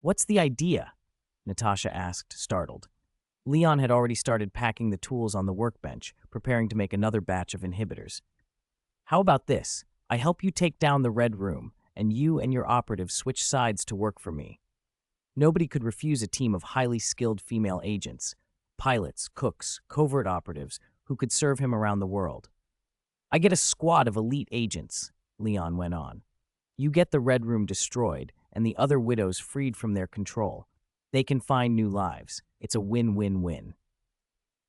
What's the idea? Natasha asked, startled. Leon had already started packing the tools on the workbench, preparing to make another batch of inhibitors. How about this? I help you take down the Red Room, and you and your operative switch sides to work for me. Nobody could refuse a team of highly skilled female agents, pilots, cooks, covert operatives, who could serve him around the world. I get a squad of elite agents, Leon went on. You get the Red Room destroyed, and the other widows freed from their control. They can find new lives. It's a win-win-win.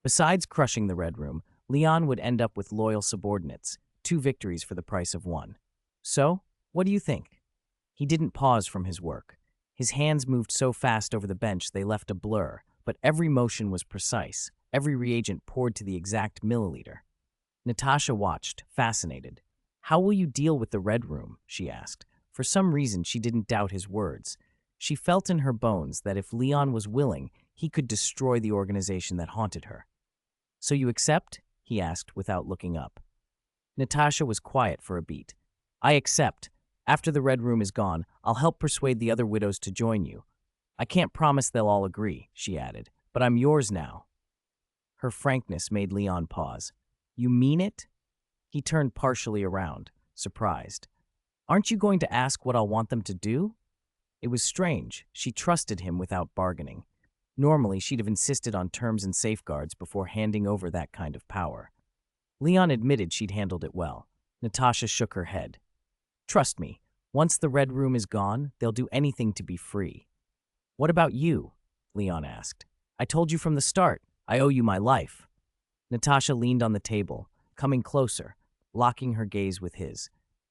Besides crushing the Red Room, Leon would end up with loyal subordinates, 2 victories for the price of 1. So, what do you think? He didn't pause from his work. His hands moved so fast over the bench they left a blur, but every motion was precise. Every reagent poured to the exact milliliter. Natasha watched, fascinated. How will you deal with the Red Room? She asked. For some reason, she didn't doubt his words. She felt in her bones that if Leon was willing, he could destroy the organization that haunted her. So you accept? He asked without looking up. Natasha was quiet for a beat. I accept. After the Red Room is gone, I'll help persuade the other widows to join you. I can't promise they'll all agree, she added, but I'm yours now. Her frankness made Leon pause. You mean it? He turned partially around, surprised. Aren't you going to ask what I'll want them to do? It was strange. She trusted him without bargaining. Normally, she'd have insisted on terms and safeguards before handing over that kind of power. Leon admitted she'd handled it well. Natasha shook her head. Trust me, once the Red Room is gone, they'll do anything to be free. What about you? Leon asked. I told you from the start, I owe you my life. Natasha leaned on the table, coming closer, locking her gaze with his.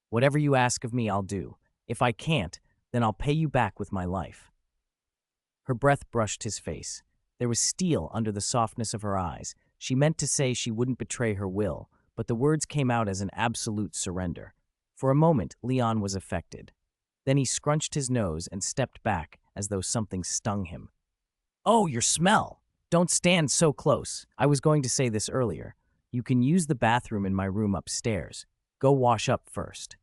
Whatever you ask of me, I'll do. If I can't, then I'll pay you back with my life. Her breath brushed his face. There was steel under the softness of her eyes. She meant to say she wouldn't betray her will, but the words came out as an absolute surrender. For a moment, Leon was affected. Then he scrunched his nose and stepped back as though something stung him. Oh, your smell! Don't stand so close. I was going to say this earlier. You can use the bathroom in my room upstairs. Go wash up first.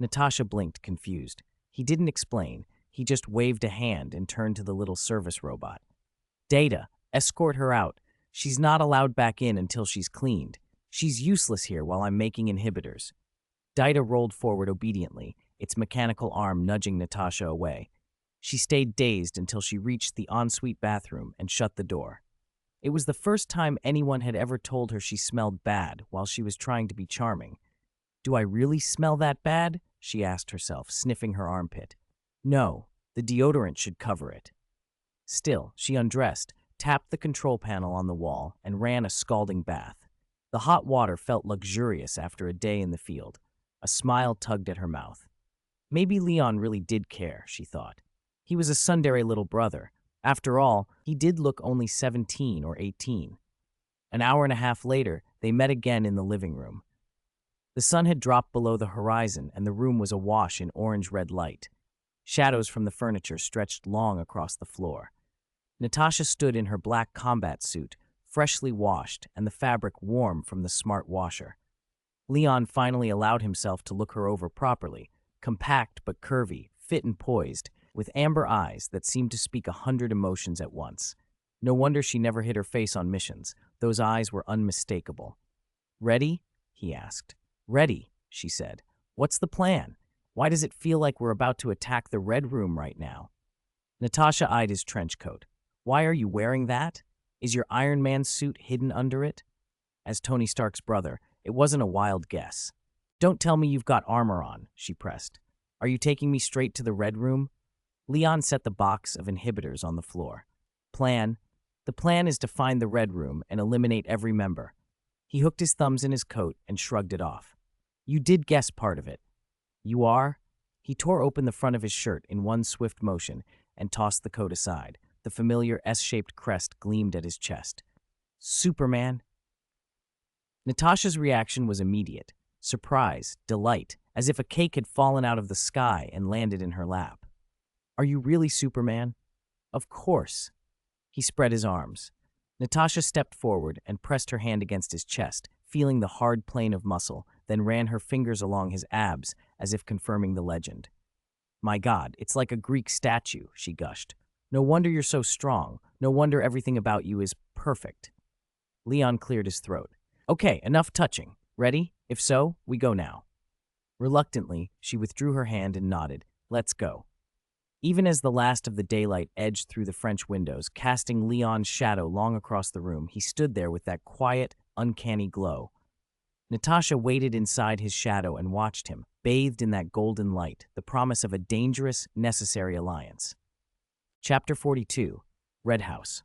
Natasha blinked, confused. He didn't explain. He just waved a hand and turned to the little service robot. Data, escort her out. She's not allowed back in until she's cleaned. She's useless here while I'm making inhibitors. Dita rolled forward obediently, its mechanical arm nudging Natasha away. She stayed dazed until she reached the ensuite bathroom and shut the door. It was the first time anyone had ever told her she smelled bad while she was trying to be charming. Do I really smell that bad? She asked herself, sniffing her armpit. No, the deodorant should cover it. Still, she undressed, tapped the control panel on the wall, and ran a scalding bath. The hot water felt luxurious after a day in the field. A smile tugged at her mouth. Maybe Leon really did care, she thought. He was a tsundere little brother. After all, he did look only 17 or 18. An hour and a half later, they met again in the living room. The sun had dropped below the horizon, and the room was awash in orange-red light. Shadows from the furniture stretched long across the floor. Natasha stood in her black combat suit, freshly washed and the fabric warm from the smart washer. Leon finally allowed himself to look her over properly, compact but curvy, fit and poised, with amber eyes that seemed to speak 100 emotions at once. No wonder she never hid her face on missions. Those eyes were unmistakable. Ready? He asked. Ready, she said. What's the plan? Why does it feel like we're about to attack the Red Room right now? Natasha eyed his trench coat. Why are you wearing that? Is your Iron Man suit hidden under it? As Tony Stark's brother, it wasn't a wild guess. Don't tell me you've got armor on, she pressed. Are you taking me straight to the Red Room? Leon set the box of inhibitors on the floor. Plan. The plan is to find the Red Room and eliminate every member. He hooked his thumbs in his coat and shrugged it off. You did guess part of it. You are? He tore open the front of his shirt in one swift motion and tossed the coat aside. The familiar S-shaped crest gleamed at his chest. Superman? Natasha's reaction was immediate. Surprise, delight, as if a cake had fallen out of the sky and landed in her lap. Are you really Superman? Of course. He spread his arms. Natasha stepped forward and pressed her hand against his chest, feeling the hard plane of muscle, then ran her fingers along his abs as if confirming the legend. My God, it's like a Greek statue, she gushed. No wonder you're so strong. No wonder everything about you is perfect. Leon cleared his throat. Okay, enough touching. Ready? If so, we go now. Reluctantly, she withdrew her hand and nodded. Let's go. Even as the last of the daylight edged through the French windows, casting Leon's shadow long across the room, he stood there with that quiet, uncanny glow. Natasha waited inside his shadow and watched him, bathed in that golden light, the promise of a dangerous, necessary alliance. Chapter 42, Red House.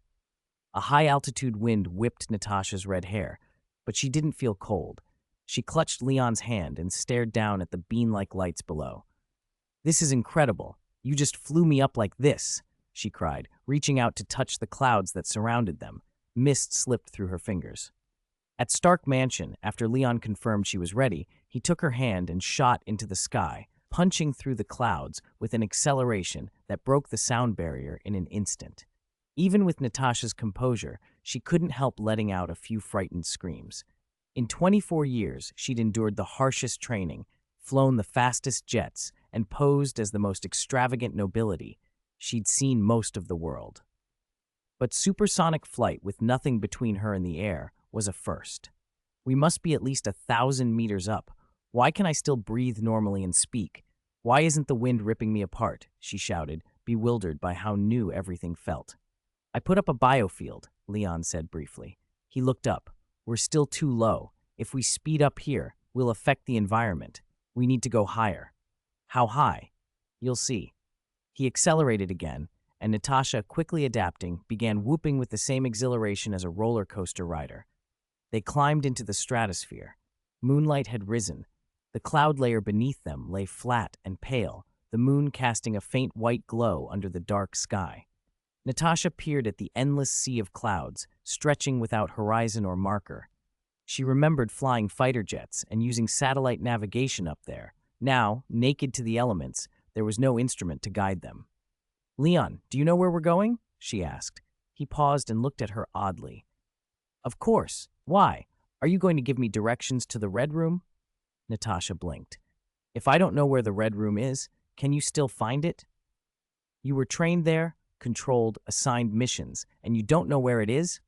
A high-altitude wind whipped Natasha's red hair, but she didn't feel cold. She clutched Leon's hand and stared down at the bean-like lights below. This is incredible. You just flew me up like this, she cried, reaching out to touch the clouds that surrounded them. Mist slipped through her fingers. At Stark Mansion, after Leon confirmed she was ready, he took her hand and shot into the sky, punching through the clouds with an acceleration that broke the sound barrier in an instant. Even with Natasha's composure, she couldn't help letting out a few frightened screams. In 24 years, she'd endured the harshest training, flown the fastest jets, and posed as the most extravagant nobility. She'd seen most of the world. But supersonic flight with nothing between her and the air was a first. We must be at least 1,000 meters up. Why can I still breathe normally and speak? Why isn't the wind ripping me apart? She shouted, bewildered by how new everything felt. I put up a biofield, Leon said briefly. He looked up. We're still too low. If we speed up here, we'll affect the environment. We need to go higher. How high? You'll see. He accelerated again, and Natasha, quickly adapting, began whooping with the same exhilaration as a roller coaster rider. They climbed into the stratosphere. Moonlight had risen. The cloud layer beneath them lay flat and pale, the moon casting a faint white glow under the dark sky. Natasha peered at the endless sea of clouds, stretching without horizon or marker. She remembered flying fighter jets and using satellite navigation up there. Now, naked to the elements, there was no instrument to guide them. Leon, do you know where we're going? She asked. He paused and looked at her oddly. Of course. Why? Are you going to give me directions to the Red Room? Natasha blinked. If I don't know where the Red Room is, can you still find it? You were trained there, controlled, assigned missions, and you don't know where it is?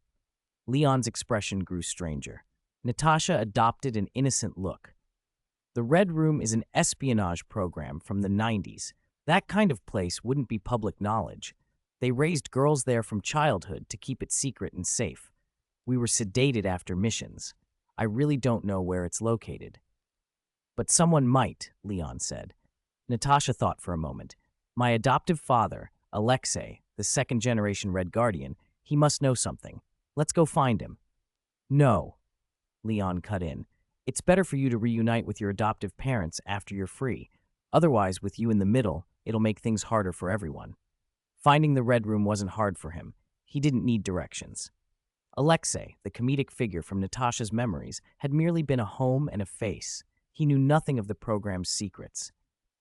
Leon's expression grew stranger. Natasha adopted an innocent look. The Red Room is an espionage program from the 90s. That kind of place wouldn't be public knowledge. They raised girls there from childhood to keep it secret and safe. We were sedated after missions. I really don't know where it's located. But someone might, Leon said. Natasha thought for a moment. My adoptive father, Alexei, the second-generation Red Guardian, he must know something. Let's go find him. No, Leon cut in. It's better for you to reunite with your adoptive parents after you're free. Otherwise, with you in the middle, it'll make things harder for everyone. Finding the Red Room wasn't hard for him. He didn't need directions. Alexei, the comedic figure from Natasha's memories, had merely been a home and a face. He knew nothing of the program's secrets.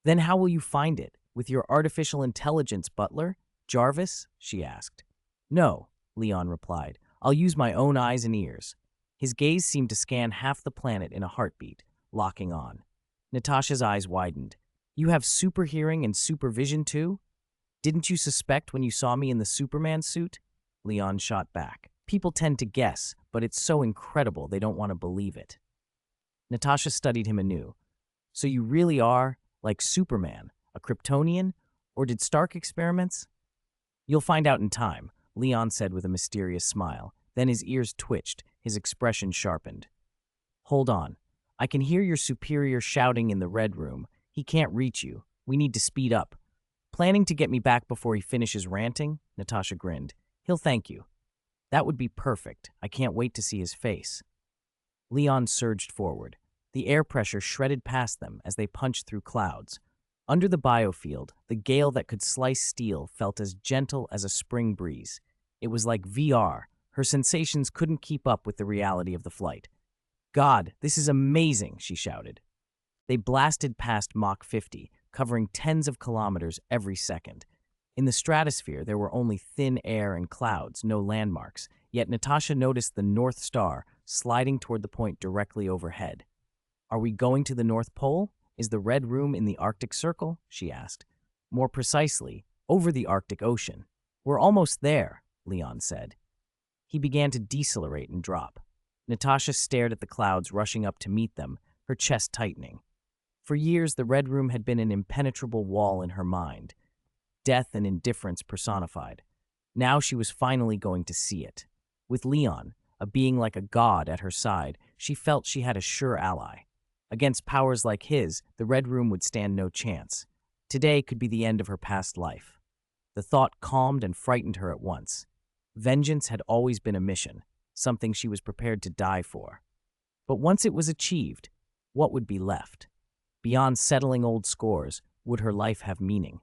Then how will you find it? With your artificial intelligence butler? Jarvis? She asked. No, Leon replied. I'll use my own eyes and ears. His gaze seemed to scan half the planet in a heartbeat, locking on. Natasha's eyes widened. You have super hearing and supervision too? Didn't you suspect when you saw me in the Superman suit? Leon shot back. People tend to guess, but it's so incredible they don't want to believe it. Natasha studied him anew. So you really are, like Superman, a Kryptonian? Or did Stark experiments? You'll find out in time, Leon said with a mysterious smile. Then his ears twitched, his expression sharpened. Hold on. I can hear your superior shouting in the Red Room. He can't reach you. We need to speed up. Planning to get me back before he finishes ranting? Natasha grinned. He'll thank you. That would be perfect. I can't wait to see his face. Leon surged forward. The air pressure shredded past them as they punched through clouds. Under the biofield, the gale that could slice steel felt as gentle as a spring breeze. It was like VR. Her sensations couldn't keep up with the reality of the flight. God, this is amazing, she shouted. They blasted past Mach 50, covering tens of kilometers every second. In the stratosphere, there were only thin air and clouds, no landmarks, yet Natasha noticed the North Star sliding toward the point directly overhead. Are we going to the North Pole? Is the Red Room in the Arctic Circle? She asked. more precisely, over the Arctic Ocean. We're almost there, Leon said. He began to decelerate and drop. Natasha stared at the clouds rushing up to meet them, her chest tightening. For years, the Red Room had been an impenetrable wall in her mind, death and indifference personified. Now she was finally going to see it. With Leon, a being like a god at her side, she felt she had a sure ally. Against powers like his, the Red Room would stand no chance. Today could be the end of her past life. The thought calmed and frightened her at once. Vengeance had always been a mission, something she was prepared to die for. But once it was achieved, what would be left? Beyond settling old scores, would her life have meaning?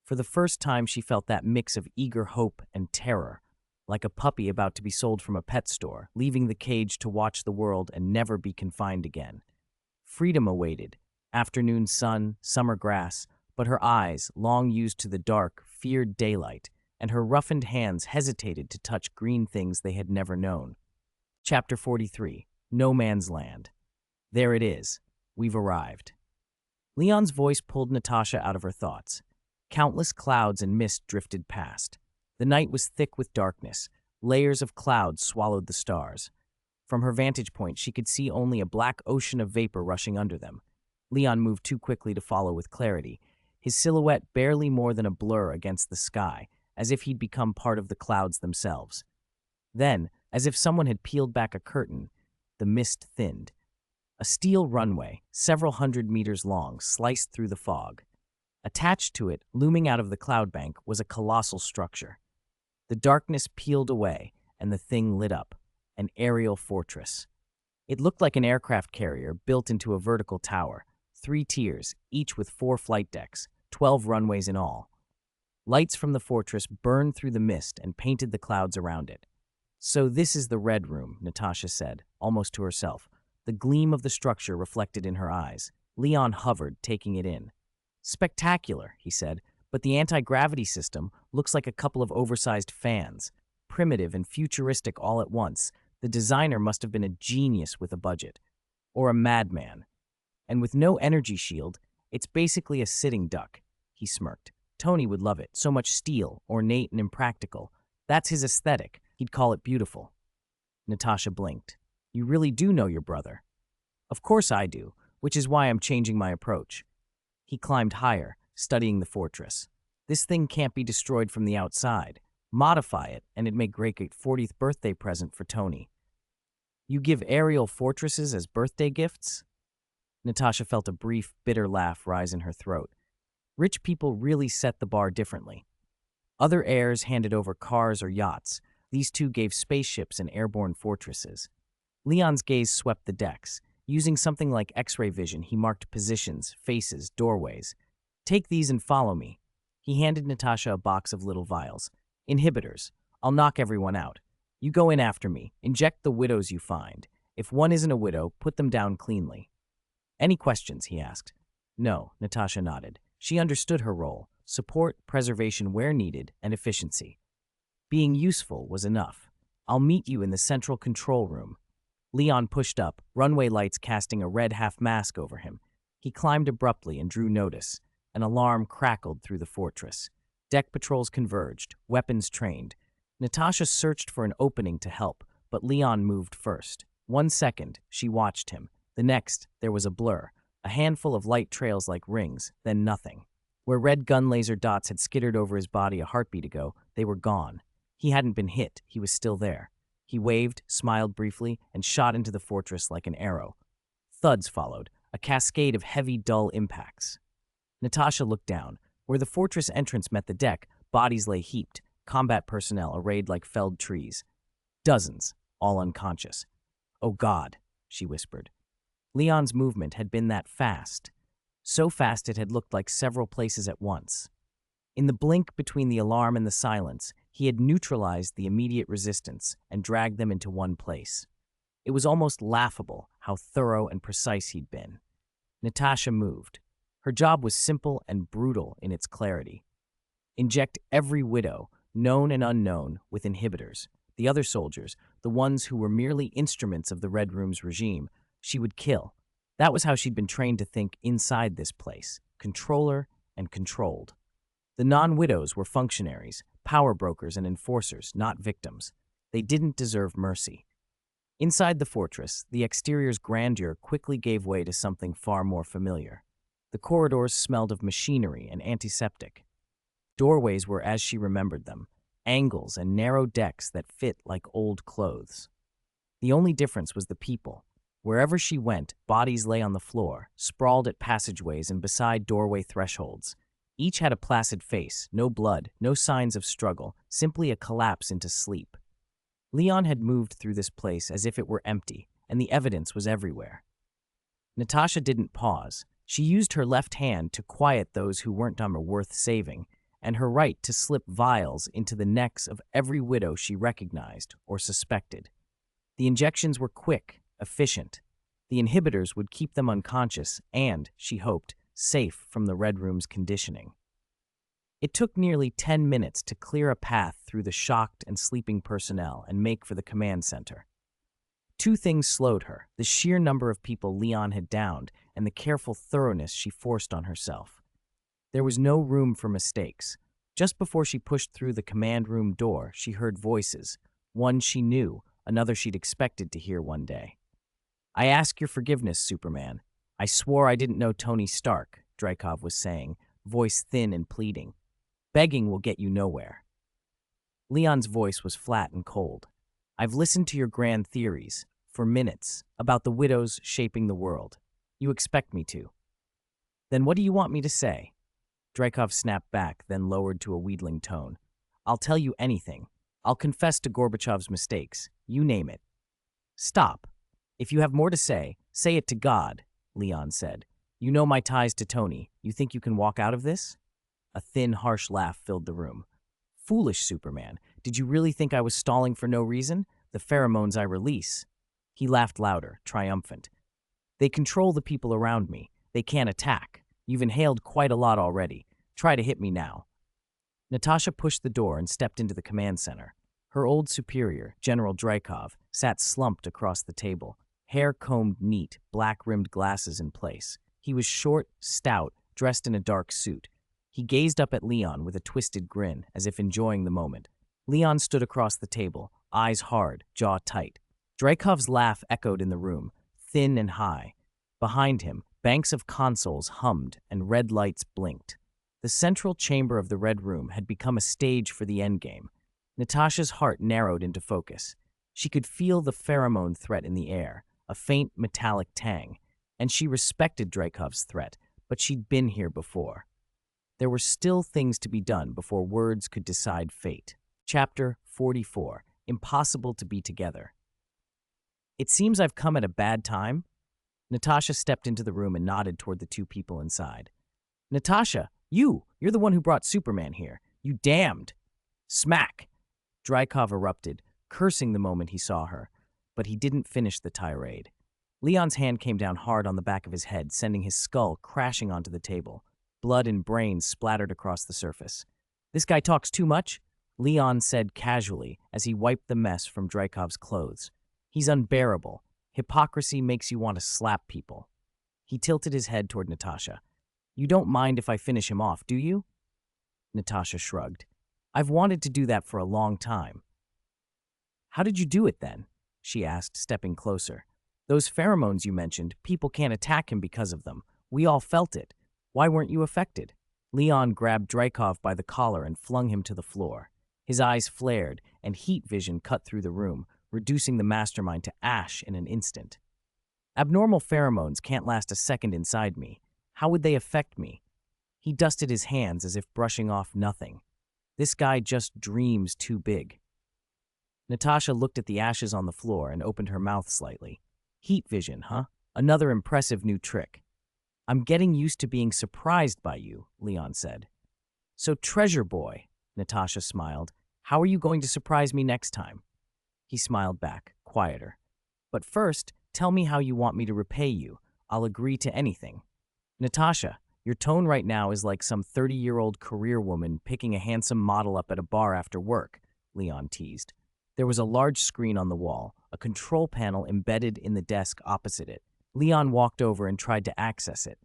For the first time, she felt that mix of eager hope and terror, like a puppy about to be sold from a pet store, leaving the cage to watch the world and never be confined again. Freedom awaited, afternoon sun, summer grass, but her eyes, long used to the dark, feared daylight, and her roughened hands hesitated to touch green things they had never known. Chapter 43, No Man's Land. There it is. We've arrived. Leon's voice pulled Natasha out of her thoughts. Countless clouds and mist drifted past. The night was thick with darkness. Layers of clouds swallowed the stars. From her vantage point, she could see only a black ocean of vapor rushing under them. Leon moved too quickly to follow with clarity, his silhouette barely more than a blur against the sky, as if he'd become part of the clouds themselves. Then, as if someone had peeled back a curtain, the mist thinned. A steel runway, several hundred meters long, sliced through the fog. Attached to it, looming out of the cloud bank, was a colossal structure. The darkness peeled away, and the thing lit up, an aerial fortress. It looked like an aircraft carrier built into a vertical tower, 3 tiers, each with 4 flight decks, 12 runways in all. Lights from the fortress burned through the mist and painted the clouds around it. So this is the Red Room, Natasha said, almost to herself, the gleam of the structure reflected in her eyes. Leon hovered, taking it in. Spectacular, he said, but the anti-gravity system looks like a couple of oversized fans, primitive and futuristic all at once. The designer must have been a genius with a budget. Or a madman. And with no energy shield, it's basically a sitting duck, he smirked. Tony would love it, so much steel, ornate and impractical. That's his aesthetic. He'd call it beautiful. Natasha blinked. You really do know your brother. Of course I do, which is why I'm changing my approach. He climbed higher, studying the fortress. This thing can't be destroyed from the outside. Modify it, and it'd make great 40th birthday present for Tony. You give aerial fortresses as birthday gifts? Natasha felt a brief, bitter laugh rise in her throat. Rich people really set the bar differently. Other heirs handed over cars or yachts. These two gave spaceships and airborne fortresses. Leon's gaze swept the decks. Using something like X-ray vision, he marked positions, faces, doorways. Take these and follow me. He handed Natasha a box of little vials. Inhibitors. I'll knock everyone out. You go in after me. Inject the widows you find. If one isn't a widow, put them down cleanly. Any questions? He asked. No, Natasha nodded. She understood her role. Support, preservation where needed, and efficiency. Being useful was enough. I'll meet you in the central control room. Leon pushed up, runway lights casting a red half-mask over him. He climbed abruptly and drew notice. An alarm crackled through the fortress. Deck patrols converged, weapons trained. Natasha searched for an opening to help, but Leon moved first. 1 second, she watched him. The next, there was a blur. A handful of light trails like rings, then nothing. Where red gun laser dots had skittered over his body a heartbeat ago, they were gone. He hadn't been hit, he was still there. He waved, smiled briefly, and shot into the fortress like an arrow. Thuds followed, a cascade of heavy, dull impacts. Natasha looked down. Where the fortress entrance met the deck, bodies lay heaped, combat personnel arrayed like felled trees. Dozens, all unconscious. Oh God, she whispered. Leon's movement had been that fast. So fast it had looked like several places at once. In the blink between the alarm and the silence, he had neutralized the immediate resistance and dragged them into one place. It was almost laughable how thorough and precise he'd been. Natasha moved. Her job was simple and brutal in its clarity. Inject every widow, known and unknown, with inhibitors. The other soldiers, the ones who were merely instruments of the Red Room's regime, she would kill. That was how she'd been trained to think inside this place, controller and controlled. The non-widows were functionaries, power brokers, and enforcers, not victims. They didn't deserve mercy. Inside the fortress, the exterior's grandeur quickly gave way to something far more familiar. The corridors smelled of machinery and antiseptic. Doorways were as she remembered them, angles and narrow decks that fit like old clothes. The only difference was the people. Wherever she went, bodies lay on the floor, sprawled at passageways and beside doorway thresholds. Each had a placid face, no blood, no signs of struggle, simply a collapse into sleep. Leon had moved through this place as if it were empty, and the evidence was everywhere. Natasha didn't pause. She used her left hand to quiet those who weren't worth saving, and her right to slip vials into the necks of every widow she recognized or suspected. The injections were quick, efficient. The inhibitors would keep them unconscious and, she hoped, safe from the Red Room's conditioning. It took nearly 10 minutes to clear a path through the shocked and sleeping personnel and make for the command center. Two things slowed her: the sheer number of people Leon had downed and the careful thoroughness she forced on herself. There was no room for mistakes. Just before she pushed through the command room door, she heard voices. One she knew, another she'd expected to hear one day. "I ask your forgiveness, Superman. I swore I didn't know Tony Stark," Dreykov was saying, voice thin and pleading. "Begging will get you nowhere." Leon's voice was flat and cold. "I've listened to your grand theories, for minutes, about the widows shaping the world. You expect me to. Then what do you want me to say?" Dreykov snapped back, then lowered to a wheedling tone. "I'll tell you anything. I'll confess to Gorbachev's mistakes. You name it." "Stop. If you have more to say it to God," Leon said. "You know my ties to Tony. You think you can walk out of this?" A thin, harsh laugh filled the room. "Foolish Superman. Did you really think I was stalling for no reason? The pheromones I release." He laughed louder, triumphant. "They control the people around me. They can't attack. You've inhaled quite a lot already. Try to hit me now." Natasha pushed the door and stepped into the command center. Her old superior, General Dreykov, sat slumped across the table, hair combed neat, black-rimmed glasses in place. He was short, stout, dressed in a dark suit. He gazed up at Leon with a twisted grin, as if enjoying the moment. Leon stood across the table, eyes hard, jaw tight. Dreykov's laugh echoed in the room, thin and high. Behind him, banks of consoles hummed and red lights blinked. The central chamber of the Red Room had become a stage for the endgame. Natasha's heart narrowed into focus. She could feel the pheromone threat in the air, a faint metallic tang, and she respected Dreykov's threat, but she'd been here before. There were still things to be done before words could decide fate. Chapter 44. Impossible to be together. "It seems I've come at a bad time." Natasha stepped into the room and nodded toward the two people inside. "Natasha, you're the one who brought Superman here. You damned." Smack! Dreykov erupted, cursing the moment he saw her, but he didn't finish the tirade. Leon's hand came down hard on the back of his head, sending his skull crashing onto the table. Blood and brains splattered across the surface. "This guy talks too much," Leon said casually as he wiped the mess from Dreykov's clothes. "He's unbearable. Hypocrisy makes you want to slap people." He tilted his head toward Natasha. "You don't mind if I finish him off, do you?" Natasha shrugged. "I've wanted to do that for a long time." "How did you do it then?" she asked, stepping closer. "Those pheromones you mentioned, people can't attack him because of them. We all felt it. Why weren't you affected?" Leon grabbed Dreykov by the collar and flung him to the floor. His eyes flared, and heat vision cut through the room, reducing the mastermind to ash in an instant. "Abnormal pheromones can't last a second inside me. How would they affect me?" He dusted his hands as if brushing off nothing. This guy just dreams too big. Natasha looked at the ashes on the floor and opened her mouth slightly. "Heat vision, huh? Another impressive new trick." "I'm getting used to being surprised by you," Leon said. "So, treasure boy," Natasha smiled, "how are you going to surprise me next time?" He smiled back, quieter. "But first, tell me how you want me to repay you. I'll agree to anything." "Natasha, your tone right now is like some 30-year-old career woman picking a handsome model up at a bar after work," Leon teased. There was a large screen on the wall, a control panel embedded in the desk opposite it. Leon walked over and tried to access it.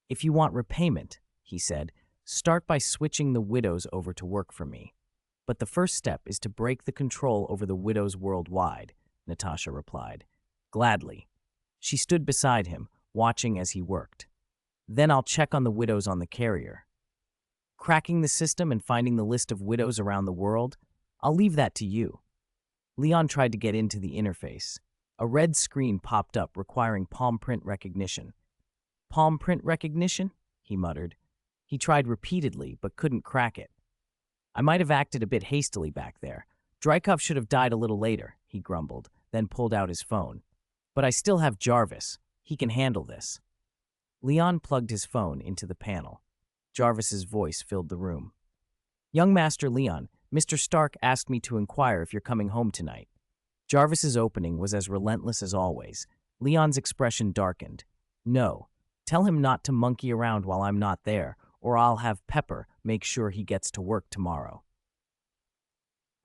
"If you want repayment," he said, Start by switching the widows over to work for me. But the first step is to break the control over the widows worldwide, Natasha replied. Gladly. She stood beside him, watching as he worked. Then I'll check on the widows on the carrier. Cracking the system and finding the list of widows around the world, I'll leave that to you. Leon tried to get into the interface. A red screen popped up requiring palm print recognition. Palm print recognition? He muttered. He tried repeatedly, but couldn't crack it. I might have acted a bit hastily back there. Drykov should have died a little later, he grumbled, then pulled out his phone. But I still have Jarvis. He can handle this. Leon plugged his phone into the panel. Jarvis's voice filled the room. Young Master Leon, Mr. Stark asked me to inquire if you're coming home tonight. Jarvis's opening was as relentless as always. Leon's expression darkened. No, tell him not to monkey around while I'm not there, or I'll have Pepper make sure he gets to work tomorrow.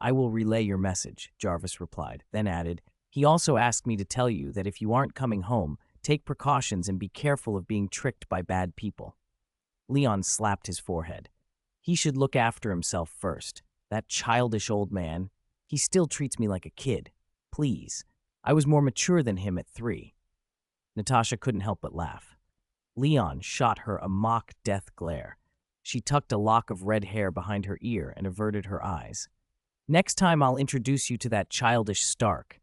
I will relay your message, Jarvis replied, then added, he also asked me to tell you that if you aren't coming home, take precautions and be careful of being tricked by bad people. Leon slapped his forehead. He should look after himself first. That childish old man, he still treats me like a kid. Please. I was more mature than him at 3. Natasha couldn't help but laugh. Leon shot her a mock death glare. She tucked a lock of red hair behind her ear and averted her eyes. Next time I'll introduce you to that childish Stark.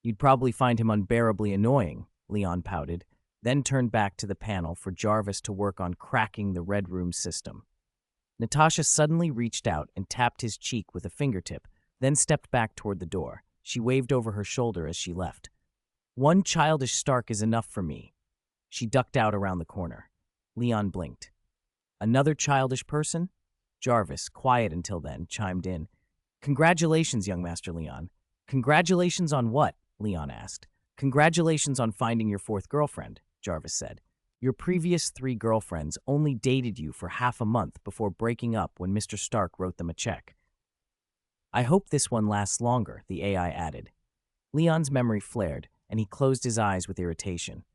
You'd probably find him unbearably annoying, Leon pouted, then turned back to the panel for Jarvis to work on cracking the Red Room system. Natasha suddenly reached out and tapped his cheek with a fingertip, then stepped back toward the door. She waved over her shoulder as she left. One childish Stark is enough for me. She ducked out around the corner. Leon blinked. Another childish person? Jarvis, quiet until then, chimed in. Congratulations, young Master Leon. Congratulations on what? Leon asked. Congratulations on finding your 4th girlfriend, Jarvis said. Your previous 3 girlfriends only dated you for half a month before breaking up when Mr. Stark wrote them a check. I hope this one lasts longer, the AI added. Leon's memory flared, and he closed his eyes with irritation.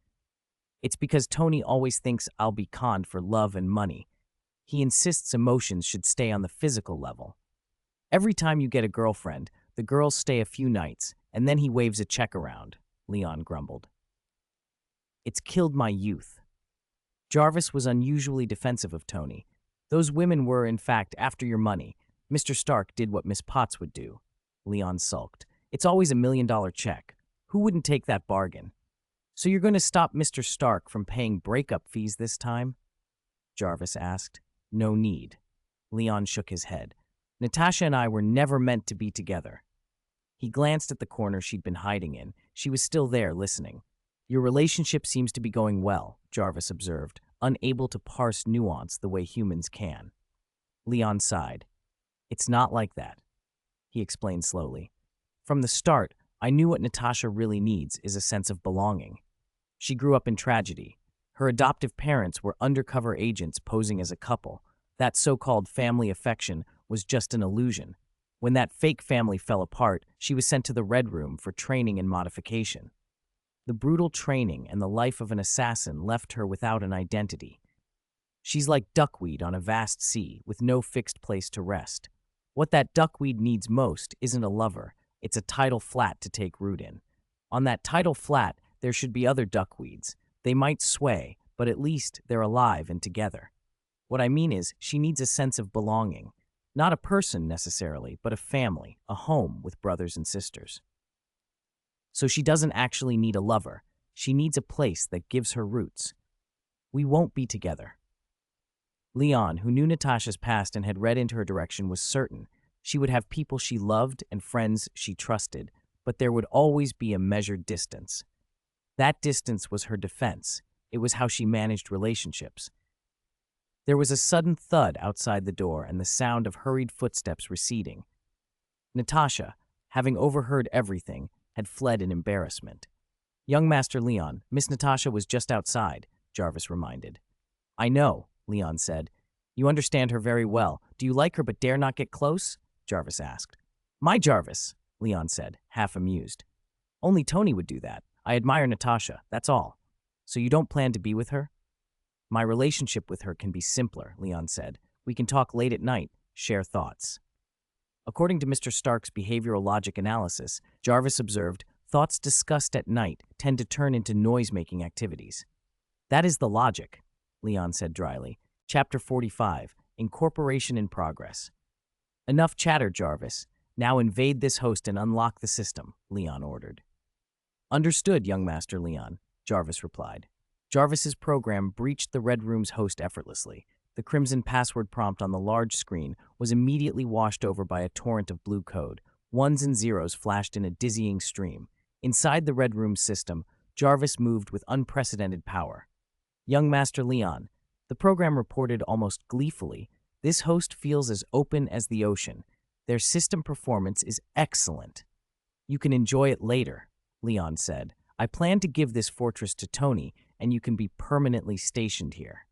It's because Tony always thinks I'll be conned for love and money. He insists emotions should stay on the physical level. Every time you get a girlfriend, the girls stay a few nights, and then he waves a check around, Leon grumbled. It's killed my youth. Jarvis was unusually defensive of Tony. Those women were, in fact, after your money. Mr. Stark did what Miss Potts would do. Leon sulked. It's always $1 million check. Who wouldn't take that bargain? So you're going to stop Mr. Stark from paying breakup fees this time? Jarvis asked. No need. Leon shook his head. Natasha and I were never meant to be together. He glanced at the corner she'd been hiding in. She was still there, listening. Your relationship seems to be going well, Jarvis observed, unable to parse nuance the way humans can. Leon sighed. It's not like that, he explained slowly. From the start, I knew what Natasha really needs is a sense of belonging. She grew up in tragedy. Her adoptive parents were undercover agents posing as a couple. That so-called family affection was just an illusion. When that fake family fell apart, she was sent to the Red Room for training and modification. The brutal training and the life of an assassin left her without an identity. She's like duckweed on a vast sea with no fixed place to rest. What that duckweed needs most isn't a lover, it's a tidal flat to take root in. On that tidal flat, there should be other duckweeds. They might sway, but at least they're alive and together. What I mean is, she needs a sense of belonging. Not a person necessarily, but a family, a home with brothers and sisters. So she doesn't actually need a lover. She needs a place that gives her roots. We won't be together. Leon, who knew Natasha's past and had read into her direction, was certain she would have people she loved and friends she trusted, but there would always be a measured distance. That distance was her defense. It was how she managed relationships. There was a sudden thud outside the door and the sound of hurried footsteps receding. Natasha, having overheard everything, had fled in embarrassment. Young Master Leon, Miss Natasha was just outside, Jarvis reminded. I know, Leon said. You understand her very well. Do you like her but dare not get close? Jarvis asked. My Jarvis, Leon said, half amused. Only Tony would do that. I admire Natasha, that's all. So you don't plan to be with her? My relationship with her can be simpler, Leon said. We can talk late at night, share thoughts. According to Mr. Stark's behavioral logic analysis, Jarvis observed, thoughts discussed at night tend to turn into noise-making activities. That is the logic, Leon said dryly. Chapter 45, Incorporation in Progress. Enough chatter, Jarvis. Now invade this host and unlock the system, Leon ordered. Understood, young Master Leon, Jarvis replied. Jarvis's program breached the Red Room's host effortlessly. The crimson password prompt on the large screen was immediately washed over by a torrent of blue code. Ones and zeros flashed in a dizzying stream. Inside the Red Room's system, Jarvis moved with unprecedented power. Young Master Leon, the program reported almost gleefully, this host feels as open as the ocean. Their system performance is excellent. You can enjoy it later, Leon said. I plan to give this fortress to Tony, and you can be permanently stationed here.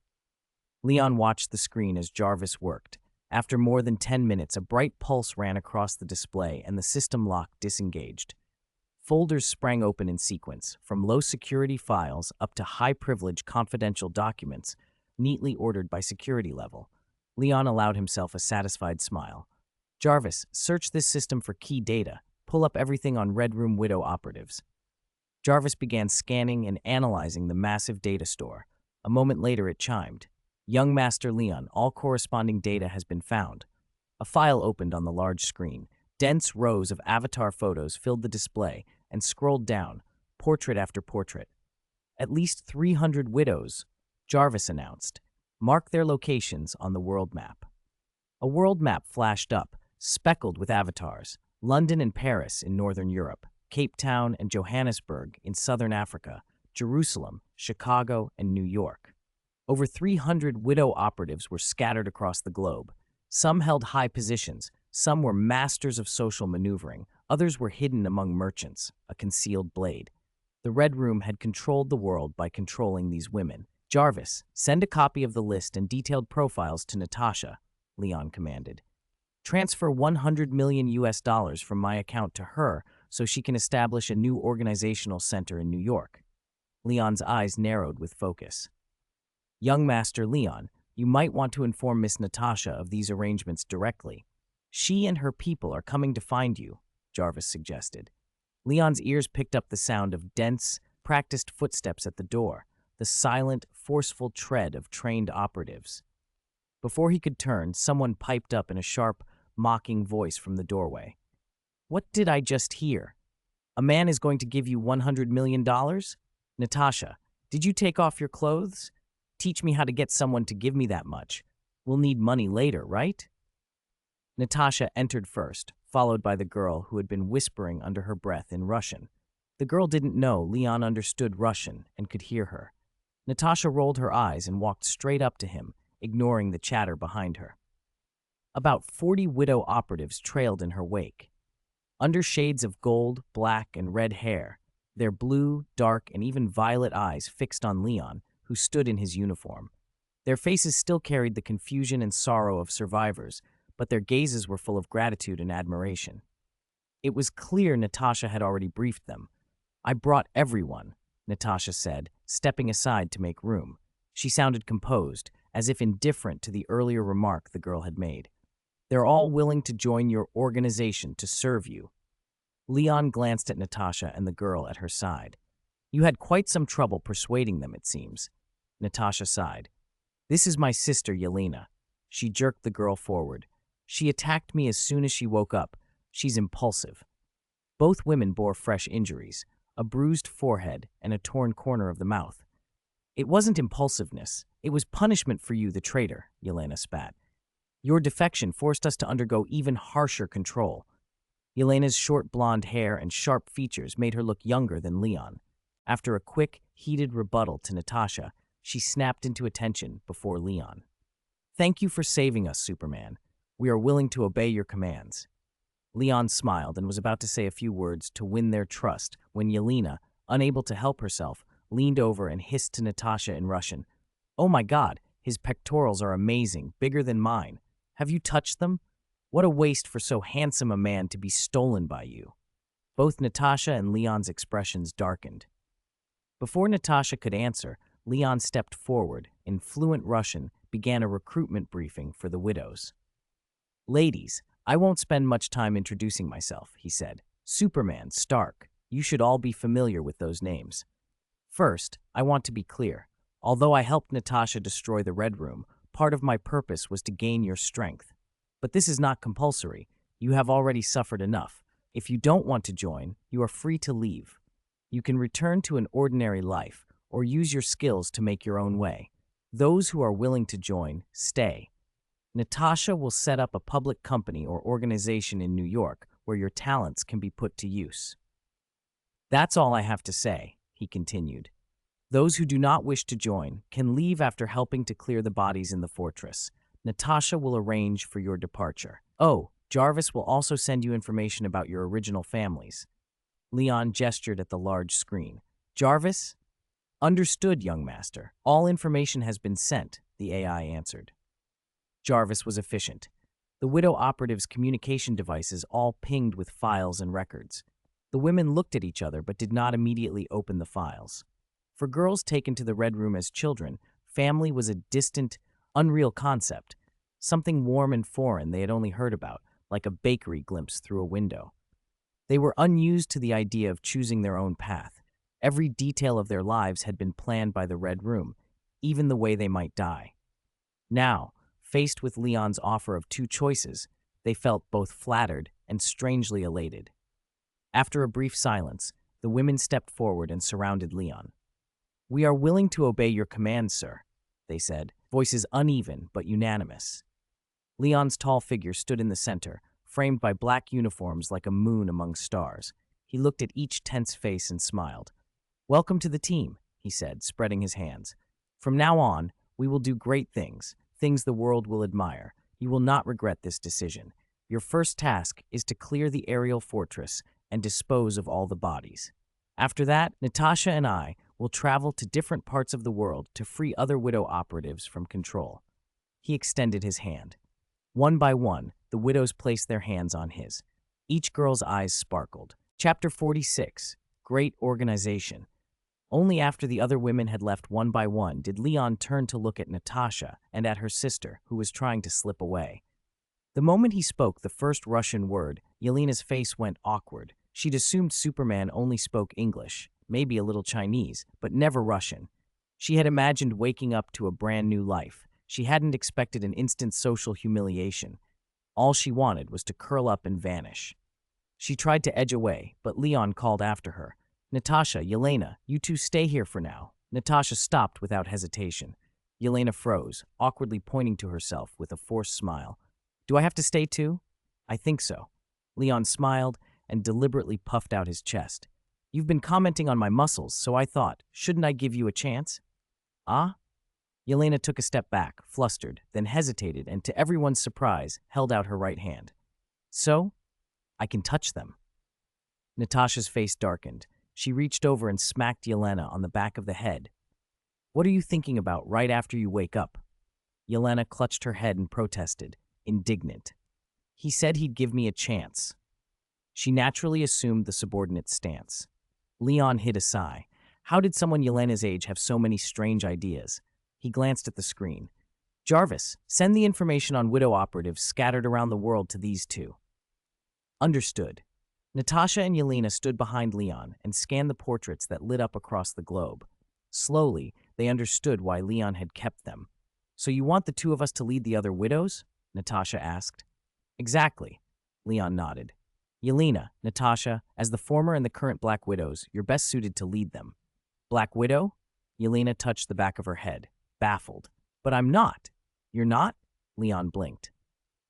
Leon watched the screen as Jarvis worked. After more than 10 minutes, a bright pulse ran across the display and the system lock disengaged. Folders sprang open in sequence, from low-security files up to high-privilege confidential documents, neatly ordered by security level. Leon allowed himself a satisfied smile. Jarvis, search this system for key data. Pull up everything on Red Room Widow operatives. Jarvis began scanning and analyzing the massive data store. A moment later, it chimed. Young Master Leon, all corresponding data has been found. A file opened on the large screen. Dense rows of avatar photos filled the display and scrolled down, portrait after portrait. At least 300 widows, Jarvis announced. Mark their locations on the world map. A world map flashed up, speckled with avatars. London and Paris in Northern Europe, Cape Town and Johannesburg in Southern Africa, Jerusalem, Chicago, and New York. Over 300 widow operatives were scattered across the globe. Some held high positions, some were masters of social maneuvering, others were hidden among merchants, a concealed blade. The Red Room had controlled the world by controlling these women. Jarvis, send a copy of the list and detailed profiles to Natasha, Leon commanded. Transfer $100 million from my account to her so she can establish a new organizational center in New York. Leon's eyes narrowed with focus. Young Master Leon, you might want to inform Miss Natasha of these arrangements directly. She and her people are coming to find you, Jarvis suggested. Leon's ears picked up the sound of dense, practiced footsteps at the door, the silent, forceful tread of trained operatives. Before he could turn, someone piped up in a sharp, mocking voice from the doorway. What did I just hear? A man is going to give you $100 million? Natasha, did you take off your clothes? Teach me how to get someone to give me that much. We'll need money later, right? Natasha entered first, followed by the girl who had been whispering under her breath in Russian. The girl didn't know Leon understood Russian and could hear her. Natasha rolled her eyes and walked straight up to him, ignoring the chatter behind her. About 40 widow operatives trailed in her wake. Under shades of gold, black, and red hair, their blue, dark, and even violet eyes fixed on Leon, who stood in his uniform. Their faces still carried the confusion and sorrow of survivors, but their gazes were full of gratitude and admiration. It was clear Natasha had already briefed them. I brought everyone, Natasha said, stepping aside to make room. She sounded composed, as if indifferent to the earlier remark the girl had made. They're all willing to join your organization to serve you. Leon glanced at Natasha and the girl at her side. You had quite some trouble persuading them, it seems. Natasha sighed. This is my sister, Yelena. She jerked the girl forward. She attacked me as soon as she woke up. She's impulsive. Both women bore fresh injuries, a bruised forehead and a torn corner of the mouth. It wasn't impulsiveness. It was punishment for you, the traitor, Yelena spat. Your defection forced us to undergo even harsher control. Yelena's short blonde hair and sharp features made her look younger than Leon. After a quick, heated rebuttal to Natasha, she snapped into attention before Leon. Thank you for saving us, Superman. We are willing to obey your commands. Leon smiled and was about to say a few words to win their trust when Yelena, unable to help herself, leaned over and hissed to Natasha in Russian. Oh my God, his pectorals are amazing, bigger than mine. Have you touched them? What a waste for so handsome a man to be stolen by you. Both Natasha and Leon's expressions darkened. Before Natasha could answer, Leon stepped forward, in fluent Russian, began a recruitment briefing for the widows. "Ladies, I won't spend much time introducing myself," he said. "Superman, Stark, you should all be familiar with those names. First, I want to be clear. Although I helped Natasha destroy the Red Room, part of my purpose was to gain your strength. But this is not compulsory. You have already suffered enough. If you don't want to join, you are free to leave. You can return to an ordinary life, or use your skills to make your own way. Those who are willing to join, stay. Natasha will set up a public company or organization in New York where your talents can be put to use." "That's all I have to say," he continued. "Those who do not wish to join can leave after helping to clear the bodies in the fortress. Natasha will arrange for your departure. Oh, Jarvis will also send you information about your original families." Leon gestured at the large screen. "Jarvis?" "Understood, young master. All information has been sent," the AI answered. Jarvis was efficient. The widow operative's communication devices all pinged with files and records. The women looked at each other but did not immediately open the files. For girls taken to the Red Room as children, family was a distant, unreal concept, something warm and foreign they had only heard about, like a bakery glimpsed through a window. They were unused to the idea of choosing their own path. Every detail of their lives had been planned by the Red Room, even the way they might die. Now, faced with Leon's offer of two choices, they felt both flattered and strangely elated. After a brief silence, the women stepped forward and surrounded Leon. "We are willing to obey your commands, sir," they said, voices uneven but unanimous. Leon's tall figure stood in the center, framed by black uniforms like a moon among stars. He looked at each tense face and smiled. "Welcome to the team," he said, spreading his hands. "From now on, we will do great things, things the world will admire. You will not regret this decision. Your first task is to clear the aerial fortress and dispose of all the bodies. After that, Natasha and I will travel to different parts of the world to free other widow operatives from control." He extended his hand. One by one, the widows placed their hands on his. Each girl's eyes sparkled. Chapter 46, Great Organization. Only after the other women had left one by one did Leon turn to look at Natasha and at her sister, who was trying to slip away. The moment he spoke the first Russian word, Yelena's face went awkward. She'd assumed Superman only spoke English, maybe a little Chinese, but never Russian. She had imagined waking up to a brand new life. She hadn't expected an instant social humiliation. All she wanted was to curl up and vanish. She tried to edge away, but Leon called after her. "Natasha, Yelena, you two stay here for now." Natasha stopped without hesitation. Yelena froze, awkwardly pointing to herself with a forced smile. "Do I have to stay too?" "I think so." Leon smiled and deliberately puffed out his chest. "You've been commenting on my muscles, so I thought, shouldn't I give you a chance?" "Ah?" Yelena took a step back, flustered, then hesitated and, to everyone's surprise, held out her right hand. "So? I can touch them." Natasha's face darkened. She reached over and smacked Yelena on the back of the head. "What are you thinking about right after you wake up?" Yelena clutched her head and protested, indignant. "He said he'd give me a chance." She naturally assumed the subordinate stance. Leon hid a sigh. How did someone Yelena's age have so many strange ideas? He glanced at the screen. "Jarvis, send the information on widow operatives scattered around the world to these two." Understood. Natasha and Yelena stood behind Leon and scanned the portraits that lit up across the globe. Slowly, they understood why Leon had kept them. "So you want the two of us to lead the other widows?" Natasha asked. "Exactly," Leon nodded. "Yelena, Natasha, as the former and the current Black Widows, you're best suited to lead them." "Black Widow?" Yelena touched the back of her head, baffled. "But I'm not." "You're not?" Leon blinked.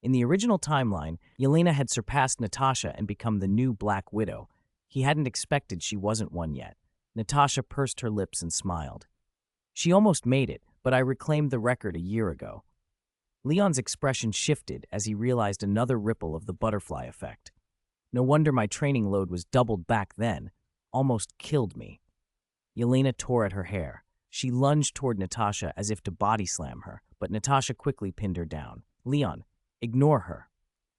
In the original timeline, Yelena had surpassed Natasha and become the new Black Widow. He hadn't expected she wasn't one yet. Natasha pursed her lips and smiled. "She almost made it, but I reclaimed the record a year ago." Leon's expression shifted as he realized another ripple of the butterfly effect. "No wonder my training load was doubled back then. Almost killed me." Yelena tore at her hair. She lunged toward Natasha as if to body slam her, but Natasha quickly pinned her down. "Leon, ignore her."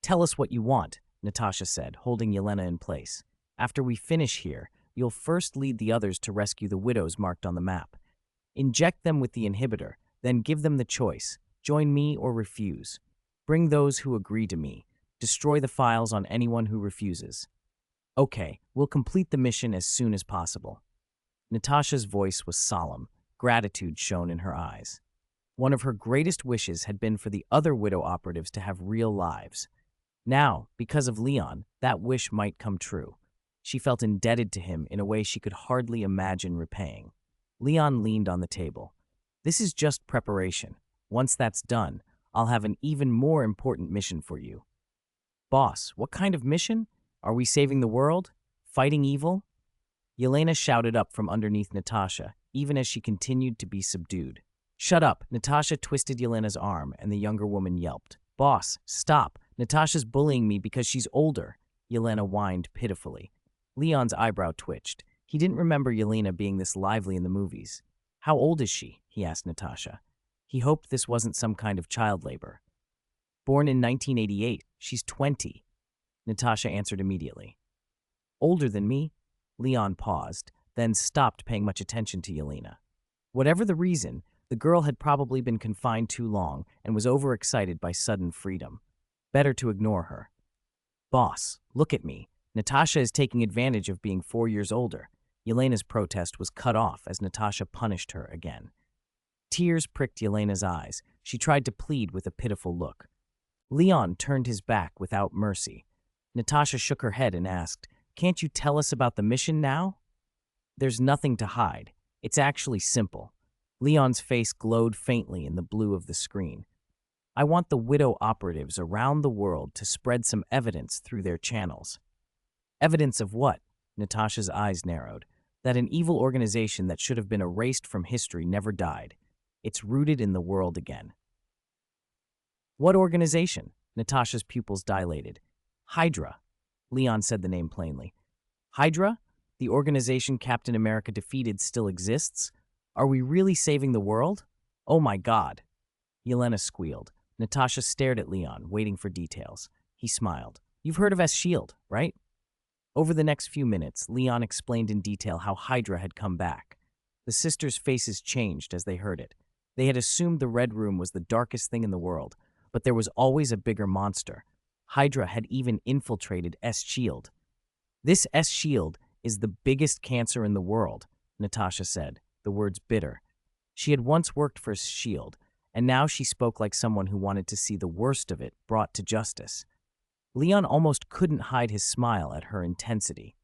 "Tell us what you want," Natasha said, holding Yelena in place. "After we finish here, you'll first lead the others to rescue the widows marked on the map. Inject them with the inhibitor, then give them the choice, Join me or refuse. Bring those who agree to me. Destroy the files on anyone who refuses. Okay, we'll complete the mission as soon as possible. Natasha's voice was solemn, gratitude shone in her eyes. One of her greatest wishes had been for the other widow operatives to have real lives. Now, because of Leon, that wish might come true. She felt indebted to him in a way she could hardly imagine repaying. Leon leaned on the table. This is just preparation. Once that's done, I'll have an even more important mission for you. Boss, what kind of mission? Are we saving the world? Fighting evil? Yelena shouted up from underneath Natasha, even as she continued to be subdued. Shut up! Natasha twisted Yelena's arm, and the younger woman yelped. Boss, stop! Natasha's bullying me because she's older. Yelena whined pitifully. Leon's eyebrow twitched. He didn't remember Yelena being this lively in the movies. How old is she? He asked Natasha. He hoped this wasn't some kind of child labor. Born in 1988, she's 20. Natasha answered immediately. Older than me? Leon paused, then stopped paying much attention to Yelena. Whatever the reason, the girl had probably been confined too long and was overexcited by sudden freedom. Better to ignore her. Boss, look at me. Natasha is taking advantage of being 4 years older. Yelena's protest was cut off as Natasha punished her again. Tears pricked Yelena's eyes. She tried to plead with a pitiful look. Leon turned his back without mercy. Natasha shook her head and asked, Can't you tell us about the mission now? There's nothing to hide. It's actually simple. Leon's face glowed faintly in the blue of the screen. I want the widow operatives around the world to spread some evidence through their channels. Evidence of what? Natasha's eyes narrowed. That an evil organization that should have been erased from history never died. It's rooted in the world again. What organization? Natasha's pupils dilated. Hydra. Leon said the name plainly. Hydra? The organization Captain America defeated still exists? Are we really saving the world? Oh my God. Yelena squealed. Natasha stared at Leon, waiting for details. He smiled. You've heard of S.H.I.E.L.D., right? Over the next few minutes, Leon explained in detail how Hydra had come back. The sisters' faces changed as they heard it. They had assumed the Red Room was the darkest thing in the world, but there was always a bigger monster. Hydra had even infiltrated S.H.I.E.L.D. This S.H.I.E.L.D. is the biggest cancer in the world, Natasha said, the words bitter. She had once worked for S.H.I.E.L.D., and now she spoke like someone who wanted to see the worst of it brought to justice. Leon almost couldn't hide his smile at her intensity.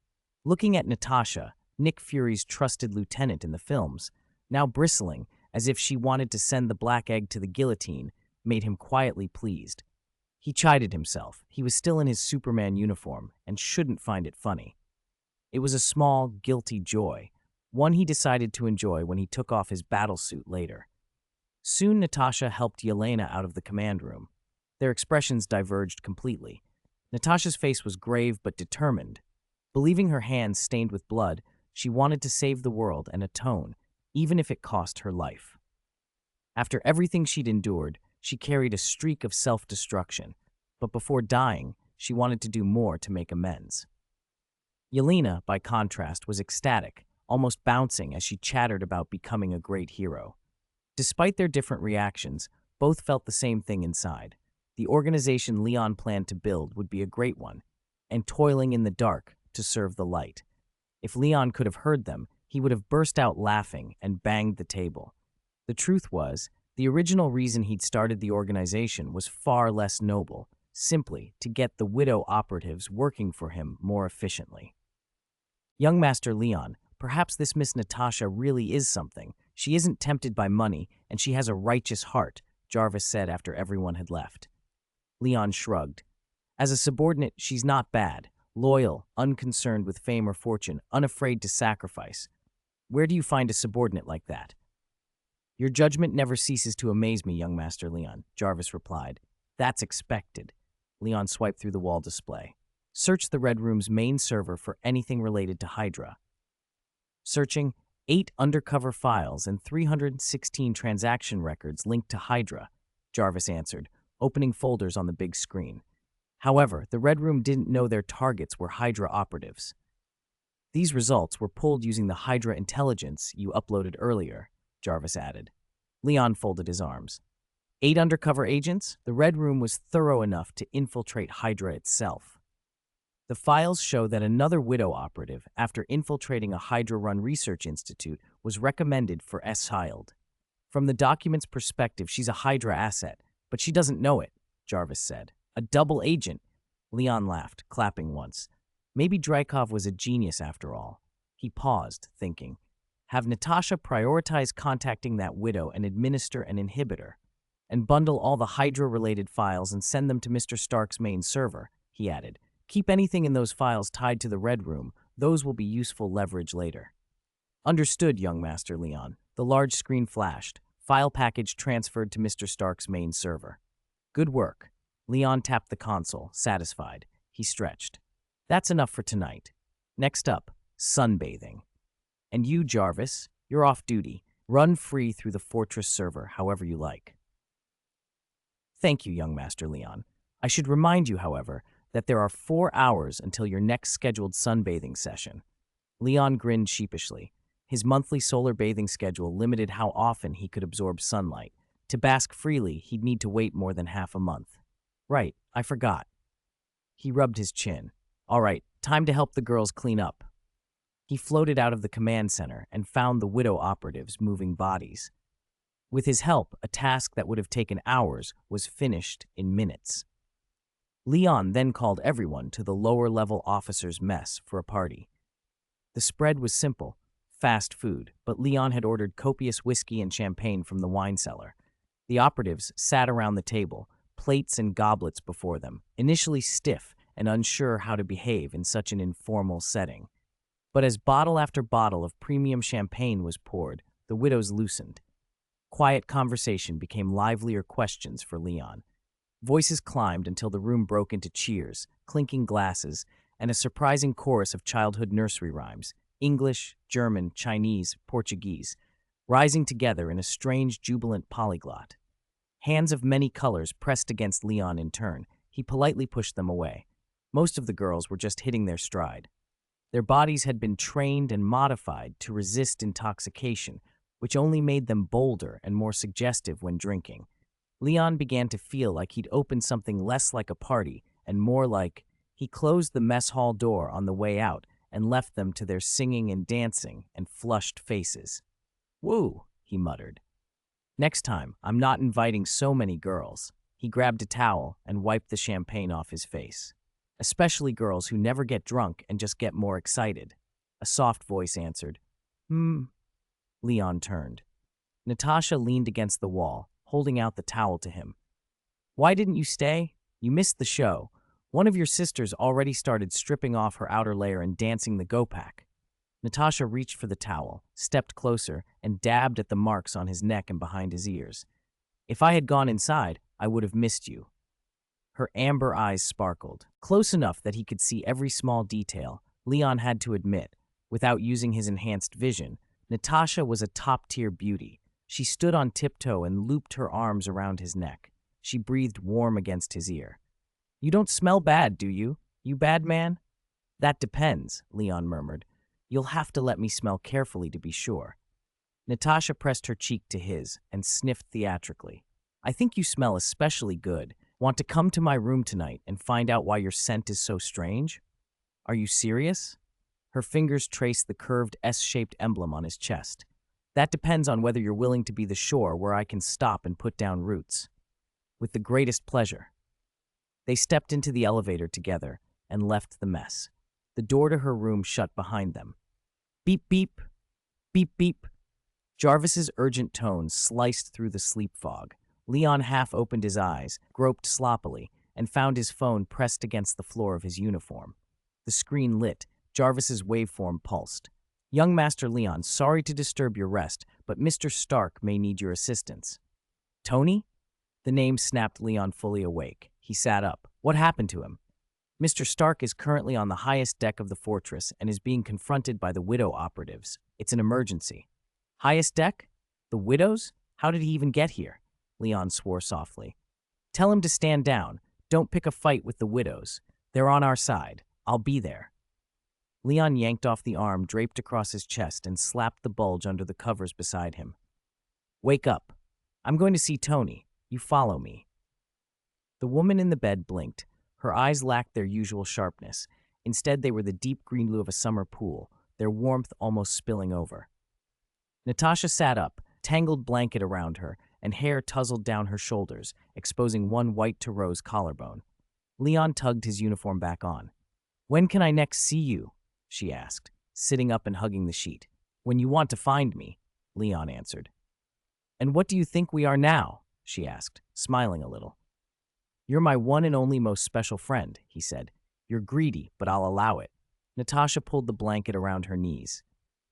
Looking at Natasha, Nick Fury's trusted lieutenant in the films, now bristling as if she wanted to send the black egg to the guillotine, made him quietly pleased. He chided himself. He was still in his Superman uniform and shouldn't find it funny. It was a small, guilty joy, one he decided to enjoy when he took off his battlesuit later. Soon Natasha helped Yelena out of the command room. Their expressions diverged completely. Natasha's face was grave but determined. Believing her hands stained with blood, she wanted to save the world and atone, even if it cost her life. After everything she'd endured, she carried a streak of self-destruction, but before dying, she wanted to do more to make amends. Yelena, by contrast, was ecstatic, almost bouncing as she chattered about becoming a great hero. Despite their different reactions, both felt the same thing inside. The organization Leon planned to build would be a great one, and toiling in the dark to serve the light. If Leon could have heard them, he would have burst out laughing and banged the table. The truth was, the original reason he'd started the organization was far less noble, simply to get the widow operatives working for him more efficiently. Young Master Leon, perhaps this Miss Natasha really is something. She isn't tempted by money, and she has a righteous heart, Jarvis said after everyone had left. Leon shrugged. As a subordinate, she's not bad. Loyal, unconcerned with fame or fortune, unafraid to sacrifice. Where do you find a subordinate like that? Your judgment never ceases to amaze me, young Master Leon, Jarvis replied. That's expected. Leon swiped through the wall display. Search the Red Room's main server for anything related to Hydra. Searching 8 undercover files and 316 transaction records linked to Hydra, Jarvis answered, opening folders on the big screen. However, the Red Room didn't know their targets were Hydra operatives. These results were pulled using the Hydra intelligence you uploaded earlier, Jarvis added. Leon folded his arms. 8 undercover agents? The Red Room was thorough enough to infiltrate Hydra itself. The files show that another Widow operative, after infiltrating a Hydra-run research institute, was recommended for S-Child. From the document's perspective, she's a Hydra asset, but she doesn't know it, Jarvis said. A double agent. Leon laughed, clapping once. Maybe Dreykov was a genius after all. He paused, thinking. Have Natasha prioritize contacting that Widow and administer an inhibitor, and bundle all the Hydra-related files and send them to Mr. Stark's main server, he added. Keep anything in those files tied to the Red Room. Those will be useful leverage later. Understood, young Master Leon. The large screen flashed. File package transferred to Mr. Stark's main server. Good work. Leon tapped the console, satisfied. He stretched. That's enough for tonight. Next up, sunbathing. And you, Jarvis, you're off duty. Run free through the Fortress server however you like. Thank you, young Master Leon. I should remind you, however, that there are 4 hours until your next scheduled sunbathing session. Leon grinned sheepishly. His monthly solar bathing schedule limited how often he could absorb sunlight. To bask freely, he'd need to wait more than half a month. Right, I forgot. He rubbed his chin. All right, time to help the girls clean up. He floated out of the command center and found the Widow operatives moving bodies. With his help, a task that would have taken hours was finished in minutes. Leon then called everyone to the lower-level officers' mess for a party. The spread was simple, fast food, but Leon had ordered copious whiskey and champagne from the wine cellar. The operatives sat around the table, plates and goblets before them, initially stiff and unsure how to behave in such an informal setting. But as bottle after bottle of premium champagne was poured, the widows loosened. Quiet conversation became livelier questions for Leon. Voices climbed until the room broke into cheers, clinking glasses, and a surprising chorus of childhood nursery rhymes, English, German, Chinese, Portuguese, rising together in a strange, jubilant polyglot. Hands of many colors pressed against Leon in turn. He politely pushed them away. Most of the girls were just hitting their stride. Their bodies had been trained and modified to resist intoxication, which only made them bolder and more suggestive when drinking. Leon began to feel like he'd opened something less like a party and more like he closed the mess hall door on the way out and left them to their singing and dancing and flushed faces. Woo, he muttered. Next time, I'm not inviting so many girls. He grabbed a towel and wiped the champagne off his face. Especially girls who never get drunk and just get more excited. A soft voice answered. Leon turned. Natasha leaned against the wall, holding out the towel to him. Why didn't you stay? You missed the show. One of your sisters already started stripping off her outer layer and dancing the go-pack. Natasha reached for the towel, stepped closer, and dabbed at the marks on his neck and behind his ears. If I had gone inside, I would have missed you. Her amber eyes sparkled, close enough that he could see every small detail. Leon had to admit, without using his enhanced vision, Natasha was a top-tier beauty. She stood on tiptoe and looped her arms around his neck. She breathed warm against his ear. You don't smell bad, do you? You bad man? That depends, Leon murmured. You'll have to let me smell carefully to be sure. Natasha pressed her cheek to his and sniffed theatrically. I think you smell especially good. Want to come to my room tonight and find out why your scent is so strange? Are you serious? Her fingers traced the curved S-shaped emblem on his chest. That depends on whether you're willing to be the shore where I can stop and put down roots. With the greatest pleasure. They stepped into the elevator together and left the mess. The door to her room shut behind them. Beep, beep. Beep, beep. Jarvis's urgent tones sliced through the sleep fog. Leon half opened his eyes, groped sloppily, and found his phone pressed against the floor of his uniform. The screen lit. Jarvis's waveform pulsed. Young Master Leon, sorry to disturb your rest, but Mr. Stark may need your assistance. Tony? The name snapped Leon fully awake. He sat up. What happened to him? Mr. Stark is currently on the highest deck of the fortress and is being confronted by the Widow operatives. It's an emergency. Highest deck? The Widows? How did he even get here? Leon swore softly. Tell him to stand down. Don't pick a fight with the Widows. They're on our side. I'll be there. Leon yanked off the arm draped across his chest and slapped the bulge under the covers beside him. Wake up. I'm going to see Tony. You follow me." The woman in the bed blinked. Her eyes lacked their usual sharpness. Instead, they were the deep green blue of a summer pool, their warmth almost spilling over. Natasha sat up, tangled blanket around her, and hair tousled down her shoulders, exposing one white-to-rose collarbone. Leon tugged his uniform back on. "When can I next see you?" she asked, sitting up and hugging the sheet. "When you want to find me," Leon answered. "And what do you think we are now?" she asked, smiling a little. "You're my one and only most special friend," he said. "You're greedy, but I'll allow it." Natasha pulled the blanket around her knees.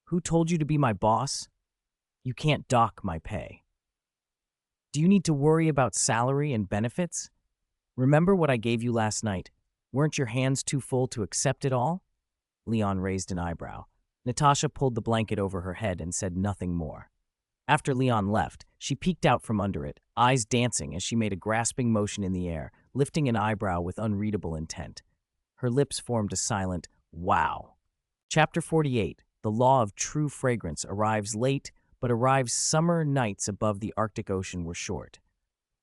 "Who told you to be my boss? You can't dock my pay. Do you need to worry about salary and benefits? Remember what I gave you last night? Weren't your hands too full to accept it all?" Leon raised an eyebrow. Natasha pulled the blanket over her head and said nothing more. After Leon left, she peeked out from under it, eyes dancing as she made a grasping motion in the air, lifting an eyebrow with unreadable intent. Her lips formed a silent, "Wow." Chapter 48, The Law of True Fragrance, arrives late, but arrives summer nights above the Arctic Ocean were short.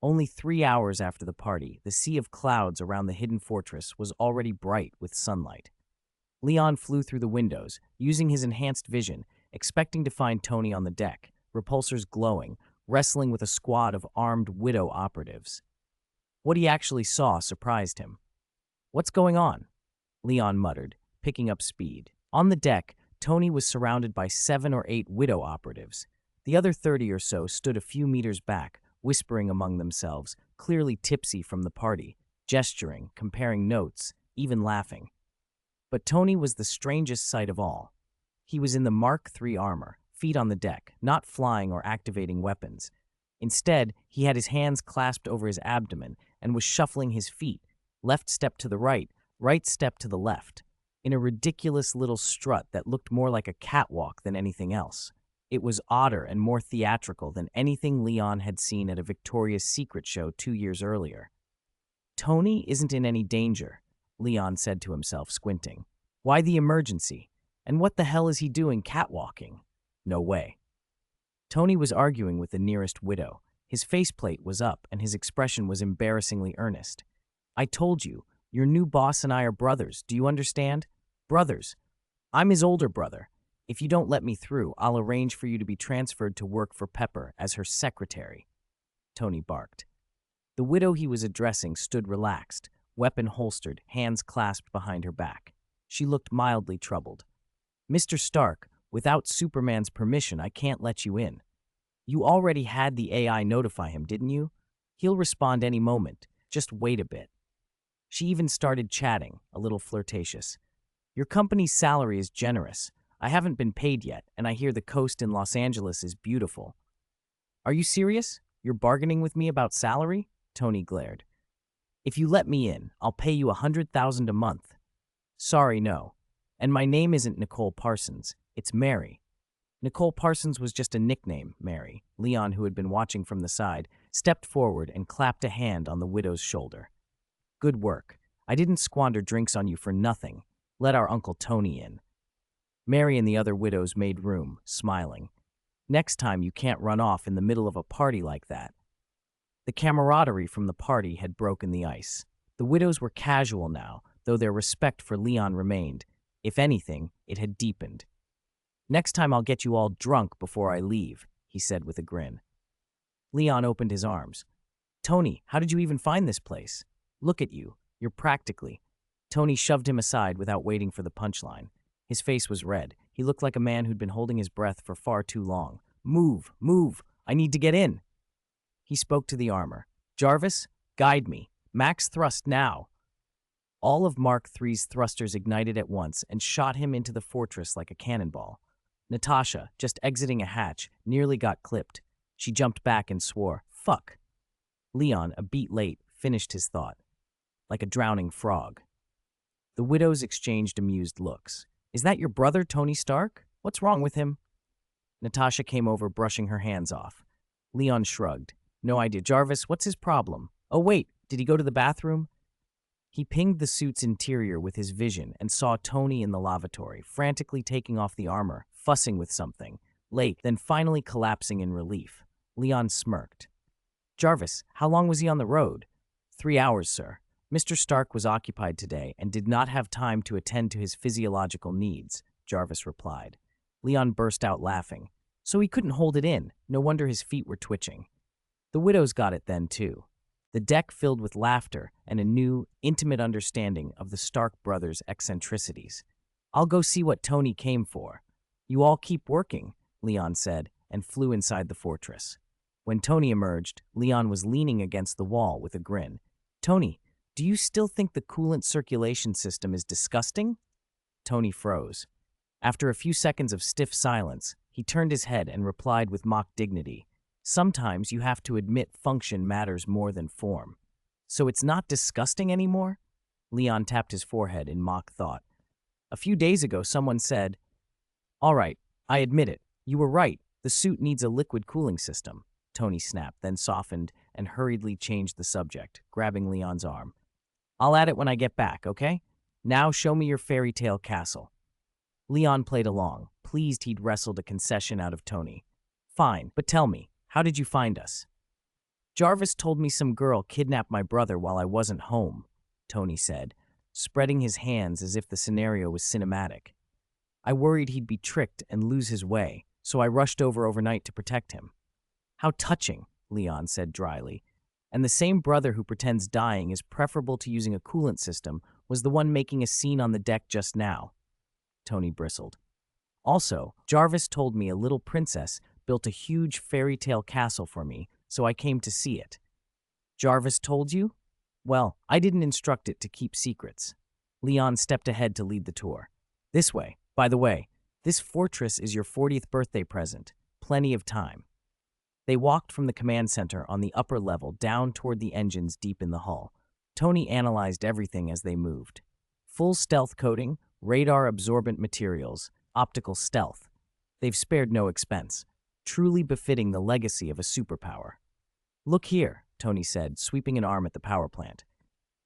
Only 3 hours after the party, the sea of clouds around the hidden fortress was already bright with sunlight. Leon flew through the windows, using his enhanced vision, expecting to find Tony on the deck, repulsors glowing, wrestling with a squad of armed widow operatives. What he actually saw surprised him. "What's going on?" Leon muttered, picking up speed. On the deck, Tony was surrounded by 7 or 8 widow operatives. The other 30 or so stood a few meters back, whispering among themselves, clearly tipsy from the party, gesturing, comparing notes, even laughing. But Tony was the strangest sight of all. He was in the Mark III armor, feet on the deck, not flying or activating weapons. Instead, he had his hands clasped over his abdomen and was shuffling his feet, left step to the right step to the left, in a ridiculous little strut that looked more like a catwalk than anything else. It was odder and more theatrical than anything Leon had seen at a Victoria's Secret show 2 years earlier. "Tony isn't in any danger," Leon said to himself, squinting. "Why the emergency? And what the hell is he doing catwalking? No way." Tony was arguing with the nearest widow. His faceplate was up, and his expression was embarrassingly earnest. "I told you, your new boss and I are brothers, do you understand? Brothers. I'm his older brother. If you don't let me through, I'll arrange for you to be transferred to work for Pepper as her secretary," Tony barked. The widow he was addressing stood relaxed, weapon holstered, hands clasped behind her back. She looked mildly troubled. "Mr. Stark, without Superman's permission, I can't let you in. You already had the AI notify him, didn't you? He'll respond any moment. Just wait a bit." She even started chatting, a little flirtatious. "Your company's salary is generous. I haven't been paid yet, and I hear the coast in Los Angeles is beautiful." "Are you serious? You're bargaining with me about salary?" Tony glared. "If you let me in, I'll pay you $100,000 a month." "Sorry, no. And my name isn't Nicole Parsons. It's Mary." Nicole Parsons was just a nickname, Mary. Leon, who had been watching from the side, stepped forward and clapped a hand on the widow's shoulder. "Good work. I didn't squander drinks on you for nothing. Let our Uncle Tony in." Mary and the other widows made room, smiling. "Next time you can't run off in the middle of a party like that." The camaraderie from the party had broken the ice. The widows were casual now, though their respect for Leon remained. If anything, it had deepened. "Next time I'll get you all drunk before I leave," he said with a grin. Leon opened his arms. "Tony, how did you even find this place? Look at you. You're practically—" Tony shoved him aside without waiting for the punchline. His face was red. He looked like a man who'd been holding his breath for far too long. "Move, move. I need to get in." He spoke to the armor. "Jarvis, guide me. Max thrust now." All of Mark III's thrusters ignited at once and shot him into the fortress like a cannonball. Natasha, just exiting a hatch, nearly got clipped. She jumped back and swore, "Fuck." Leon, a beat late, finished his thought. "Like a drowning frog." The widows exchanged amused looks. "Is that your brother, Tony Stark? What's wrong with him?" Natasha came over, brushing her hands off. Leon shrugged. "No idea. Jarvis, what's his problem? Oh, wait, did he go to the bathroom?" He pinged the suit's interior with his vision and saw Tony in the lavatory, frantically taking off the armor, fussing with something, late, then finally collapsing in relief. Leon smirked. Jarvis, how long was he on the road? 3 hours, sir. Mr. Stark was occupied today and did not have time to attend to his physiological needs, Jarvis replied. Leon burst out laughing. So he couldn't hold it in. No wonder his feet were twitching. The widows got it then, too. The deck filled with laughter and a new, intimate understanding of the Stark brothers' eccentricities. I'll go see what Tony came for. You all keep working, Leon said, and flew inside the fortress. When Tony emerged, Leon was leaning against the wall with a grin. Tony, do you still think the coolant circulation system is disgusting? Tony froze. After a few seconds of stiff silence, he turned his head and replied with mock dignity. Sometimes you have to admit function matters more than form. So it's not disgusting anymore? Leon tapped his forehead in mock thought. A few days ago, someone said, All right, I admit it. You were right. The suit needs a liquid cooling system. Tony snapped, then softened and hurriedly changed the subject, grabbing Leon's arm. I'll add it when I get back, okay? Now show me your fairy tale castle. Leon played along, pleased he'd wrestled a concession out of Tony. Fine, but tell me, how did you find us? Jarvis told me some girl kidnapped my brother while I wasn't home, Tony said, spreading his hands as if the scenario was cinematic. I worried he'd be tricked and lose his way, so I rushed over overnight to protect him. How touching, Leon said dryly. And the same brother who pretends dying is preferable to using a coolant system was the one making a scene on the deck just now. Tony bristled. Also, Jarvis told me a little princess built a huge fairy tale castle for me, so I came to see it. Jarvis told you? Well, I didn't instruct it to keep secrets. Leon stepped ahead to lead the tour. This way. By the way, this fortress is your 40th birthday present. Plenty of time. They walked from the command center on the upper level down toward the engines deep in the hull. Tony analyzed everything as they moved. Full stealth coating, radar-absorbent materials, optical stealth. They've spared no expense, truly befitting the legacy of a superpower. Look here, Tony said, sweeping an arm at the power plant.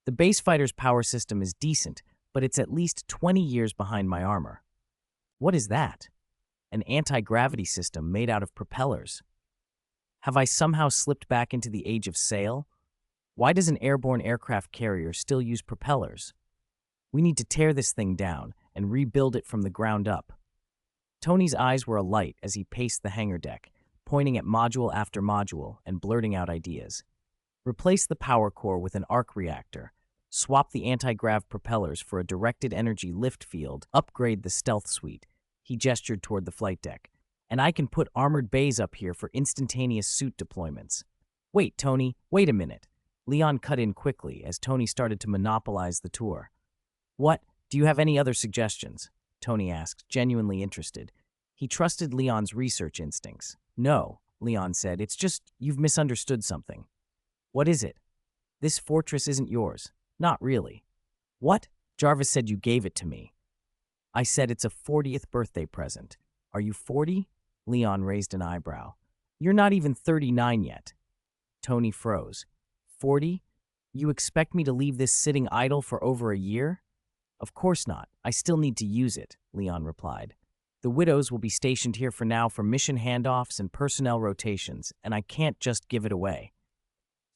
The base fighter's power system is decent, but it's at least 20 years behind my armor. What is that? An anti-gravity system made out of propellers. Have I somehow slipped back into the age of sail? Why does an airborne aircraft carrier still use propellers? We need to tear this thing down and rebuild it from the ground up. Tony's eyes were alight as he paced the hangar deck, pointing at module after module and blurting out ideas. Replace the power core with an arc reactor, swap the anti-grav propellers for a directed energy lift field, upgrade the stealth suite. He gestured toward the flight deck. And I can put armored bays up here for instantaneous suit deployments. Wait, Tony, wait a minute. Leon cut in quickly as Tony started to monopolize the tour. What? Do you have any other suggestions? Tony asked, genuinely interested. He trusted Leon's research instincts. No, Leon said, it's just you've misunderstood something. What is it? This fortress isn't yours. Not really. What? Jarvis said you gave it to me. I said it's a 40th birthday present. Are you 40? Leon raised an eyebrow. You're not even 39 yet. Tony froze. 40? You expect me to leave this sitting idle for over a year? Of course not. I still need to use it, Leon replied. The widows will be stationed here for now for mission handoffs and personnel rotations, and I can't just give it away.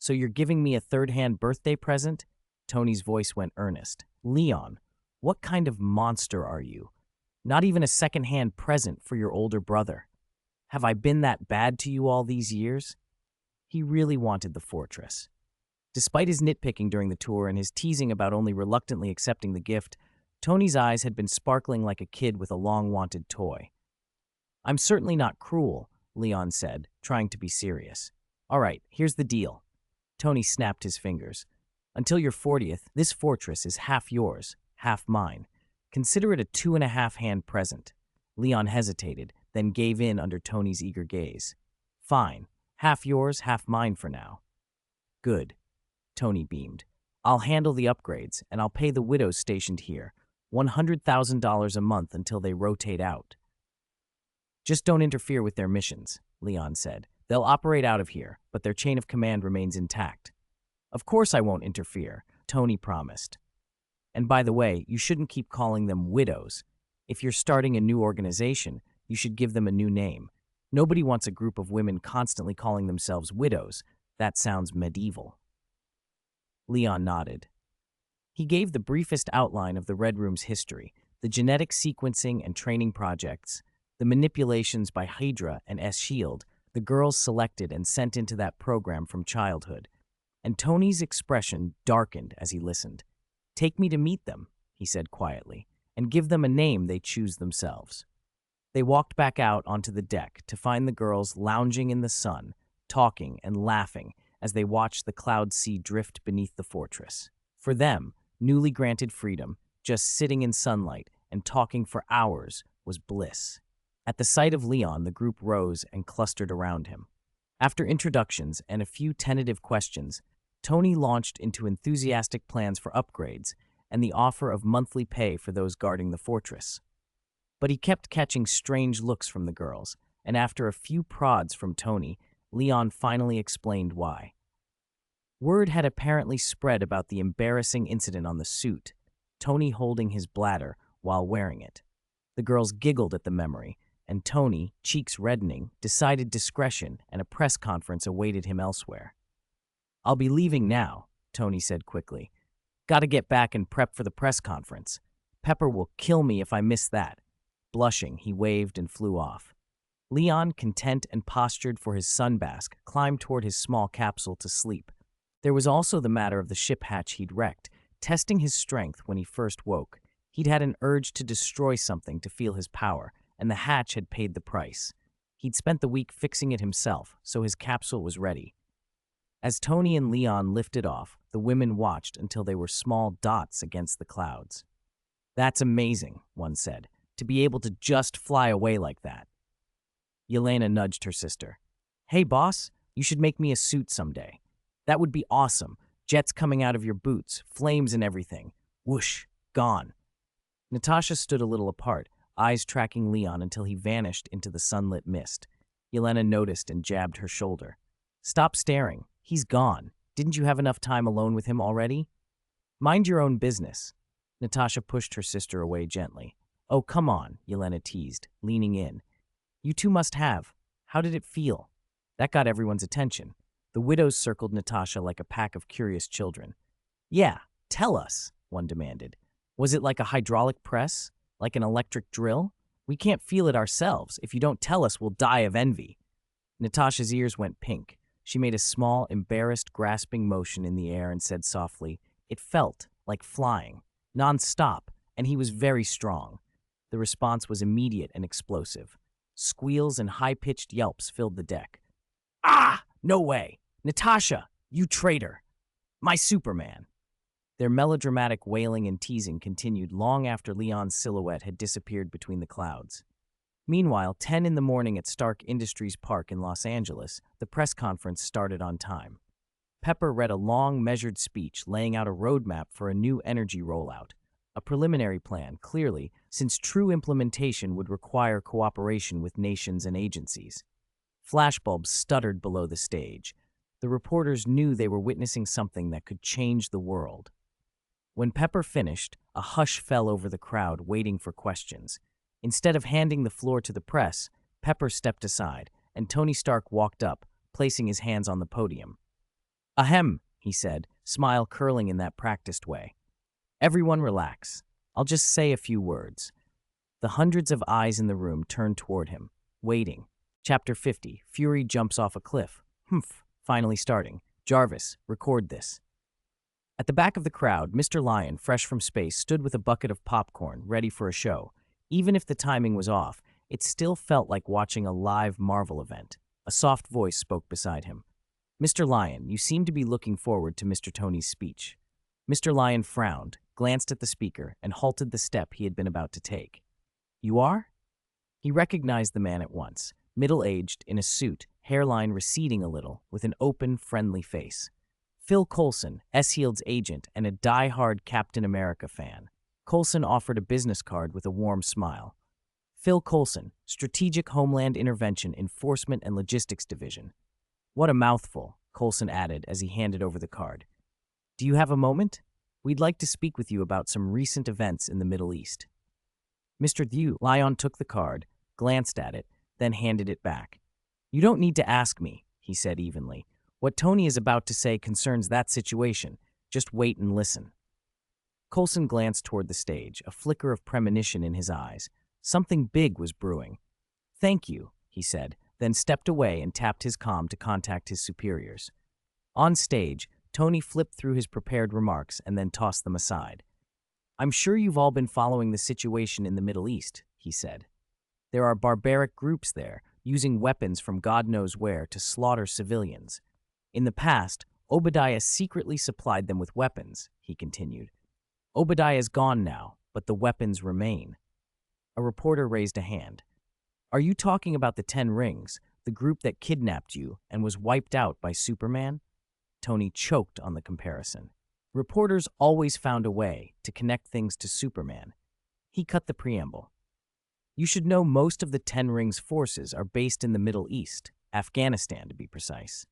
So you're giving me a third-hand birthday present? Tony's voice went earnest. Leon, what kind of monster are you? Not even a second-hand present for your older brother. Have I been that bad to you all these years? He really wanted the fortress. Despite his nitpicking during the tour and his teasing about only reluctantly accepting the gift, Tony's eyes had been sparkling like a kid with a long-wanted toy. I'm certainly not cruel, Leon said, trying to be serious. All right, here's the deal. Tony snapped his fingers. Until your 40th, this fortress is half yours, half mine. Consider it a 2.5-hand present. Leon hesitated, then gave in under Tony's eager gaze. Fine. Half yours, half mine for now. Good. Tony beamed. I'll handle the upgrades, and I'll pay the widows stationed here $100,000 a month until they rotate out. Just don't interfere with their missions, Leon said. They'll operate out of here, but their chain of command remains intact. Of course I won't interfere, Tony promised. And by the way, you shouldn't keep calling them widows. If you're starting a new organization, you should give them a new name. Nobody wants a group of women constantly calling themselves widows. That sounds medieval. Leon nodded. He gave the briefest outline of the Red Room's history, the genetic sequencing and training projects, the manipulations by Hydra and S.H.I.E.L.D., the girls selected and sent into that program from childhood. And Tony's expression darkened as he listened. "Take me to meet them," he said quietly, "and give them a name they choose themselves." They walked back out onto the deck to find the girls lounging in the sun, talking and laughing as they watched the cloud sea drift beneath the fortress. For them, newly granted freedom, just sitting in sunlight and talking for hours was bliss. At the sight of Leon, the group rose and clustered around him. After introductions and a few tentative questions, Tony launched into enthusiastic plans for upgrades and the offer of monthly pay for those guarding the fortress. But he kept catching strange looks from the girls, and after a few prods from Tony, Leon finally explained why. Word had apparently spread about the embarrassing incident on the suit, Tony holding his bladder while wearing it. The girls giggled at the memory, and Tony, cheeks reddening, decided discretion and a press conference awaited him elsewhere. "I'll be leaving now," Tony said quickly. "Gotta get back and prep for the press conference. Pepper will kill me if I miss that." Blushing, he waved and flew off. Leon, content and postured for his sunbask, climbed toward his small capsule to sleep. There was also the matter of the ship hatch he'd wrecked. Testing his strength when he first woke, he'd had an urge to destroy something to feel his power, and the hatch had paid the price. He'd spent the week fixing it himself, so his capsule was ready. As Tony and Leon lifted off, the women watched until they were small dots against the clouds. "That's amazing," one said, "to be able to just fly away like that." Yelena nudged her sister. "Hey, boss, you should make me a suit someday. That would be awesome. Jets coming out of your boots, flames and everything. Whoosh, gone." Natasha stood a little apart, eyes tracking Leon until he vanished into the sunlit mist. Yelena noticed and jabbed her shoulder. "Stop staring. He's gone. Didn't you have enough time alone with him already?" "Mind your own business." Natasha pushed her sister away gently. "Oh, come on," Yelena teased, leaning in. "You two must have. How did it feel?" That got everyone's attention. The widows circled Natasha like a pack of curious children. "Yeah, tell us," one demanded. "Was it like a hydraulic press? Like an electric drill? We can't feel it ourselves. If you don't tell us, we'll die of envy." Natasha's ears went pink. She made a small, embarrassed, grasping motion in the air and said softly, "It felt like flying, non-stop, and he was very strong." The response was immediate and explosive. Squeals and high-pitched yelps filled the deck. "Ah! No way! Natasha, you traitor! My Superman!" Their melodramatic wailing and teasing continued long after Leon's silhouette had disappeared between the clouds. Meanwhile, 10 in the morning at Stark Industries Park in Los Angeles, the press conference started on time. Pepper read a long, measured speech laying out a roadmap for a new energy rollout. A preliminary plan, clearly, since true implementation would require cooperation with nations and agencies. Flashbulbs stuttered below the stage. The reporters knew they were witnessing something that could change the world. When Pepper finished, a hush fell over the crowd waiting for questions. Instead of handing the floor to the press, Pepper stepped aside, and Tony Stark walked up, placing his hands on the podium. "Ahem," he said, smile curling in that practiced way. "Everyone relax. I'll just say a few words." The hundreds of eyes in the room turned toward him, waiting. Chapter 50, Fury jumps off a cliff. Finally starting. Jarvis, record this. At the back of the crowd, Mr. Lion, fresh from space, stood with a bucket of popcorn, ready for a show. Even if the timing was off, it still felt like watching a live Marvel event. A soft voice spoke beside him. "Mr. Lion, you seem to be looking forward to Mr. Tony's speech." Mr. Lion frowned, glanced at the speaker, and halted the step he had been about to take. "You are?" He recognized the man at once, middle-aged, in a suit, hairline receding a little, with an open, friendly face. Phil Coulson, S.H.I.E.L.D.'s agent and a die-hard Captain America fan. Coulson offered a business card with a warm smile. Phil Coulson, Strategic Homeland Intervention Enforcement and Logistics Division. "What a mouthful," Coulson added as he handed over the card. "Do you have a moment? We'd like to speak with you about some recent events in the Middle East." Mr. Thew Lion took the card, glanced at it, then handed it back. "You don't need to ask me," he said evenly. What Tony is about to say concerns that situation. Just wait and listen. Coulson glanced toward the stage, a flicker of premonition in his eyes. Something big was brewing. "Thank you," he said, then stepped away and tapped his comm to contact his superiors. On stage, Tony flipped through his prepared remarks and then tossed them aside. "I'm sure you've all been following the situation in the Middle East," he said. "There are barbaric groups there, using weapons from God knows where to slaughter civilians. In the past, Obadiah secretly supplied them with weapons," he continued. "Obadiah's gone now, but the weapons remain." A reporter raised a hand. "Are you talking about the 10 Rings, the group that kidnapped you and was wiped out by Superman?" Tony choked on the comparison. Reporters always found a way to connect things to Superman. He cut the preamble. "You should know most of the 10 Rings forces are based in the Middle East, Afghanistan to be precise.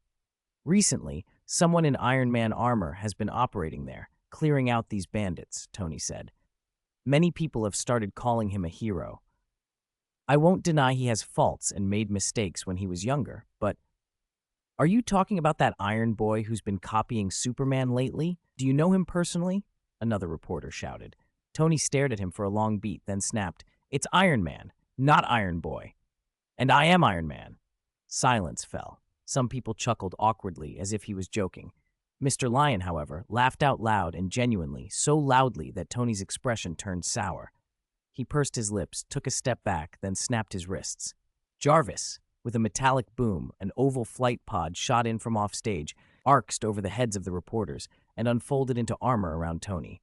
Recently, someone in Iron Man armor has been operating there, clearing out these bandits," Tony said. "Many people have started calling him a hero. I won't deny he has faults and made mistakes when he was younger, but are you talking about that Iron Boy who's been copying Superman lately? Do you know him personally?" Another reporter shouted. Tony stared at him for a long beat, then snapped, "It's Iron Man, not Iron Boy. And I am Iron Man." Silence fell. Some people chuckled awkwardly as if he was joking. Mr. Lion, however, laughed out loud and genuinely, so loudly that Tony's expression turned sour. He pursed his lips, took a step back, then snapped his wrists. "Jarvis!" With a metallic boom, an oval flight pod shot in from offstage, arced over the heads of the reporters, and unfolded into armor around Tony.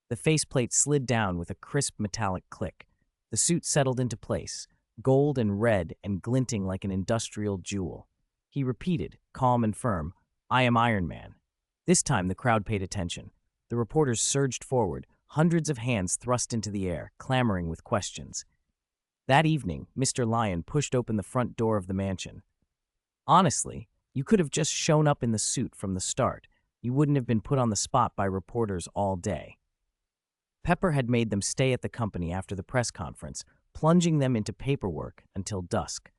The faceplate slid down with a crisp metallic click. The suit settled into place, gold and red and glinting like an industrial jewel. He repeated, calm and firm, "I am Iron Man." This time the crowd paid attention. The reporters surged forward, hundreds of hands thrust into the air, clamoring with questions. That evening, Mr. Lion pushed open the front door of the mansion. "Honestly, you could have just shown up in the suit from the start. You wouldn't have been put on the spot by reporters all day." Pepper had made them stay at the company after the press conference, plunging them into paperwork until dusk.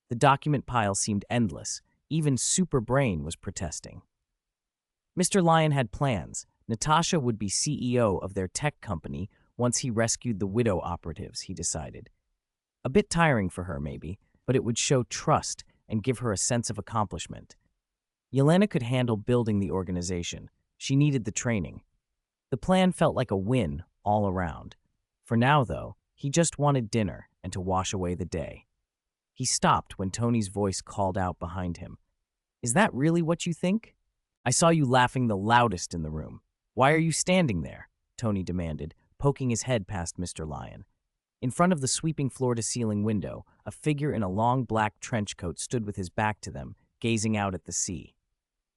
The document pile seemed endless. Even Superbrain was protesting. Mr. Lion had plans. Natasha would be CEO of their tech company once he rescued the Widow operatives, he decided. A bit tiring for her, maybe, but it would show trust and give her a sense of accomplishment. Yelena could handle building the organization. She needed the training. The plan felt like a win all around. For now, though, he just wanted dinner and to wash away the day. He stopped when Tony's voice called out behind him. "Is that really what you think? I saw you laughing the loudest in the room. Why are you standing there?" Tony demanded, poking his head past Mr. Lion. In front of the sweeping floor-to-ceiling window, a figure in a long black trench coat stood with his back to them, gazing out at the sea.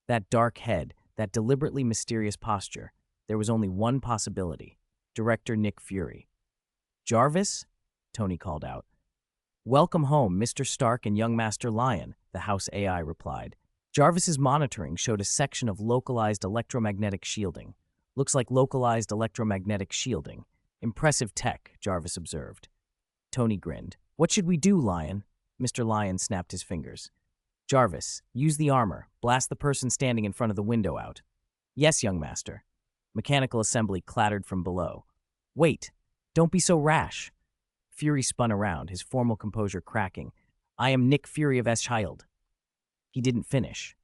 That dark head, that deliberately mysterious posture, there was only one possibility: Director Nick Fury. "Jarvis?" Tony called out. "Welcome home, Mr. Stark and young Master Lion," the House AI replied. Jarvis's monitoring showed a section of localized electromagnetic shielding. "Looks like localized electromagnetic shielding. Impressive tech," Jarvis observed. Tony grinned. "What should we do, Lion?" Mr. Lion snapped his fingers. "Jarvis, use the armor. Blast the person standing in front of the window out." "Yes, young master." Mechanical assembly clattered from below. "Wait, don't be so rash." Fury spun around, his formal composure cracking. "I am Nick Fury of Eschhild." He didn't finish.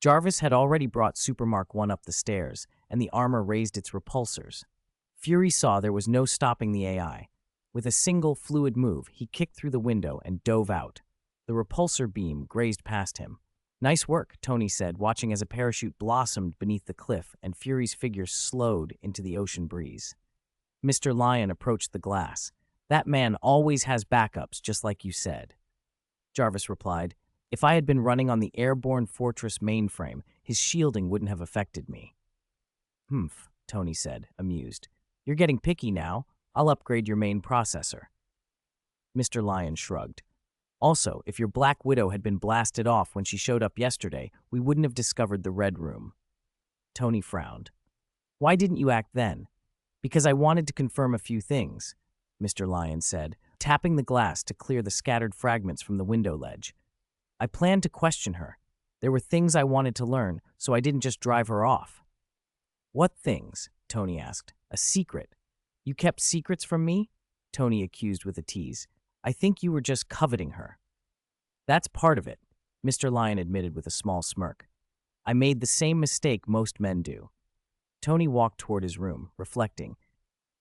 Jarvis had already brought Supermark 1 up the stairs, and the armor raised its repulsors. Fury saw there was no stopping the AI. With a single fluid move, he kicked through the window and dove out. The repulsor beam grazed past him. "Nice work," Tony said, watching as a parachute blossomed beneath the cliff and Fury's figure slowed into the ocean breeze. Mr. Lion approached the glass. "That man always has backups, just like you said." Jarvis replied, "If I had been running on the airborne fortress mainframe, his shielding wouldn't have affected me." "Humph," Tony said, amused. "You're getting picky now. I'll upgrade your main processor." Mr. Lion shrugged. "Also, if your Black Widow had been blasted off when she showed up yesterday, we wouldn't have discovered the Red Room." Tony frowned. "Why didn't you act then?" "Because I wanted to confirm a few things," Mr. Lion said, tapping the glass to clear the scattered fragments from the window ledge. "I planned to question her. There were things I wanted to learn, so I didn't just drive her off. What things? Tony asked. A secret. You kept secrets from me? Tony accused with a tease. I think you were just coveting her. That's part of it, Mr. Lion admitted with a small smirk. I made the same mistake most men do. Tony walked toward his room, reflecting.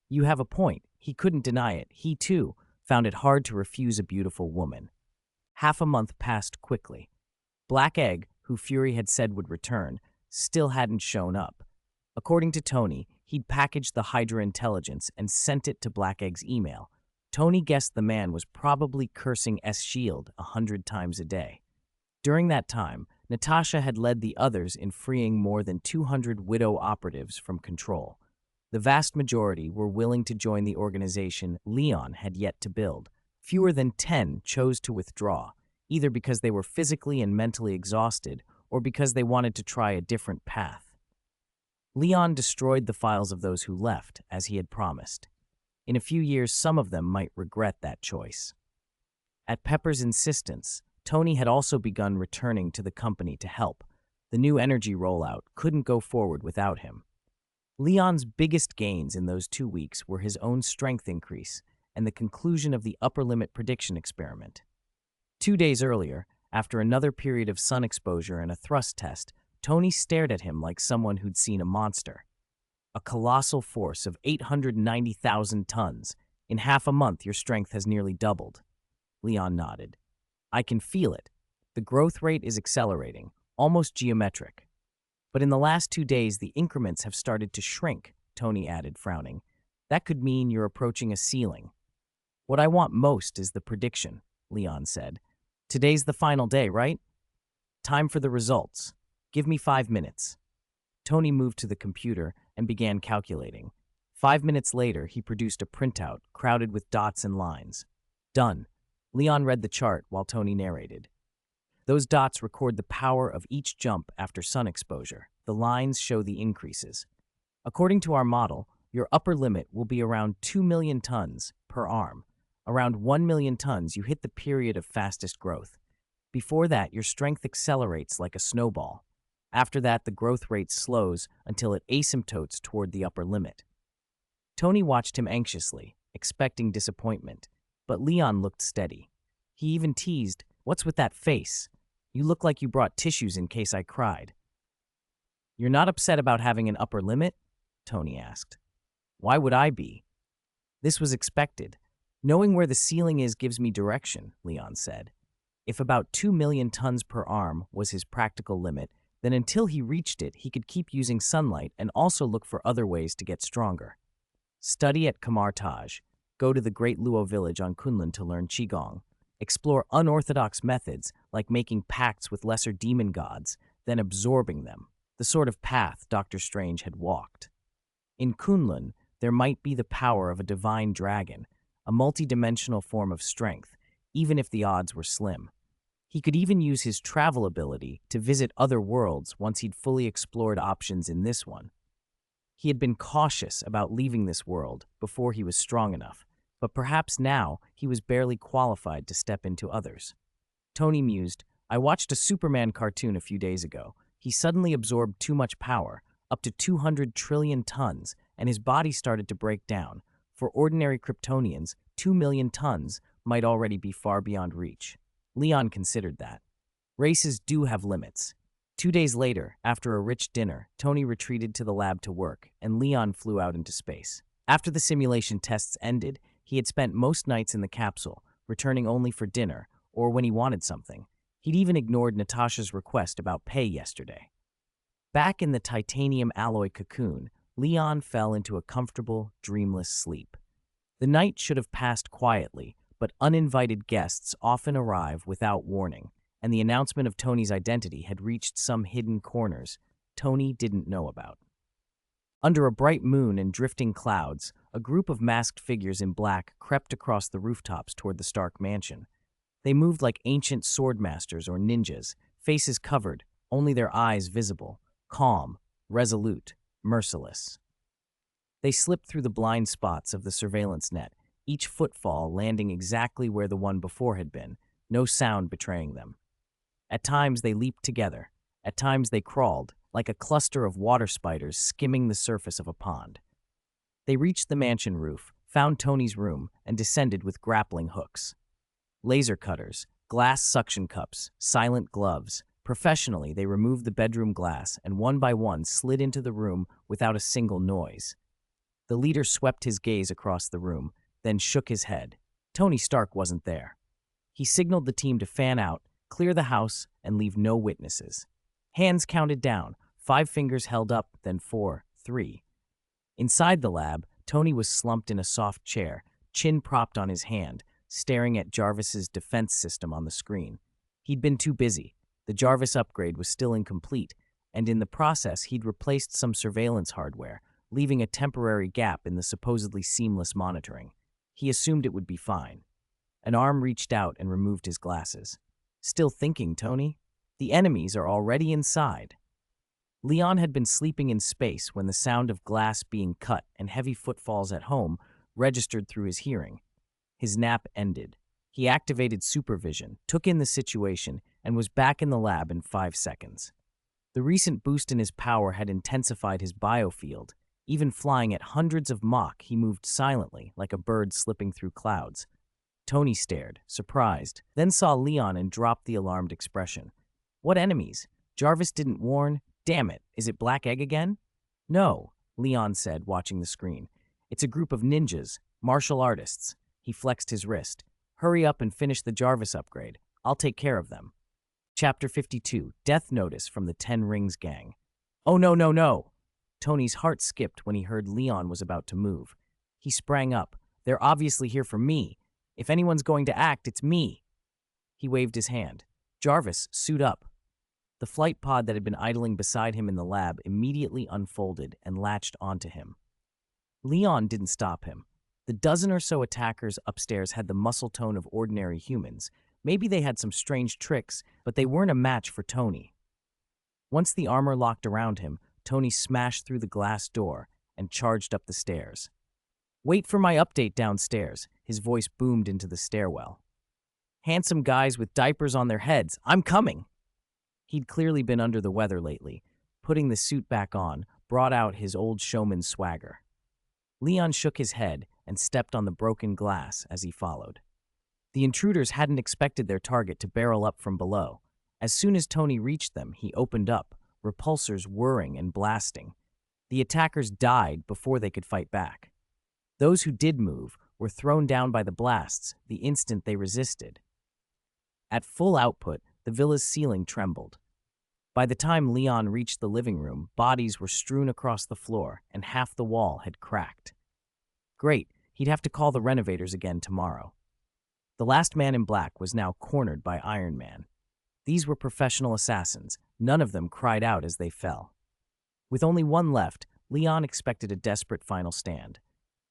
You have a point. He couldn't deny it. He, too, found it hard to refuse a beautiful woman. Half a month passed quickly. Black Egg, who Fury had said would return, still hadn't shown up. According to Tony, he'd packaged the Hydra intelligence and sent it to Black Egg's email. Tony guessed the man was probably cursing S.H.I.E.L.D. 100 times a day. During that time, Natasha had led the others in freeing more than 200 Widow operatives from control. The vast majority were willing to join the organization Leon had yet to build. Fewer than 10 chose to withdraw, either because they were physically and mentally exhausted or because they wanted to try a different path. Leon destroyed the files of those who left, as he had promised. In a few years, some of them might regret that choice. At Pepper's insistence, Tony had also begun returning to the company to help. The new energy rollout couldn't go forward without him. Leon's biggest gains in those 2 weeks were his own strength increase and the conclusion of the upper limit prediction experiment. 2 days earlier, after another period of sun exposure and a thrust test, Tony stared at him like someone who'd seen a monster. A colossal force of 890,000 tons. In half a month, your strength has nearly doubled. Leon nodded. I can feel it. The growth rate is accelerating, almost geometric. But in the last 2 days, the increments have started to shrink, Tony added, frowning. That could mean you're approaching a ceiling. What I want most is the prediction, Leon said. Today's the final day, right? Time for the results. Give me 5 minutes. Tony moved to the computer and began calculating. 5 minutes later, he produced a printout crowded with dots and lines. Done. Leon read the chart while Tony narrated. Those dots record the power of each jump after sun exposure. The lines show the increases. According to our model, your upper limit will be around 2 million tons per arm. Around 1 million tons, you hit the period of fastest growth. Before that, your strength accelerates like a snowball. After that, the growth rate slows until it asymptotes toward the upper limit. Tony watched him anxiously, expecting disappointment, but Leon looked steady. He even teased, "What's with that face? You look like you brought tissues in case I cried." You're not upset about having an upper limit? Tony asked. Why would I be? This was expected. Knowing where the ceiling is gives me direction, Leon said. If about 2 million tons per arm was his practical limit, then until he reached it, he could keep using sunlight and also look for other ways to get stronger. Study at Kamar Taj. Go to the Great Luo village on Kunlun to learn Qigong. Explore unorthodox methods like making pacts with lesser demon gods, then absorbing them, the sort of path Dr. Strange had walked. In Kunlun, there might be the power of a divine dragon, a multi-dimensional form of strength, even if the odds were slim. He could even use his travel ability to visit other worlds once he'd fully explored options in this one. He had been cautious about leaving this world before he was strong enough, but perhaps now he was barely qualified to step into others. Tony mused, I watched a Superman cartoon a few days ago. He suddenly absorbed too much power, up to 200 trillion tons, and his body started to break down. For ordinary Kryptonians, 2 million tons might already be far beyond reach. Leon considered that. Races do have limits. 2 days later, after a rich dinner, Tony retreated to the lab to work, and Leon flew out into space. After the simulation tests ended, he had spent most nights in the capsule, returning only for dinner, or when he wanted something. He'd even ignored Natasha's request about pay yesterday. Back in the titanium alloy cocoon, Leon fell into a comfortable, dreamless sleep. The night should have passed quietly, but uninvited guests often arrive without warning, and the announcement of Tony's identity had reached some hidden corners Tony didn't know about. Under a bright moon and drifting clouds, a group of masked figures in black crept across the rooftops toward the Stark mansion. They moved like ancient swordmasters or ninjas, faces covered, only their eyes visible, calm, resolute, merciless. They slipped through the blind spots of the surveillance net, each footfall landing exactly where the one before had been, no sound betraying them. At times they leaped together. At times they crawled, like a cluster of water spiders skimming the surface of a pond. They reached the mansion roof, found Tony's room, and descended with grappling hooks. Laser cutters, glass suction cups, silent gloves. Professionally, they removed the bedroom glass and one by one slid into the room without a single noise. The leader swept his gaze across the room, then shook his head. Tony Stark wasn't there. He signaled the team to fan out, clear the house, and leave no witnesses. Hands counted down, 5 fingers held up, then 4, 3. Inside the lab, Tony was slumped in a soft chair, chin propped on his hand, staring at Jarvis's defense system on the screen. He'd been too busy. The Jarvis upgrade was still incomplete, and in the process he'd replaced some surveillance hardware, leaving a temporary gap in the supposedly seamless monitoring. He assumed it would be fine. An arm reached out and removed his glasses. Still thinking, Tony? The enemies are already inside. Leon had been sleeping in space when the sound of glass being cut and heavy footfalls at home registered through his hearing. His nap ended. He activated supervision, took in the situation, and was back in the lab in 5 seconds. The recent boost in his power had intensified his biofield. Even flying at hundreds of Mach, he moved silently, like a bird slipping through clouds. Tony stared, surprised, then saw Leon and dropped the alarmed expression. What enemies? Jarvis didn't warn. Damn it, is it Black Egg again? No, Leon said, watching the screen. It's a group of ninjas, martial artists. He flexed his wrist. Hurry up and finish the Jarvis upgrade. I'll take care of them. Chapter 52, Death Notice from the 10 Rings Gang. Oh no, no, no! Tony's heart skipped when he heard Leon was about to move. He sprang up. They're obviously here for me. If anyone's going to act, it's me. He waved his hand. Jarvis, suit up. The flight pod that had been idling beside him in the lab immediately unfolded and latched onto him. Leon didn't stop him. The dozen or so attackers upstairs had the muscle tone of ordinary humans. Maybe they had some strange tricks, but they weren't a match for Tony. Once the armor locked around him, Tony smashed through the glass door and charged up the stairs. Wait for my update downstairs, his voice boomed into the stairwell. Handsome guys with diapers on their heads, I'm coming! He'd clearly been under the weather lately. Putting the suit back on brought out his old showman swagger. Leon shook his head and stepped on the broken glass as he followed. The intruders hadn't expected their target to barrel up from below. As soon as Tony reached them, he opened up, repulsors whirring and blasting. The attackers died before they could fight back. Those who did move were thrown down by the blasts the instant they resisted. At full output, the villa's ceiling trembled. By the time Leon reached the living room, bodies were strewn across the floor and half the wall had cracked. Great, he'd have to call the renovators again tomorrow. The last man in black was now cornered by Iron Man. These were professional assassins. None of them cried out as they fell. With only one left, Leon expected a desperate final stand.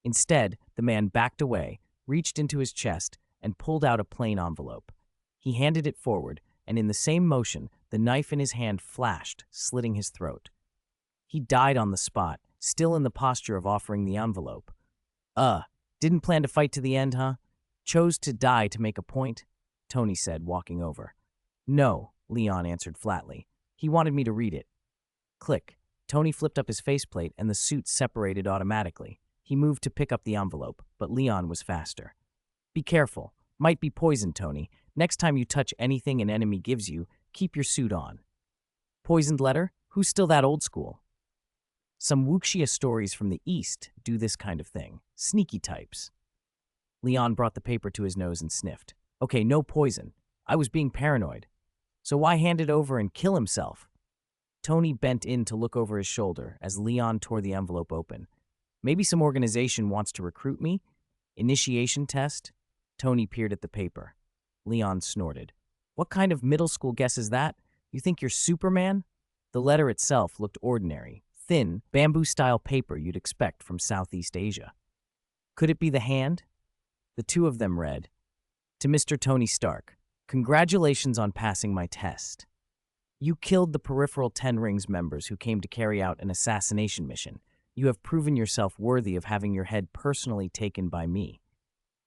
Instead, the man backed away, reached into his chest, and pulled out a plain envelope. He handed it forward, and in the same motion, the knife in his hand flashed, slitting his throat. He died on the spot, still in the posture of offering the envelope. Didn't plan to fight to the end, huh? Chose to die to make a point? Tony said, walking over. No, Leon answered flatly. He wanted me to read it. Click. Tony flipped up his faceplate and the suit separated automatically. He moved to pick up the envelope, but Leon was faster. Be careful. Might be poison, Tony. Next time you touch anything an enemy gives you, keep your suit on. Poisoned letter? Who's still that old school? Some wuxia stories from the East do this kind of thing. Sneaky types. Leon brought the paper to his nose and sniffed. Okay, no poison. I was being paranoid. So why hand it over and kill himself? Tony bent in to look over his shoulder as Leon tore the envelope open. Maybe some organization wants to recruit me? Initiation test? Tony peered at the paper. Leon snorted. What kind of middle school guess is that? You think you're Superman? The letter itself looked ordinary. Thin, bamboo-style paper you'd expect from Southeast Asia. Could it be the hand? The two of them read, To Mr. Tony Stark, congratulations on passing my test. You killed the peripheral 10 Rings members who came to carry out an assassination mission. You have proven yourself worthy of having your head personally taken by me.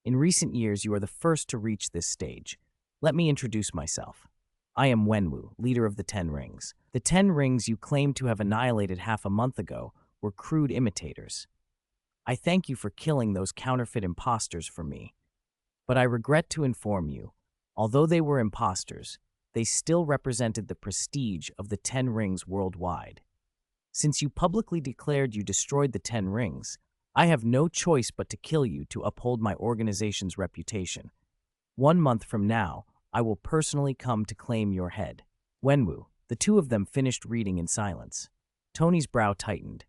In recent years, you are the first to reach this stage. Let me introduce myself. I am Wenwu, leader of the Ten Rings. The Ten Rings you claim to have annihilated half a month ago were crude imitators. I thank you for killing those counterfeit imposters for me. But I regret to inform you, although they were imposters, they still represented the prestige of the Ten Rings worldwide. Since you publicly declared you destroyed the Ten Rings, I have no choice but to kill you to uphold my organization's reputation. 1 month from now, I will personally come to claim your head. Wenwu, the two of them finished reading in silence. Tony's brow tightened.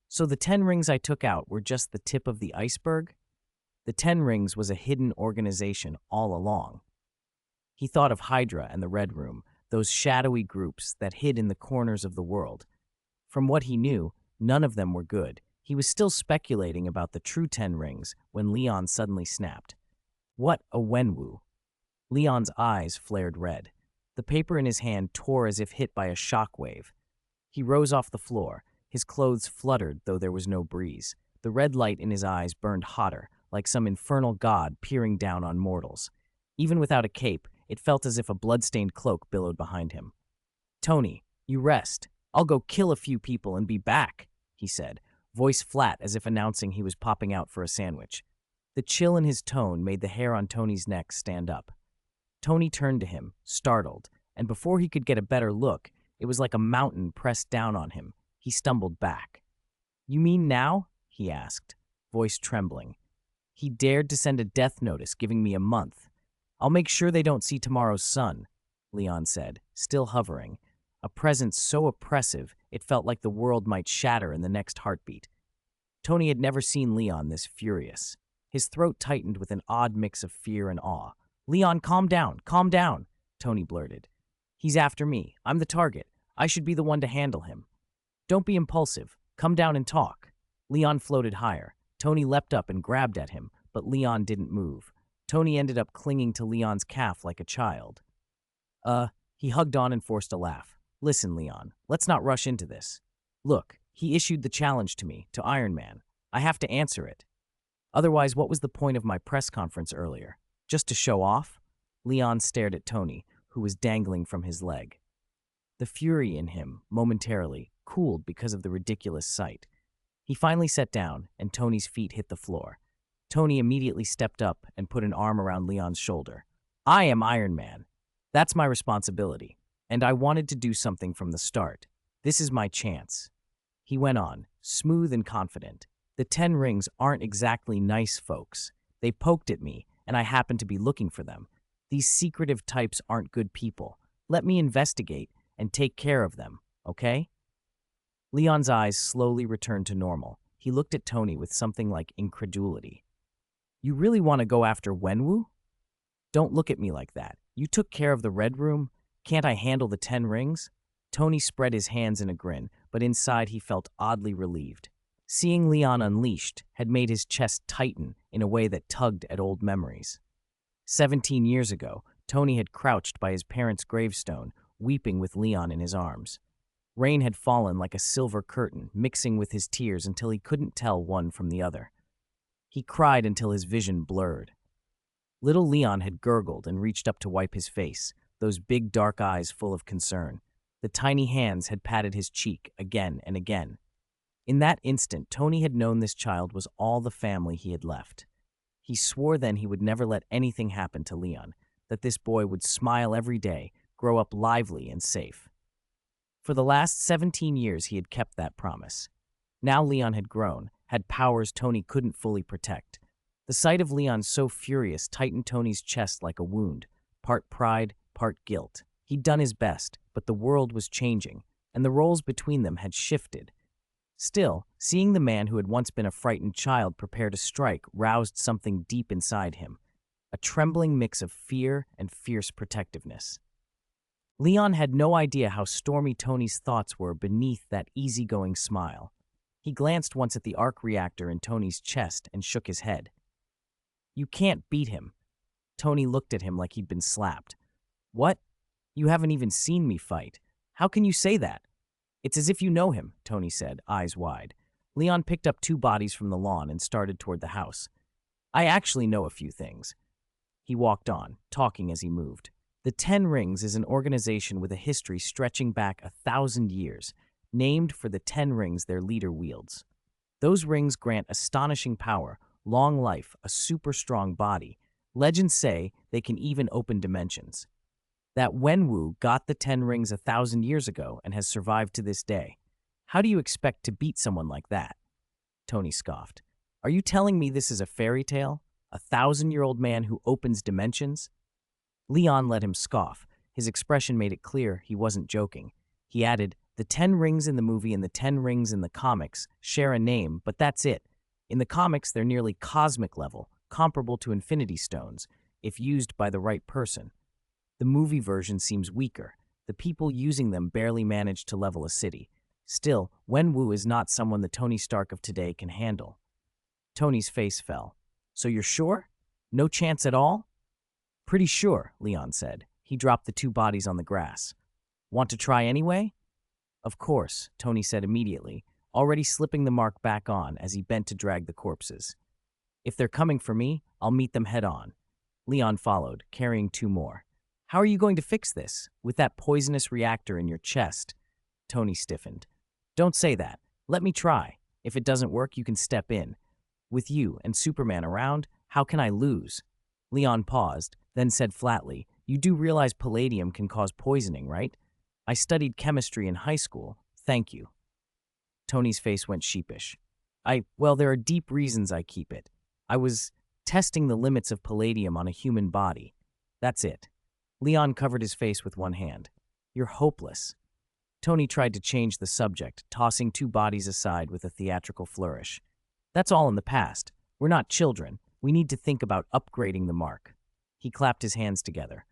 So the 10 rings I took out were just the tip of the iceberg? The 10 Rings was a hidden organization all along. He thought of Hydra and the Red Room, those shadowy groups that hid in the corners of the world. From what he knew, none of them were good. He was still speculating about the true 10 Rings when Leon suddenly snapped. What a Wenwu! Leon's eyes flared red. The paper in his hand tore as if hit by a shockwave. He rose off the floor. His clothes fluttered, though there was no breeze. The red light in his eyes burned hotter, like some infernal god peering down on mortals. Even without a cape, it felt as if a blood-stained cloak billowed behind him. Tony, you rest. I'll go kill a few people and be back, he said, voice flat as if announcing he was popping out for a sandwich. The chill in his tone made the hair on Tony's neck stand up. Tony turned to him, startled, and before he could get a better look, it was like a mountain pressed down on him. He stumbled back. You mean now? He asked, voice trembling. He dared to send a death notice giving me a month. I'll make sure they don't see tomorrow's sun, Leon said, still hovering, a presence so oppressive it felt like the world might shatter in the next heartbeat. Tony had never seen Leon this furious. His throat tightened with an odd mix of fear and awe. Leon, calm down, Tony blurted. He's after me. I'm the target. I should be the one to handle him. Don't be impulsive. Come down and talk. Leon floated higher. Tony leapt up and grabbed at him, but Leon didn't move. Tony ended up clinging to Leon's calf like a child. He hugged on and forced a laugh. Listen, Leon, let's not rush into this. Look, he issued the challenge to me, to Iron Man. I have to answer it. Otherwise, what was the point of my press conference earlier? Just to show off? Leon stared at Tony, who was dangling from his leg. The fury in him, momentarily, cooled because of the ridiculous sight. He finally sat down, and Tony's feet hit the floor. Tony immediately stepped up and put an arm around Leon's shoulder. I am Iron Man. That's my responsibility, and I wanted to do something from the start. This is my chance. He went on, smooth and confident. The 10 Rings aren't exactly nice folks. They poked at me, and I happened to be looking for them. These secretive types aren't good people. Let me investigate and take care of them, okay? Leon's eyes slowly returned to normal. He looked at Tony with something like incredulity. You really want to go after Wenwu? Don't look at me like that. You took care of the Red Room. Can't I handle the 10 Rings? Tony spread his hands in a grin, but inside he felt oddly relieved. Seeing Leon unleashed had made his chest tighten in a way that tugged at old memories. 17 years ago, Tony had crouched by his parents' gravestone, weeping with Leon in his arms. Rain had fallen like a silver curtain, mixing with his tears until he couldn't tell one from the other. He cried until his vision blurred. Little Leon had gurgled and reached up to wipe his face, those big dark eyes full of concern. The tiny hands had patted his cheek again and again. In that instant, Tony had known this child was all the family he had left. He swore then he would never let anything happen to Leon, that this boy would smile every day, grow up lively and safe. For the last 17 years, he had kept that promise. Now Leon had grown, had powers Tony couldn't fully protect. The sight of Leon so furious tightened Tony's chest like a wound, part pride, part guilt. He'd done his best, but the world was changing, and the roles between them had shifted. Still, seeing the man who had once been a frightened child prepare to strike roused something deep inside him, a trembling mix of fear and fierce protectiveness. Leon had no idea how stormy Tony's thoughts were beneath that easygoing smile. He glanced once at the arc reactor in Tony's chest and shook his head. You can't beat him. Tony looked at him like he'd been slapped. What? You haven't even seen me fight. How can you say that? It's as if you know him, Tony said, eyes wide. Leon picked up 2 bodies from the lawn and started toward the house. I actually know a few things. He walked on, talking as he moved. The Ten Rings is an organization with a history stretching back 1,000 years, named for the 10 rings their leader wields. Those rings grant astonishing power, long life, a super strong body. Legends say they can even open dimensions. That Wenwu got the 10 rings 1,000 years ago and has survived to this day. How do you expect to beat someone like that? Tony scoffed. Are you telling me this is a fairy tale? A 1,000-year-old man who opens dimensions? Leon let him scoff. His expression made it clear he wasn't joking. He added, the 10 rings in the movie and the 10 rings in the comics share a name, but that's it. In the comics, they're nearly cosmic level, comparable to Infinity Stones, if used by the right person. The movie version seems weaker. The people using them barely manage to level a city. Still, Wenwu is not someone the Tony Stark of today can handle. Tony's face fell. So you're sure? No chance at all? Pretty sure, Leon said. He dropped the 2 bodies on the grass. Want to try anyway? Of course, Tony said immediately, already slipping the mark back on as he bent to drag the corpses. If they're coming for me, I'll meet them head on. Leon followed, carrying 2 more. How are you going to fix this, with that poisonous reactor in your chest? Tony stiffened. Don't say that. Let me try. If it doesn't work, you can step in. With you and Superman around, how can I lose? Leon paused, then said flatly, you do realize palladium can cause poisoning, right? I studied chemistry in high school. Thank you. Tony's face went sheepish. Well, there are deep reasons I keep it. I was testing the limits of palladium on a human body. That's it. Leon covered his face with one hand. You're hopeless. Tony tried to change the subject, tossing 2 bodies aside with a theatrical flourish. That's all in the past. We're not children. We need to think about upgrading the mark. He clapped his hands together.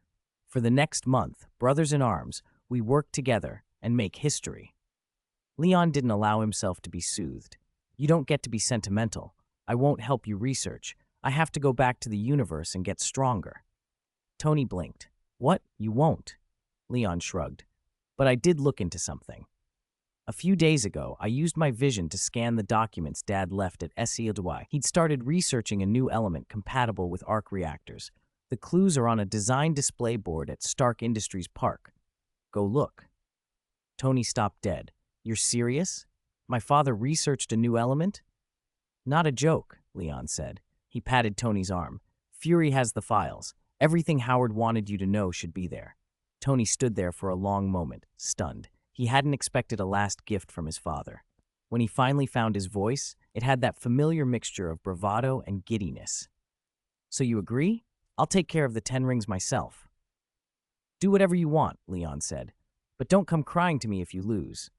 For the next month, brothers in arms, we work together and make history. Leon didn't allow himself to be soothed. You don't get to be sentimental. I won't help you research. I have to go back to the universe and get stronger. Tony blinked. What? You won't? Leon shrugged. But I did look into something. A few days ago, I used my vision to scan the documents Dad left at SELDY. He'd started researching a new element compatible with arc reactors. The clues are on a design display board at Stark Industries Park. Go look. Tony stopped dead. You're serious? My father researched a new element? Not a joke, Leon said. He patted Tony's arm. Fury has the files. Everything Howard wanted you to know should be there. Tony stood there for a long moment, stunned. He hadn't expected a last gift from his father. When he finally found his voice, it had that familiar mixture of bravado and giddiness. So you agree? I'll take care of the 10 rings myself. Do whatever you want, Leon said. But don't come crying to me if you lose.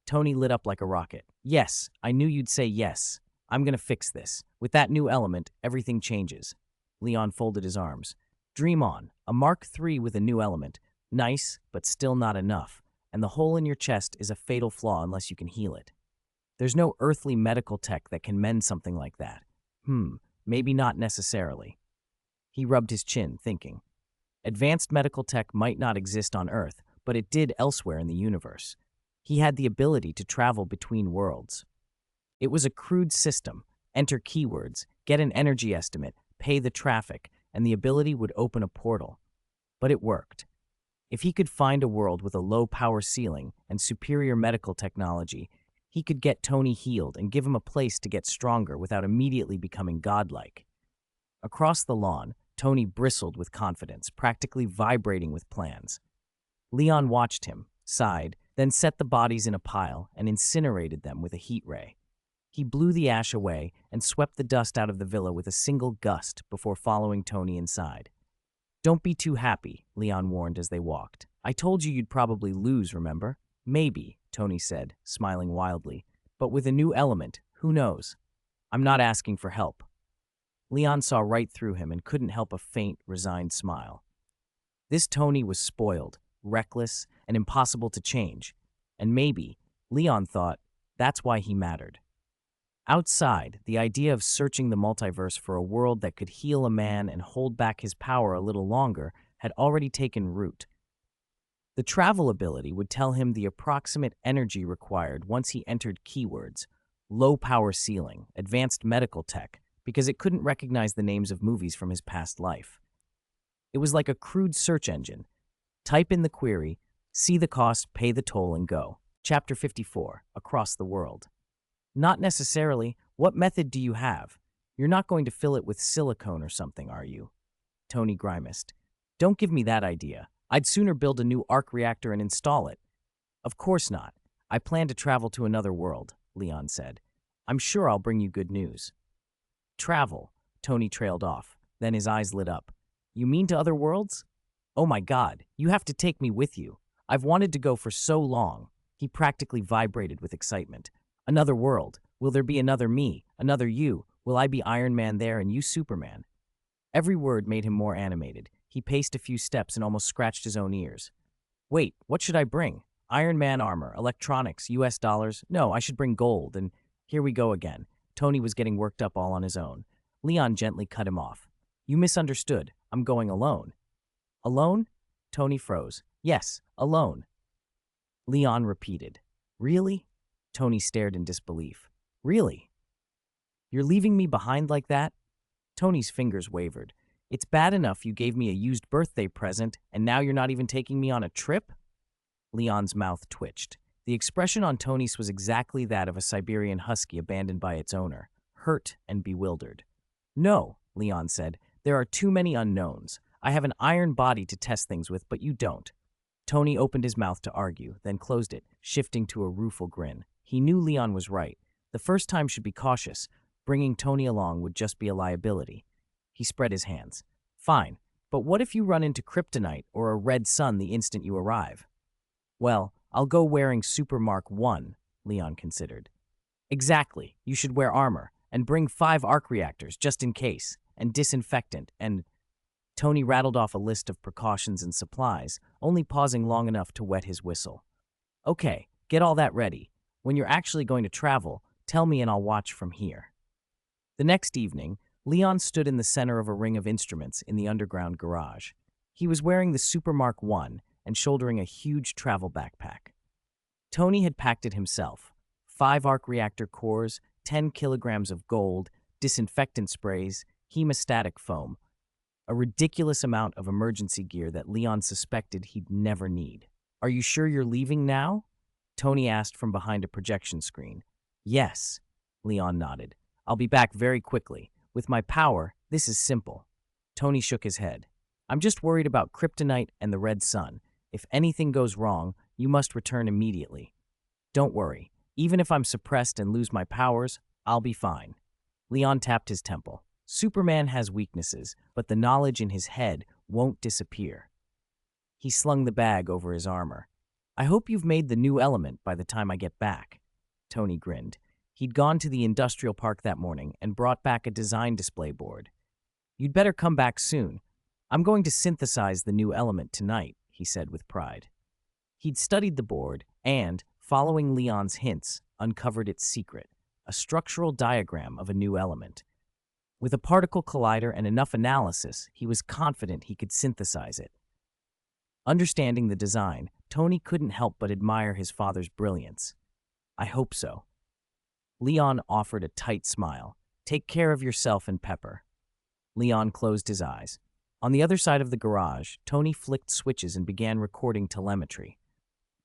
Tony lit up like a rocket. Yes, I knew you'd say yes. I'm gonna fix this. With that new element, everything changes. Leon folded his arms. Dream on. A Mark III with a new element. Nice, but still not enough. And the hole in your chest is a fatal flaw unless you can heal it. There's no earthly medical tech that can mend something like that. Maybe not necessarily. He rubbed his chin, thinking. Advanced medical tech might not exist on Earth, but it did elsewhere in the universe. He had the ability to travel between worlds. It was a crude system. Enter keywords, get an energy estimate, pay the traffic, and the ability would open a portal. But it worked. If he could find a world with a low power ceiling and superior medical technology, he could get Tony healed and give him a place to get stronger without immediately becoming godlike. Across the lawn, Tony bristled with confidence, practically vibrating with plans. Leon watched him, sighed, then set the bodies in a pile and incinerated them with a heat ray. He blew the ash away and swept the dust out of the villa with a single gust before following Tony inside. Don't be too happy, Leon warned as they walked. I told you you'd probably lose, remember? Maybe, Tony said, smiling wildly. But with a new element, who knows? I'm not asking for help. Leon saw right through him and couldn't help a faint, resigned smile. This Tony was spoiled, reckless, and impossible to change. And maybe, Leon thought, that's why he mattered. Outside, the idea of searching the multiverse for a world that could heal a man and hold back his power a little longer had already taken root. The travel ability would tell him the approximate energy required once he entered keywords, low power ceiling, advanced medical tech, because it couldn't recognize the names of movies from his past life. It was like a crude search engine. Type in the query, see the cost, pay the toll, and go. Chapter 54, Across the World. Not necessarily. What method do you have? You're not going to fill it with silicone or something, are you? Tony grimaced. Don't give me that idea. I'd sooner build a new arc reactor and install it. Of course not. I plan to travel to another world, Leon said. I'm sure I'll bring you good news. Travel, Tony trailed off. Then his eyes lit up. You mean to other worlds? Oh my God, you have to take me with you. I've wanted to go for so long. He practically vibrated with excitement. Another world. Will there be another me, another you? Will I be Iron Man there and you Superman? Every word made him more animated. He paced a few steps and almost scratched his own ears. Wait, what should I bring? Iron Man armor, electronics, US dollars? No, I should bring gold, and here we go again. Tony was getting worked up all on his own. Leon gently cut him off. You misunderstood. I'm going alone. Alone? Tony froze. Yes, alone. Leon repeated. Really? Tony stared in disbelief. Really? You're leaving me behind like that? Tony's fingers wavered. It's bad enough you gave me a used birthday present, and now you're not even taking me on a trip? Leon's mouth twitched. The expression on Tony's was exactly that of a Siberian husky abandoned by its owner, hurt and bewildered. No, Leon said. There are too many unknowns. I have an iron body to test things with, but you don't. Tony opened his mouth to argue, then closed it, shifting to a rueful grin. He knew Leon was right. The first time should be cautious. Bringing Tony along would just be a liability. He spread his hands. Fine, but what if you run into kryptonite or a red sun the instant you arrive? Well, I'll go wearing Super Mark 1, Leon considered. Exactly. You should wear armor, and bring 5 arc reactors just in case, and disinfectant, and... Tony rattled off a list of precautions and supplies, only pausing long enough to wet his whistle. Okay, get all that ready. When you're actually going to travel, tell me and I'll watch from here. The next evening, Leon stood in the center of a ring of instruments in the underground garage. He was wearing the Super Mark 1 and shouldering a huge travel backpack. Tony had packed it himself. 5 arc reactor cores, 10 kilograms of gold, disinfectant sprays, hemostatic foam, a ridiculous amount of emergency gear that Leon suspected he'd never need. Are you sure you're leaving now? Tony asked from behind a projection screen. Yes, Leon nodded. I'll be back very quickly. With my power, this is simple. Tony shook his head. I'm just worried about kryptonite and the red sun. If anything goes wrong, you must return immediately. Don't worry. Even if I'm suppressed and lose my powers, I'll be fine. Leon tapped his temple. Superman has weaknesses, but the knowledge in his head won't disappear. He slung the bag over his armor. I hope you've made the new element by the time I get back. Tony grinned. He'd gone to the industrial park that morning and brought back a design display board. You'd better come back soon. I'm going to synthesize the new element tonight, he said with pride. He'd studied the board and, following Leon's hints, uncovered its secret, a structural diagram of a new element. With a particle collider and enough analysis, he was confident he could synthesize it. Understanding the design, Tony couldn't help but admire his father's brilliance. I hope so. Leon offered a tight smile. Take care of yourself and Pepper. Leon closed his eyes. On the other side of the garage, Tony flicked switches and began recording telemetry.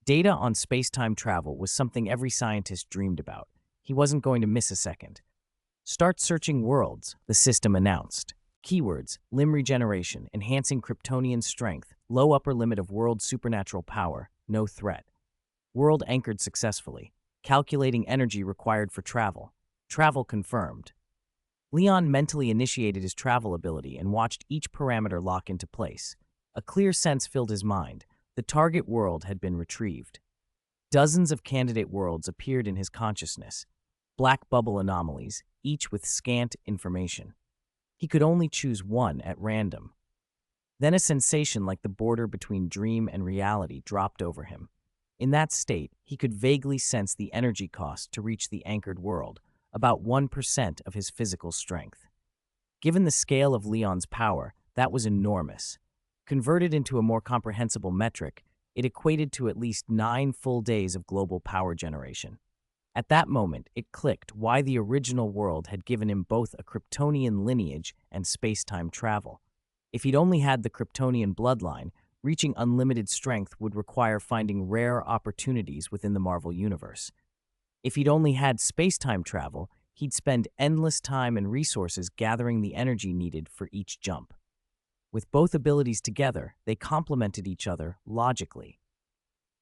Data on space-time travel was something every scientist dreamed about. He wasn't going to miss a second. Start searching worlds, the system announced. Keywords, limb regeneration, enhancing Kryptonian strength, low upper limit of world supernatural power, no threat. World anchored successfully. Calculating energy required for travel. Travel confirmed. Leon mentally initiated his travel ability and watched each parameter lock into place. A clear sense filled his mind. The target world had been retrieved. Dozens of candidate worlds appeared in his consciousness. Black bubble anomalies, each with scant information. He could only choose one at random. Then a sensation like the border between dream and reality dropped over him. In that state, he could vaguely sense the energy cost to reach the anchored world, about 1% of his physical strength. Given the scale of Leon's power, that was enormous. Converted into a more comprehensible metric, it equated to at least 9 full days of global power generation. At that moment, it clicked why the original world had given him both a Kryptonian lineage and space-time travel. If he'd only had the Kryptonian bloodline, Reaching unlimited strength would require finding rare opportunities within the Marvel Universe. If he'd only had space-time travel, he'd spend endless time and resources gathering the energy needed for each jump. With both abilities together, they complemented each other logically.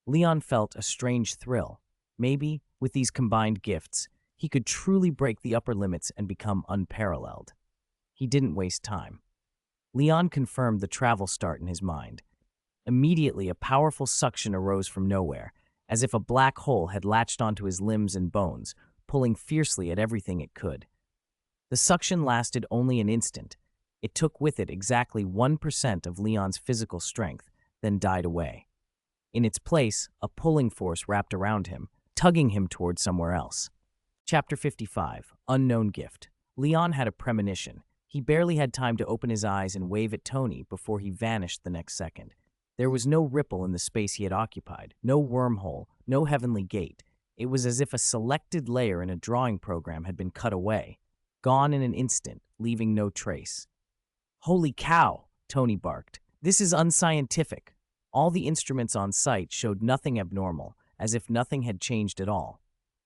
Leon felt a strange thrill. Maybe, with these combined gifts, he could truly break the upper limits and become unparalleled. He didn't waste time. Leon confirmed the travel start in his mind. Immediately, a powerful suction arose from nowhere, as if a black hole had latched onto his limbs and bones, pulling fiercely at everything it could. The suction lasted only an instant. It took with it exactly 1% of Leon's physical strength, then died away. In its place, a pulling force wrapped around him, tugging him toward somewhere else. Chapter 55, Unknown Gift. Leon had a premonition. He barely had time to open his eyes and wave at Tony before he vanished the next second. There was no ripple in the space he had occupied, no wormhole, no heavenly gate. It was as if a selected layer in a drawing program had been cut away, gone in an instant, leaving no trace. "Holy cow!" Tony barked. "This is unscientific." All the instruments on site showed nothing abnormal, as if nothing had changed at all.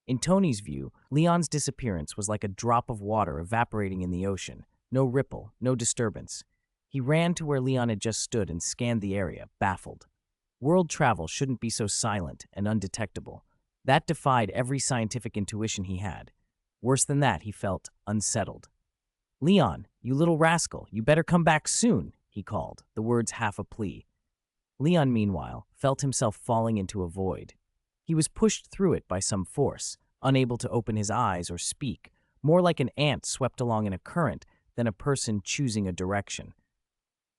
In Tony's view, Leon's disappearance was like a drop of water evaporating in the ocean. No ripple, no disturbance. He ran to where Leon had just stood and scanned the area, baffled. World travel shouldn't be so silent and undetectable. That defied every scientific intuition he had. Worse than that, he felt unsettled. "Leon, you little rascal, you better come back soon," he called, the words half a plea. Leon, meanwhile, felt himself falling into a void. He was pushed through it by some force, unable to open his eyes or speak, more like an ant swept along in a current than a person choosing a direction.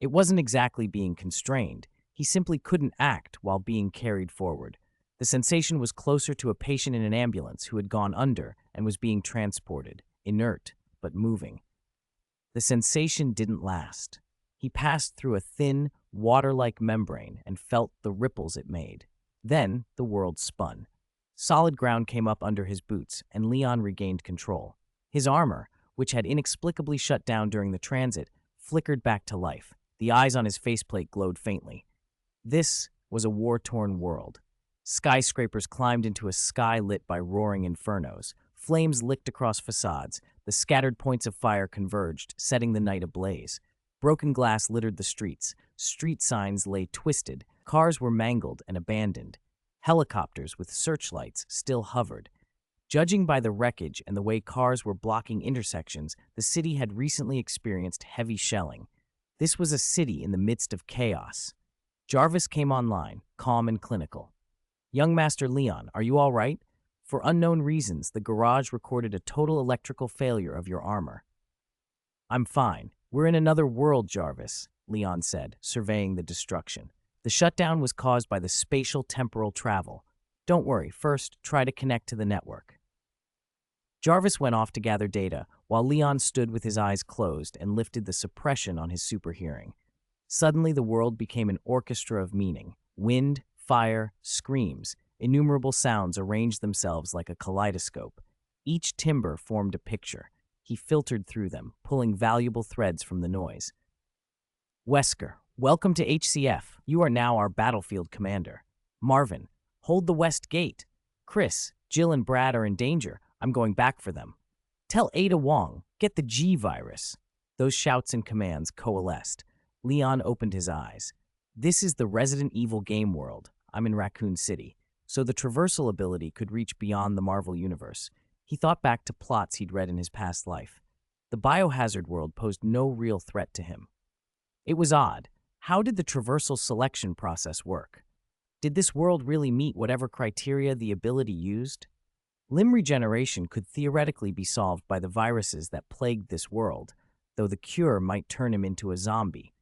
It wasn't exactly being constrained. He simply couldn't act while being carried forward. The sensation was closer to a patient in an ambulance who had gone under and was being transported, inert but moving. The sensation didn't last. He passed through a thin, water-like membrane and felt the ripples it made. Then the world spun. Solid ground came up under his boots, and Leon regained control. His armor, which had inexplicably shut down during the transit, flickered back to life. The eyes on his faceplate glowed faintly. This was a war-torn world. Skyscrapers climbed into a sky lit by roaring infernos. Flames licked across facades. The scattered points of fire converged, setting the night ablaze. Broken glass littered the streets. Street signs lay twisted. Cars were mangled and abandoned. Helicopters with searchlights still hovered. Judging by the wreckage and the way cars were blocking intersections, the city had recently experienced heavy shelling. This was a city in the midst of chaos. Jarvis came online, calm and clinical. "Young Master Leon, are you all right? For unknown reasons, the garage recorded a total electrical failure of your armor." "I'm fine. We're in another world, Jarvis," Leon said, surveying the destruction. "The shutdown was caused by the spatial temporal travel. Don't worry, first, try to connect to the network." Jarvis went off to gather data, while Leon stood with his eyes closed and lifted the suppression on his super hearing. Suddenly, the world became an orchestra of meaning. Wind, fire, screams, innumerable sounds arranged themselves like a kaleidoscope. Each timbre formed a picture. He filtered through them, pulling valuable threads from the noise. "Wesker, welcome to HCF. You are now our battlefield commander. Marvin, hold the west gate. Chris, Jill and Brad are in danger. I'm going back for them. Tell Ada Wong, get the G virus." Those shouts and commands coalesced. Leon opened his eyes. "This is the Resident Evil game world. I'm in Raccoon City, so the traversal ability could reach beyond the Marvel Universe." He thought back to plots he'd read in his past life. The biohazard world posed no real threat to him. It was odd. How did the traversal selection process work? Did this world really meet whatever criteria the ability used? Limb regeneration could theoretically be solved by the viruses that plagued this world, though the cure might turn him into a zombie.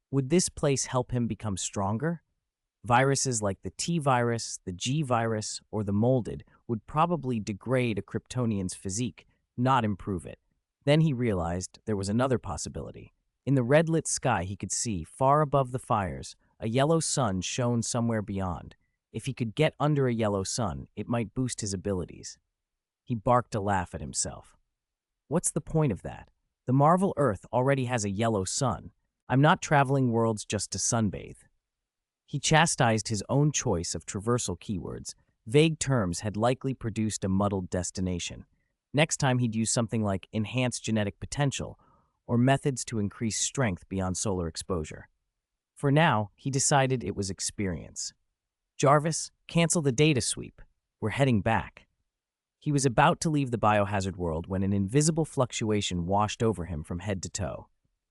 Would this place help him become stronger? Viruses like the T virus, the G virus, or the molded would probably degrade a Kryptonian's physique, not improve it. Then he realized there was another possibility. In the red-lit sky he could see, far above the fires, a yellow sun shone somewhere beyond. If he could get under a yellow sun, it might boost his abilities. He barked a laugh at himself. What's the point of that? The Marvel Earth already has a yellow sun. I'm not traveling worlds just to sunbathe. He chastised his own choice of traversal keywords. Vague terms had likely produced a muddled destination. Next time he'd use something like enhanced genetic potential or methods to increase strength beyond solar exposure. For now, he decided it was experience. Jarvis, cancel the data sweep. We're heading back. He was about to leave the biohazard world when an invisible fluctuation washed over him from head to toe.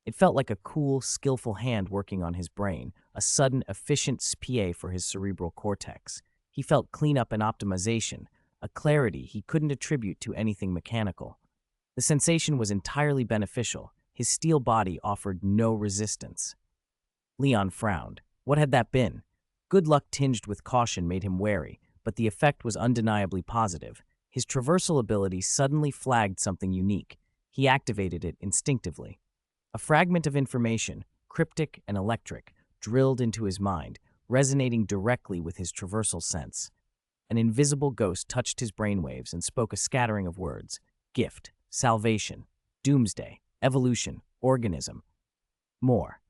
It felt like a cool, skillful hand working on his brain, a sudden, efficient SPA for his cerebral cortex. He felt cleanup and optimization, a clarity he couldn't attribute to anything mechanical. The sensation was entirely beneficial. His steel body offered no resistance. Leon frowned. What had that been? Good luck tinged with caution made him wary, but the effect was undeniably positive. His traversal ability suddenly flagged something unique. He activated it instinctively. A fragment of information, cryptic and electric, drilled into his mind, resonating directly with his traversal sense. An invisible ghost touched his brainwaves and spoke a scattering of words: gift, salvation, doomsday, evolution, organism, more.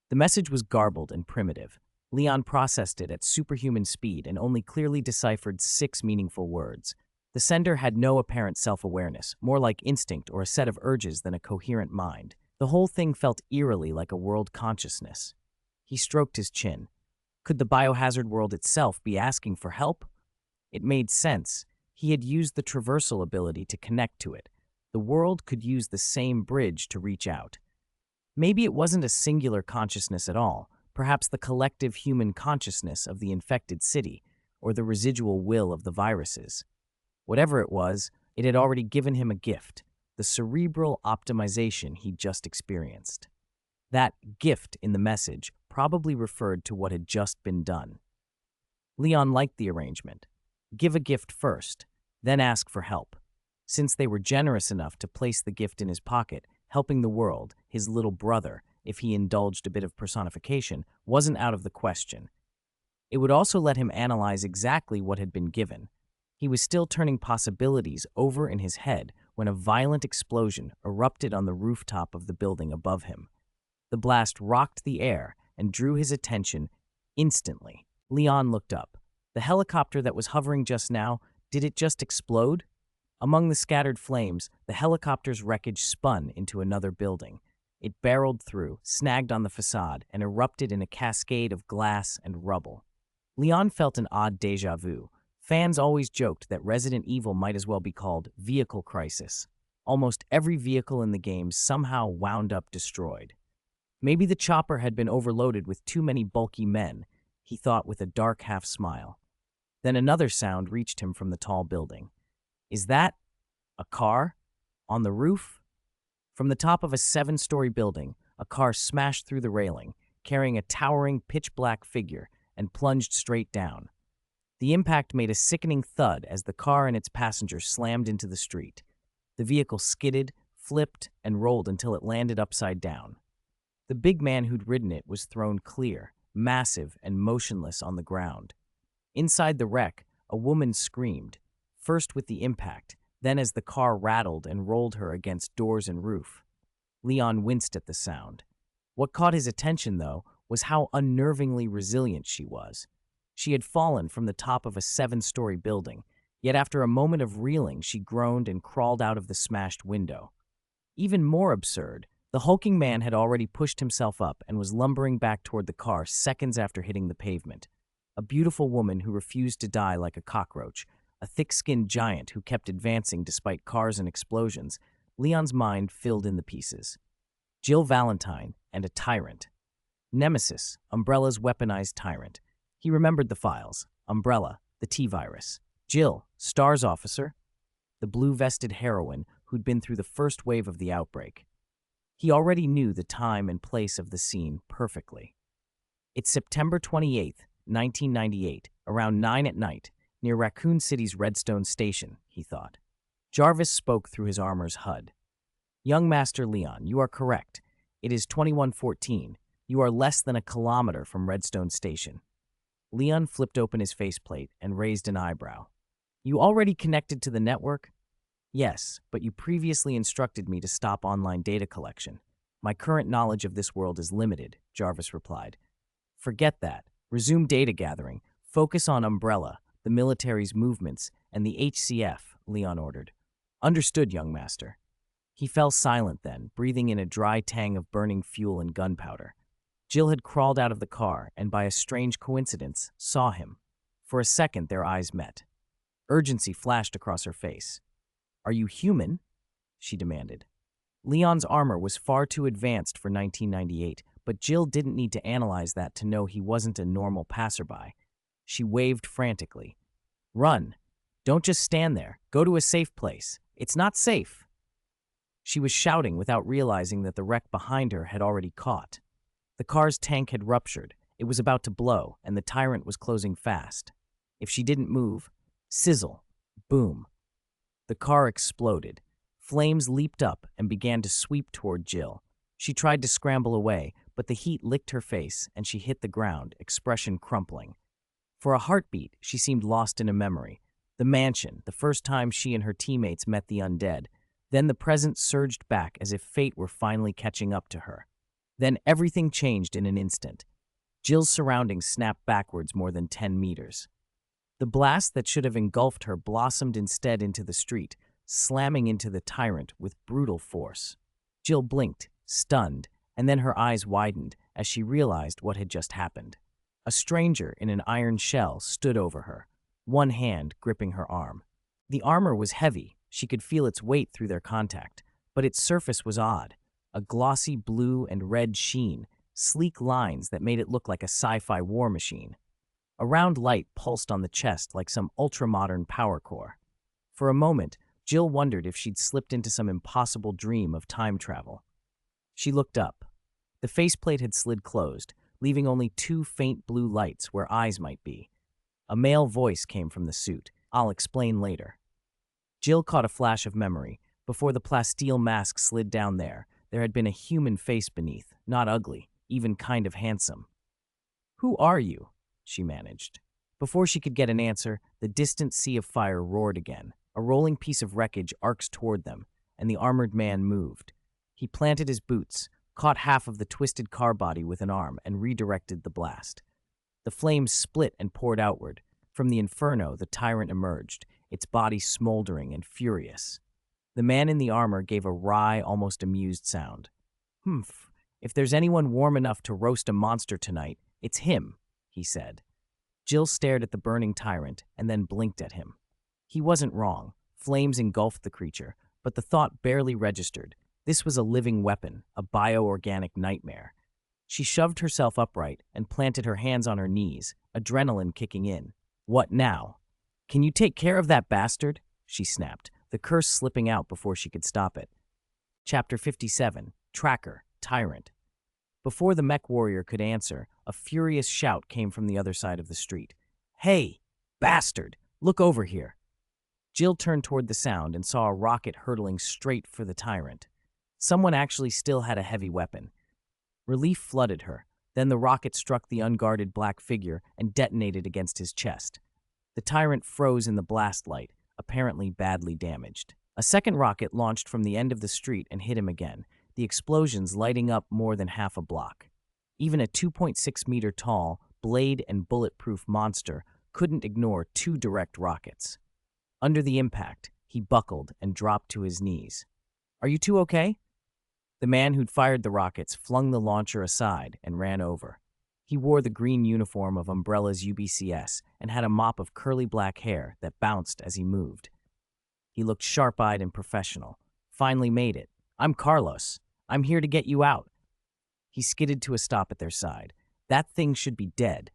The message was garbled and primitive. Leon processed it at superhuman speed and only clearly deciphered 6 meaningful words. The sender had no apparent self-awareness, more like instinct or a set of urges than a coherent mind. The whole thing felt eerily like a world consciousness. He stroked his chin. Could the biohazard world itself be asking for help? It made sense. He had used the traversal ability to connect to it. The world could use the same bridge to reach out. Maybe it wasn't a singular consciousness at all, perhaps the collective human consciousness of the infected city, or the residual will of the viruses. Whatever it was, it had already given him a gift, the cerebral optimization he'd just experienced. That gift in the message probably referred to what had just been done. Leon liked the arrangement. Give a gift first, then ask for help. Since they were generous enough to place the gift in his pocket, helping the world, his little brother, if he indulged a bit of personification, wasn't out of the question. It would also let him analyze exactly what had been given. He was still turning possibilities over in his head when a violent explosion erupted on the rooftop of the building above him. The blast rocked the air and drew his attention instantly. Leon looked up. The helicopter that was hovering just now, did it just explode? Among the scattered flames, the helicopter's wreckage spun into another building. It barreled through, snagged on the facade, and erupted in a cascade of glass and rubble. Leon felt an odd déjà vu. Fans always joked that Resident Evil might as well be called Vehicle Crisis. Almost every vehicle in the game somehow wound up destroyed. Maybe the chopper had been overloaded with too many bulky men, he thought with a dark half-smile. Then another sound reached him from the tall building. Is that a car? On the roof? From the top of a 7-story building, a car smashed through the railing, carrying a towering, pitch-black figure, and plunged straight down. The impact made a sickening thud as the car and its passengers slammed into the street. The vehicle skidded, flipped, and rolled until it landed upside down. The big man who'd ridden it was thrown clear, massive and motionless on the ground. Inside the wreck, a woman screamed, first with the impact, then as the car rattled and rolled her against doors and roof. Leon winced at the sound. What caught his attention, though, was how unnervingly resilient she was. She had fallen from the top of a 7-story building, yet after a moment of reeling, she groaned and crawled out of the smashed window. Even more absurd, the hulking man had already pushed himself up and was lumbering back toward the car seconds after hitting the pavement. A beautiful woman who refused to die like a cockroach, a thick-skinned giant who kept advancing despite cars and explosions. Leon's mind filled in the pieces. Jill Valentine and a tyrant. Nemesis, Umbrella's weaponized tyrant. He remembered the files. Umbrella, the T-virus. Jill, STARS officer. The blue-vested heroine who'd been through the first wave of the outbreak. He already knew the time and place of the scene perfectly. It's September 28th, 1998, around 9 at night, near Raccoon City's Redstone Station, he thought. Jarvis spoke through his armor's HUD. Young Master Leon, you are correct. It is 2114. You are less than a kilometer from Redstone Station. Leon flipped open his faceplate and raised an eyebrow. You already connected to the network? Yes, but you previously instructed me to stop online data collection. My current knowledge of this world is limited, Jarvis replied. Forget that. Resume data gathering. Focus on Umbrella, the military's movements, and the HCF, Leon ordered. Understood, young master. He fell silent then, breathing in a dry tang of burning fuel and gunpowder. Jill had crawled out of the car and, by a strange coincidence, saw him. For a second, their eyes met. Urgency flashed across her face. "Are you human?" she demanded. Leon's armor was far too advanced for 1998, but Jill didn't need to analyze that to know he wasn't a normal passerby. She waved frantically. "Run! Don't just stand there. Go to a safe place. It's not safe." She was shouting without realizing that the wreck behind her had already caught. The car's tank had ruptured. It was about to blow, and the tyrant was closing fast. If she didn't move, sizzle, boom. The car exploded. Flames leaped up and began to sweep toward Jill. She tried to scramble away, but the heat licked her face and she hit the ground, expression crumpling. For a heartbeat, she seemed lost in a memory. The mansion, the first time she and her teammates met the undead. Then the present surged back as if fate were finally catching up to her. Then everything changed in an instant. Jill's surroundings snapped backwards more than 10 meters. The blast that should have engulfed her blossomed instead into the street, slamming into the tyrant with brutal force. Jill blinked, stunned, and then her eyes widened as she realized what had just happened. A stranger in an iron shell stood over her, one hand gripping her arm. The armor was heavy, she could feel its weight through their contact, but its surface was odd. A glossy blue and red sheen, sleek lines that made it look like a sci-fi war machine. A round light pulsed on the chest like some ultra-modern power core. For a moment, Jill wondered if she'd slipped into some impossible dream of time travel. She looked up. The faceplate had slid closed, leaving only two faint blue lights where eyes might be. A male voice came from the suit. "I'll explain later." Jill caught a flash of memory. Before the plasteel mask slid down there had been a human face beneath, not ugly, even kind of handsome. "Who are you?" she managed. Before she could get an answer, the distant sea of fire roared again. A rolling piece of wreckage arced toward them, and the armored man moved. He planted his boots, caught half of the twisted car body with an arm, and redirected the blast. The flames split and poured outward. From the inferno, the tyrant emerged, its body smoldering and furious. The man in the armor gave a wry, almost amused sound. "Humph, if there's anyone warm enough to roast a monster tonight, it's him," he said. Jill stared at the burning tyrant and then blinked at him. He wasn't wrong. Flames engulfed the creature, but the thought barely registered. This was a living weapon, a bioorganic nightmare. She shoved herself upright and planted her hands on her knees, adrenaline kicking in. "What now?" "Can you take care of that bastard?" she snapped, the curse slipping out before she could stop it. Chapter 57, Tracker, Tyrant. Before the mech warrior could answer, a furious shout came from the other side of the street. "Hey, bastard, look over here." Jill turned toward the sound and saw a rocket hurtling straight for the tyrant. Someone actually still had a heavy weapon. Relief flooded her. Then the rocket struck the unguarded black figure and detonated against his chest. The tyrant froze in the blast light, apparently badly damaged. A second rocket launched from the end of the street and hit him again, the explosions lighting up more than half a block. Even a 2.6-meter tall, blade and bulletproof monster couldn't ignore two direct rockets. Under the impact, he buckled and dropped to his knees. "Are you two okay?" The man who'd fired the rockets flung the launcher aside and ran over. He wore the green uniform of Umbrella's UBCS and had a mop of curly black hair that bounced as he moved. He looked sharp-eyed and professional. "Finally made it. I'm Carlos. I'm here to get you out." He skidded to a stop at their side. "That thing should be dead.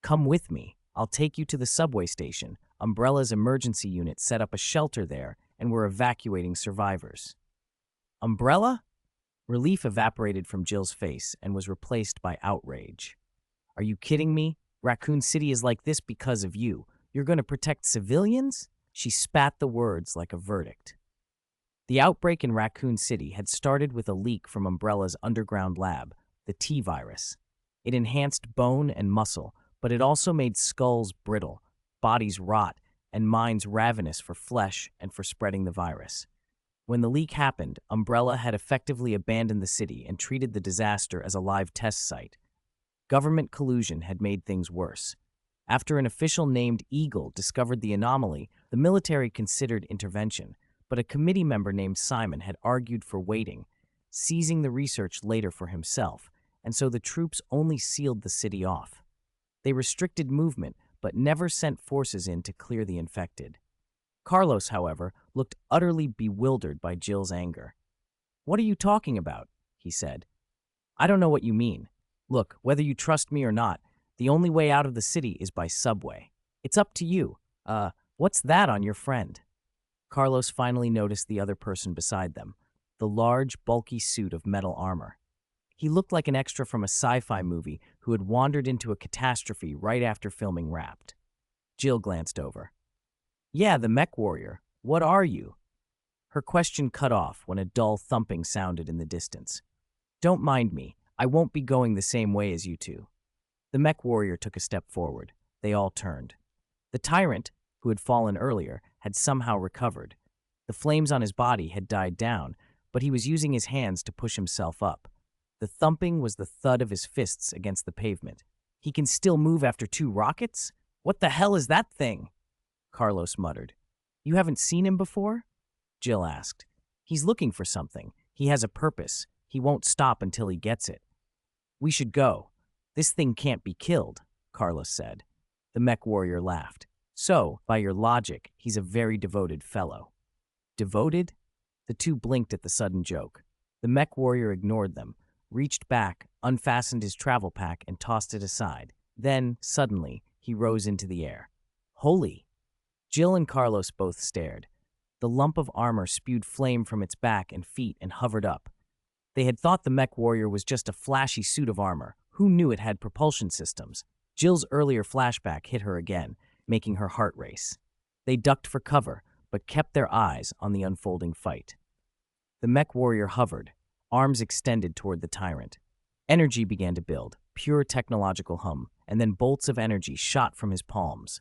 Come with me. I'll take you to the subway station. Umbrella's emergency unit set up a shelter there, and we're evacuating survivors." "Umbrella?" Relief evaporated from Jill's face and was replaced by outrage. "Are you kidding me? Raccoon City is like this because of you. You're going to protect civilians?" She spat the words like a verdict. The outbreak in Raccoon City had started with a leak from Umbrella's underground lab, the T-virus. It enhanced bone and muscle, but it also made skulls brittle, bodies rot, and minds ravenous for flesh and for spreading the virus. When the leak happened, Umbrella had effectively abandoned the city and treated the disaster as a live test site. Government collusion had made things worse. After an official named Eagle discovered the anomaly, the military considered intervention, but a committee member named Simon had argued for waiting, seizing the research later for himself, and so the troops only sealed the city off. They restricted movement, but never sent forces in to clear the infected. Carlos, however, looked utterly bewildered by Jill's anger. "What are you talking about?" he said. "I don't know what you mean. Look, whether you trust me or not, the only way out of the city is by subway. It's up to you. What's that on your friend?" Carlos finally noticed the other person beside them, the large, bulky suit of metal armor. He looked like an extra from a sci-fi movie who had wandered into a catastrophe right after filming Wrapped. Jill glanced over. "Yeah, the mech warrior. What are you?" Her question cut off when a dull thumping sounded in the distance. "Don't mind me. I won't be going the same way as you two." The mech warrior took a step forward. They all turned. The tyrant, who had fallen earlier, had somehow recovered. The flames on his body had died down, but he was using his hands to push himself up. The thumping was the thud of his fists against the pavement. "He can still move after 2 rockets? What the hell is that thing?" Carlos muttered. "You haven't seen him before?" Jill asked. "He's looking for something. He has a purpose. He won't stop until he gets it." "We should go. This thing can't be killed," Carlos said. The mech warrior laughed. "So, by your logic, he's a very devoted fellow." "Devoted?" The two blinked at the sudden joke. The mech warrior ignored them, reached back, unfastened his travel pack, and tossed it aside. Then, suddenly, he rose into the air. "Holy!" Jill and Carlos both stared. The lump of armor spewed flame from its back and feet and hovered up. They had thought the mech warrior was just a flashy suit of armor. Who knew it had propulsion systems? Jill's earlier flashback hit her again, making her heart race. They ducked for cover, but kept their eyes on the unfolding fight. The mech warrior hovered, arms extended toward the tyrant. Energy began to build, pure technological hum, and then bolts of energy shot from his palms.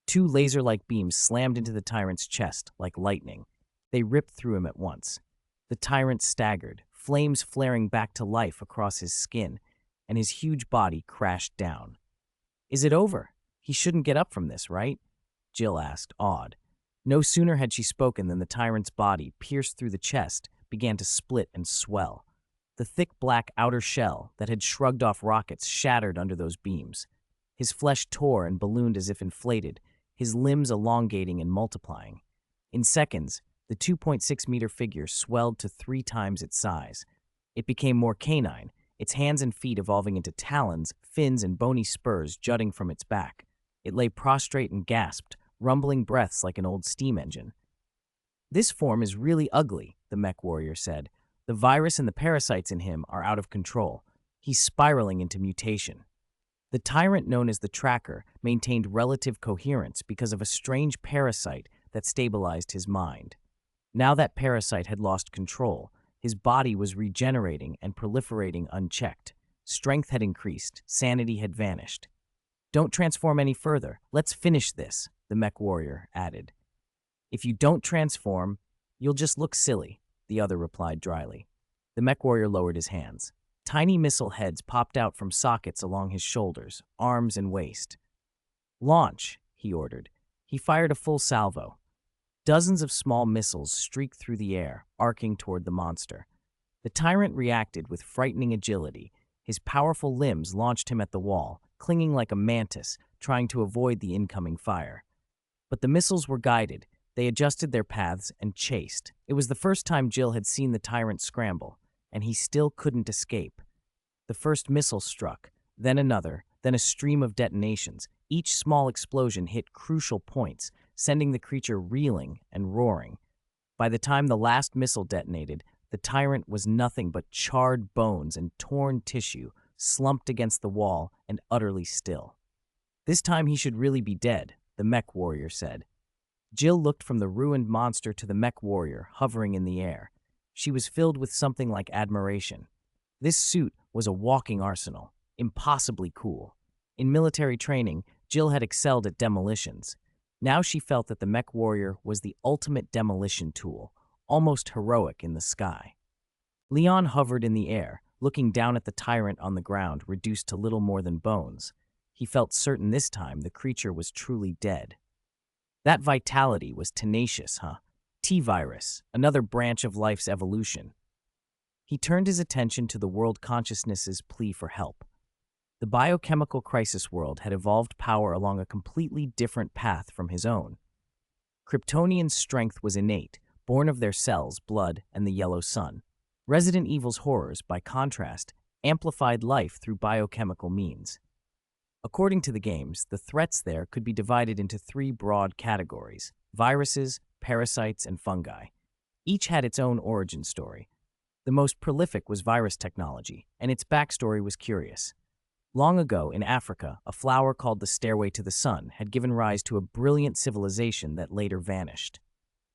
2 laser-like beams slammed into the tyrant's chest like lightning. They ripped through him at once. The tyrant staggered, flames flaring back to life across his skin, and his huge body crashed down. "Is it over? He shouldn't get up from this, right?" Jill asked, awed. No sooner had she spoken than the tyrant's body, pierced through the chest, began to split and swell. The thick black outer shell that had shrugged off rockets shattered under those beams. His flesh tore and ballooned as if inflated, his limbs elongating and multiplying. In seconds, the 2.6-meter figure swelled to 3 times its size. It became more canine, its hands and feet evolving into talons, fins, and bony spurs jutting from its back. It lay prostrate and gasped, rumbling breaths like an old steam engine. "This form is really ugly," the mech warrior said. "The virus and the parasites in him are out of control. He's spiraling into mutation." The tyrant known as the Tracker maintained relative coherence because of a strange parasite that stabilized his mind. Now that parasite had lost control, his body was regenerating and proliferating unchecked. Strength had increased, sanity had vanished. "Don't transform any further. Let's finish this," the mech warrior added. "If you don't transform, you'll just look silly," the other replied dryly. The mech warrior lowered his hands. Tiny missile heads popped out from sockets along his shoulders, arms, and waist. "Launch," he ordered. He fired a full salvo. Dozens of small missiles streaked through the air, arcing toward the monster. The tyrant reacted with frightening agility. His powerful limbs launched him at the wall, clinging like a mantis, trying to avoid the incoming fire. But the missiles were guided. They adjusted their paths and chased. It was the first time Jill had seen the tyrant scramble, and he still couldn't escape. The first missile struck, then another, then a stream of detonations. Each small explosion hit crucial points, sending the creature reeling and roaring. By the time the last missile detonated, the tyrant was nothing but charred bones and torn tissue, slumped against the wall and utterly still. "This time he should really be dead," the mech warrior said. Jill looked from the ruined monster to the mech warrior hovering in the air. She was filled with something like admiration. This suit was a walking arsenal, impossibly cool. In military training, Jill had excelled at demolitions. Now she felt that the mech warrior was the ultimate demolition tool, almost heroic in the sky. Leon hovered in the air, looking down at the tyrant on the ground, reduced to little more than bones. He felt certain this time the creature was truly dead. That vitality was tenacious, huh? T-virus, another branch of life's evolution. He turned his attention to the world consciousness's plea for help. The biochemical crisis world had evolved power along a completely different path from his own. Kryptonian's strength was innate, born of their cells, blood, and the yellow sun. Resident Evil's horrors, by contrast, amplified life through biochemical means. According to the games, the threats there could be divided into three broad categories: viruses, parasites, and fungi. Each had its own origin story. The most prolific was virus technology, and its backstory was curious. Long ago, in Africa, a flower called the Stairway to the Sun had given rise to a brilliant civilization that later vanished.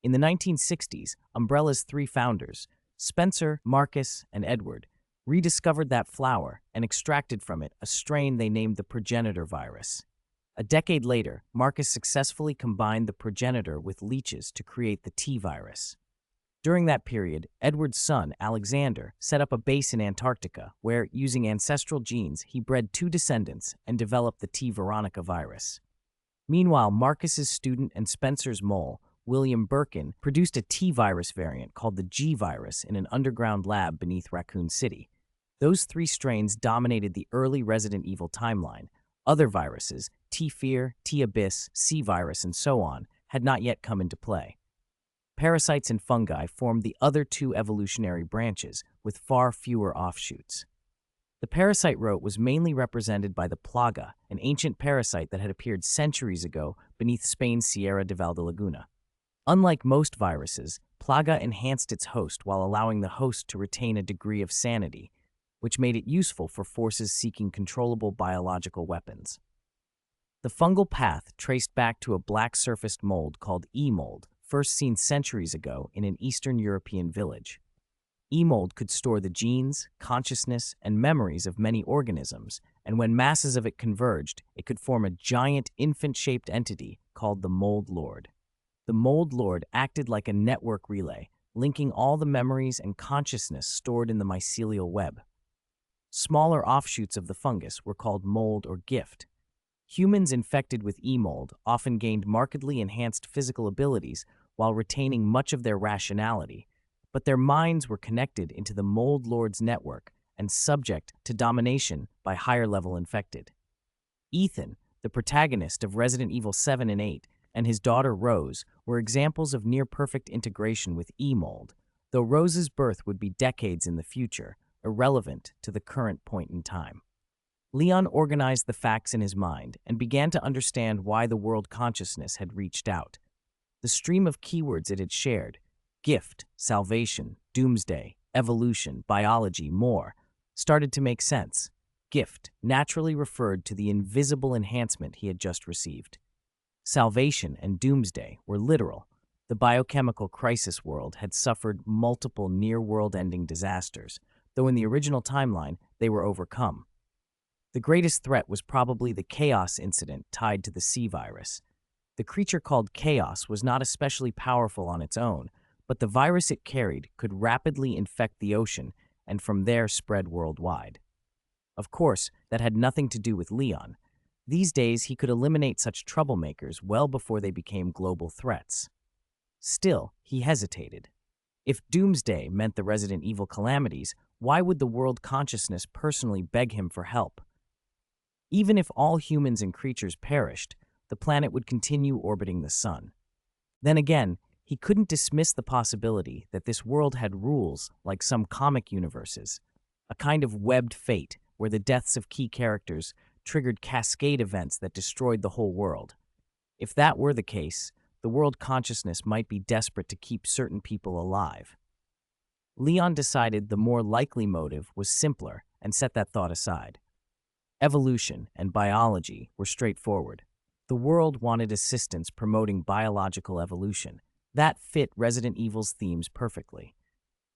In the 1960s, Umbrella's three founders, Spencer, Marcus, and Edward, rediscovered that flower and extracted from it a strain they named the progenitor virus. A decade later, Marcus successfully combined the progenitor with leeches to create the T-virus. During that period, Edward's son, Alexander, set up a base in Antarctica where, using ancestral genes, he bred two descendants and developed the T. veronica virus. Meanwhile, Marcus's student and Spencer's mole, William Birkin, produced a T-virus variant called the G virus in an underground lab beneath Raccoon City. Those three strains dominated the early Resident Evil timeline. Other viruses, T-Fear, T-Abyss, C-Virus, and so on, had not yet come into play. Parasites and fungi formed the other two evolutionary branches, with far fewer offshoots. The parasite rote was mainly represented by the plaga, an ancient parasite that had appeared centuries ago beneath Spain's Sierra de Valdelaguna. Unlike most viruses, plaga enhanced its host while allowing the host to retain a degree of sanity, which made it useful for forces seeking controllable biological weapons. The fungal path traced back to a black-surfaced mold called E-mold, first seen centuries ago in an Eastern European village. E-mold could store the genes, consciousness, and memories of many organisms, and when masses of it converged, it could form a giant infant-shaped entity called the Mold Lord. The Mold Lord acted like a network relay, linking all the memories and consciousness stored in the mycelial web. Smaller offshoots of the fungus were called mold or gift. Humans infected with E-mold often gained markedly enhanced physical abilities while retaining much of their rationality, but their minds were connected into the Mold Lord's network and subject to domination by higher-level infected. Ethan, the protagonist of Resident Evil 7 and 8, and his daughter Rose were examples of near-perfect integration with E-mold, though Rose's birth would be decades in the future, irrelevant to the current point in time. Leon organized the facts in his mind and began to understand why the world consciousness had reached out. The stream of keywords it had shared — gift, salvation, doomsday, evolution, biology, more — started to make sense. Gift naturally referred to the invisible enhancement he had just received. Salvation and doomsday were literal. The biochemical crisis world had suffered multiple near-world-ending disasters, though in the original timeline they were overcome. The greatest threat was probably the Chaos incident tied to the C-virus. The creature called Chaos was not especially powerful on its own, but the virus it carried could rapidly infect the ocean and from there spread worldwide. Of course, that had nothing to do with Leon. These days, he could eliminate such troublemakers well before they became global threats. Still, he hesitated. If doomsday meant the Resident Evil calamities, why would the world consciousness personally beg him for help? Even if all humans and creatures perished, the planet would continue orbiting the sun. Then again, he couldn't dismiss the possibility that this world had rules like some comic universes, a kind of webbed fate where the deaths of key characters triggered cascade events that destroyed the whole world. If that were the case, the world consciousness might be desperate to keep certain people alive. Leon decided the more likely motive was simpler and set that thought aside. Evolution and biology were straightforward. The world wanted assistance promoting biological evolution. That fit Resident Evil's themes perfectly.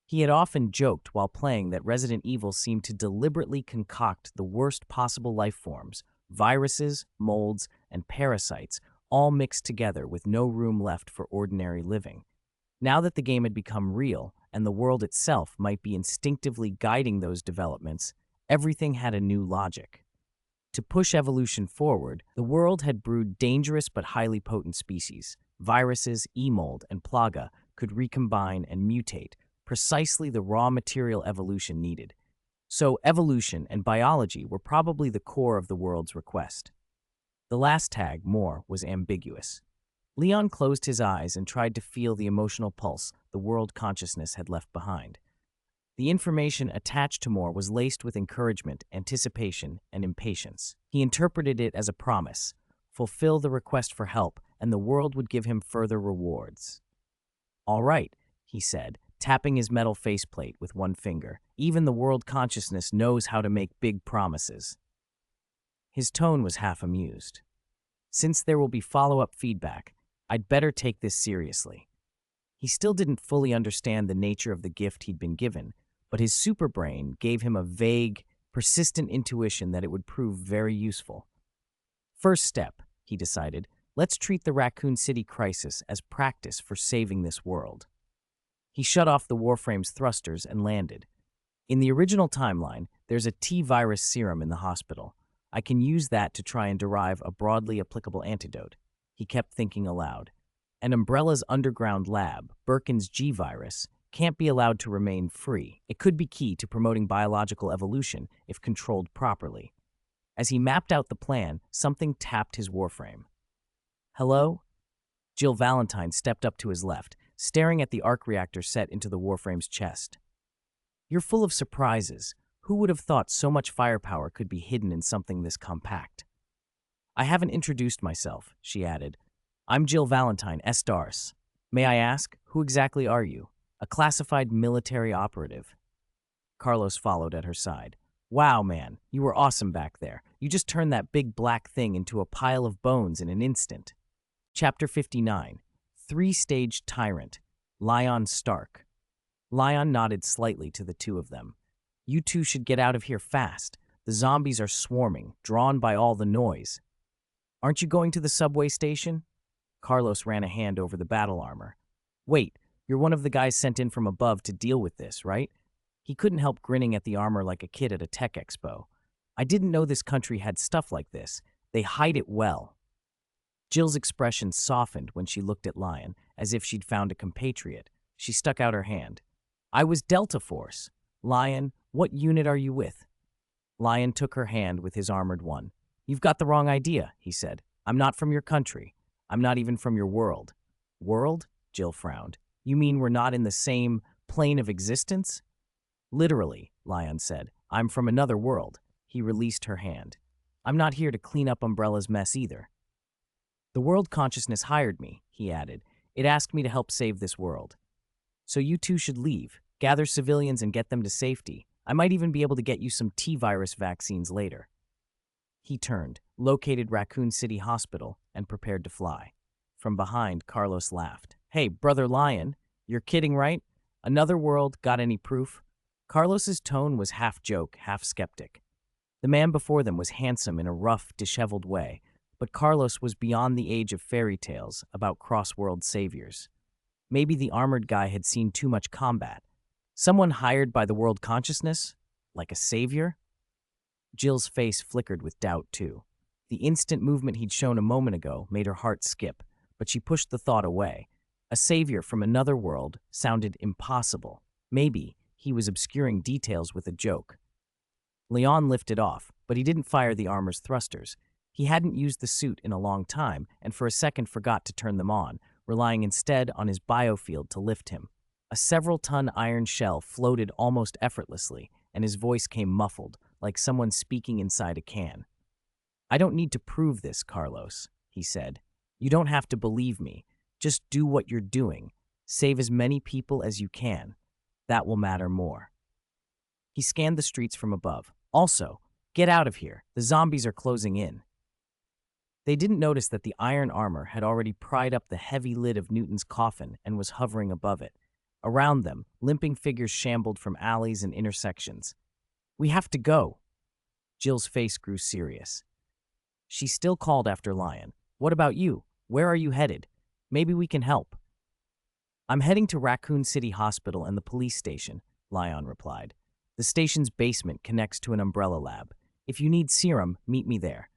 He had often joked while playing that Resident Evil seemed to deliberately concoct the worst possible life forms, viruses, molds, and parasites, all mixed together with no room left for ordinary living. Now that the game had become real, and the world itself might be instinctively guiding those developments, everything had a new logic. To push evolution forward, the world had brewed dangerous but highly potent species. Viruses, E-mold, and Plaga could recombine and mutate, precisely the raw material evolution needed. So evolution and biology were probably the core of the world's request. The last tag, more, was ambiguous. Leon closed his eyes and tried to feel the emotional pulse the world consciousness had left behind. The information attached to more was laced with encouragement, anticipation, and impatience. He interpreted it as a promise: fulfill the request for help, and the world would give him further rewards. "All right," he said, tapping his metal faceplate with one finger. "Even the world consciousness knows how to make big promises." His tone was half amused. "Since there will be follow-up feedback, I'd better take this seriously." He still didn't fully understand the nature of the gift he'd been given, but his superbrain gave him a vague, persistent intuition that it would prove very useful. First step, he decided, let's treat the Raccoon City crisis as practice for saving this world. He shut off the Warframe's thrusters and landed. In the original timeline, there's a T-virus serum in the hospital. I can use that to try and derive a broadly applicable antidote. He kept thinking aloud. And Umbrella's underground lab, Birkin's G-virus, can't be allowed to remain free. It could be key to promoting biological evolution if controlled properly. As he mapped out the plan, something tapped his Warframe. "Hello?" Jill Valentine stepped up to his left, staring at the arc reactor set into the Warframe's chest. "You're full of surprises. Who would have thought so much firepower could be hidden in something this compact?" "I haven't introduced myself," she added. "I'm Jill Valentine, S-Dars. May I ask, who exactly are you? A classified military operative?" Carlos followed at her side. "Wow, man, you were awesome back there. You just turned that big black thing into a pile of bones in an instant." Chapter 59. Three-Stage Tyrant. Lyon Stark. Lyon nodded slightly to the two of them. "You two should get out of here fast. The zombies are swarming, drawn by all the noise." "Aren't you going to the subway station?" Carlos ran a hand over the battle armor. "Wait, you're one of the guys sent in from above to deal with this, right?" He couldn't help grinning at the armor like a kid at a tech expo. "I didn't know this country had stuff like this. They hide it well." Jill's expression softened when she looked at Lyon, as if she'd found a compatriot. She stuck out her hand. "I was Delta Force. Lyon, what unit are you with?" Lyon took her hand with his armored one. "You've got the wrong idea," he said. "I'm not from your country. I'm not even from your world." "World?" Jill frowned. "You mean we're not in the same plane of existence?" "Literally," Lyon said. "I'm from another world." He released her hand. "I'm not here to clean up Umbrella's mess either." "The world consciousness hired me," he added. "It asked me to help save this world. So you two should leave, gather civilians and get them to safety. I might even be able to get you some T-virus vaccines later." He turned, located Raccoon City Hospital, and prepared to fly. From behind, Carlos laughed. "Hey, Brother Lyon, you're kidding, right? Another world, got any proof?" Carlos's tone was half joke, half skeptic. The man before them was handsome in a rough, disheveled way, but Carlos was beyond the age of fairy tales about cross-world saviors. Maybe the armored guy had seen too much combat. Someone hired by the world consciousness? Like a savior? Jill's face flickered with doubt, too. The instant movement he'd shown a moment ago made her heart skip, but she pushed the thought away. A savior from another world sounded impossible. Maybe he was obscuring details with a joke. Leon lifted off, but he didn't fire the armor's thrusters. He hadn't used the suit in a long time, and for a second forgot to turn them on, relying instead on his biofield to lift him. A several-ton iron shell floated almost effortlessly, and his voice came muffled, like someone speaking inside a can. "I don't need to prove this, Carlos," he said. "You don't have to believe me. Just do what you're doing. Save as many people as you can. That will matter more." He scanned the streets from above. "Also, get out of here. The zombies are closing in." They didn't notice that the iron armor had already pried up the heavy lid of Newton's coffin and was hovering above it. Around them, limping figures shambled from alleys and intersections. "We have to go." Jill's face grew serious. She still called after Lyon. "What about you? Where are you headed? Maybe we can help." I'm heading to Raccoon City Hospital and the police station, Lion replied. The station's basement connects to an Umbrella lab. If you need serum, meet me there.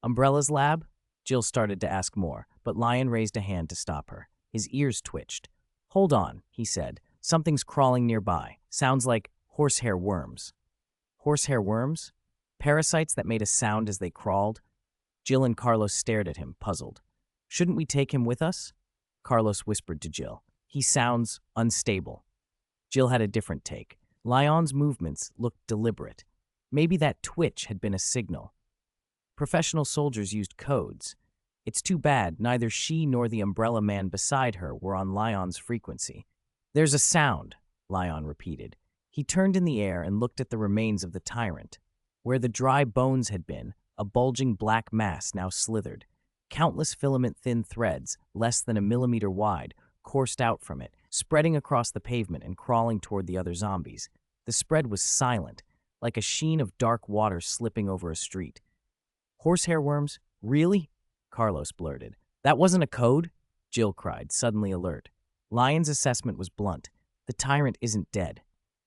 Umbrella's lab? Jill started to ask more, but Lion raised a hand to stop her. His ears twitched. Hold on, he said. Something's crawling nearby. Sounds like horsehair worms. Horsehair worms? Parasites that made a sound as they crawled? Jill and Carlos stared at him, puzzled. Shouldn't we take him with us? Carlos whispered to Jill. He sounds unstable. Jill had a different take. Lion's movements looked deliberate. Maybe that twitch had been a signal. Professional soldiers used codes. It's too bad neither she nor the umbrella man beside her were on Lion's frequency. There's a sound, Lion repeated. He turned in the air and looked at the remains of the tyrant. Where the dry bones had been, a bulging black mass now slithered. Countless filament-thin threads, less than a millimeter wide, coursed out from it, spreading across the pavement and crawling toward the other zombies. The spread was silent, like a sheen of dark water slipping over a street. Horsehair worms? Really? Carlos blurted. That wasn't a code? Jill cried, suddenly alert. Lion's assessment was blunt. The tyrant isn't dead.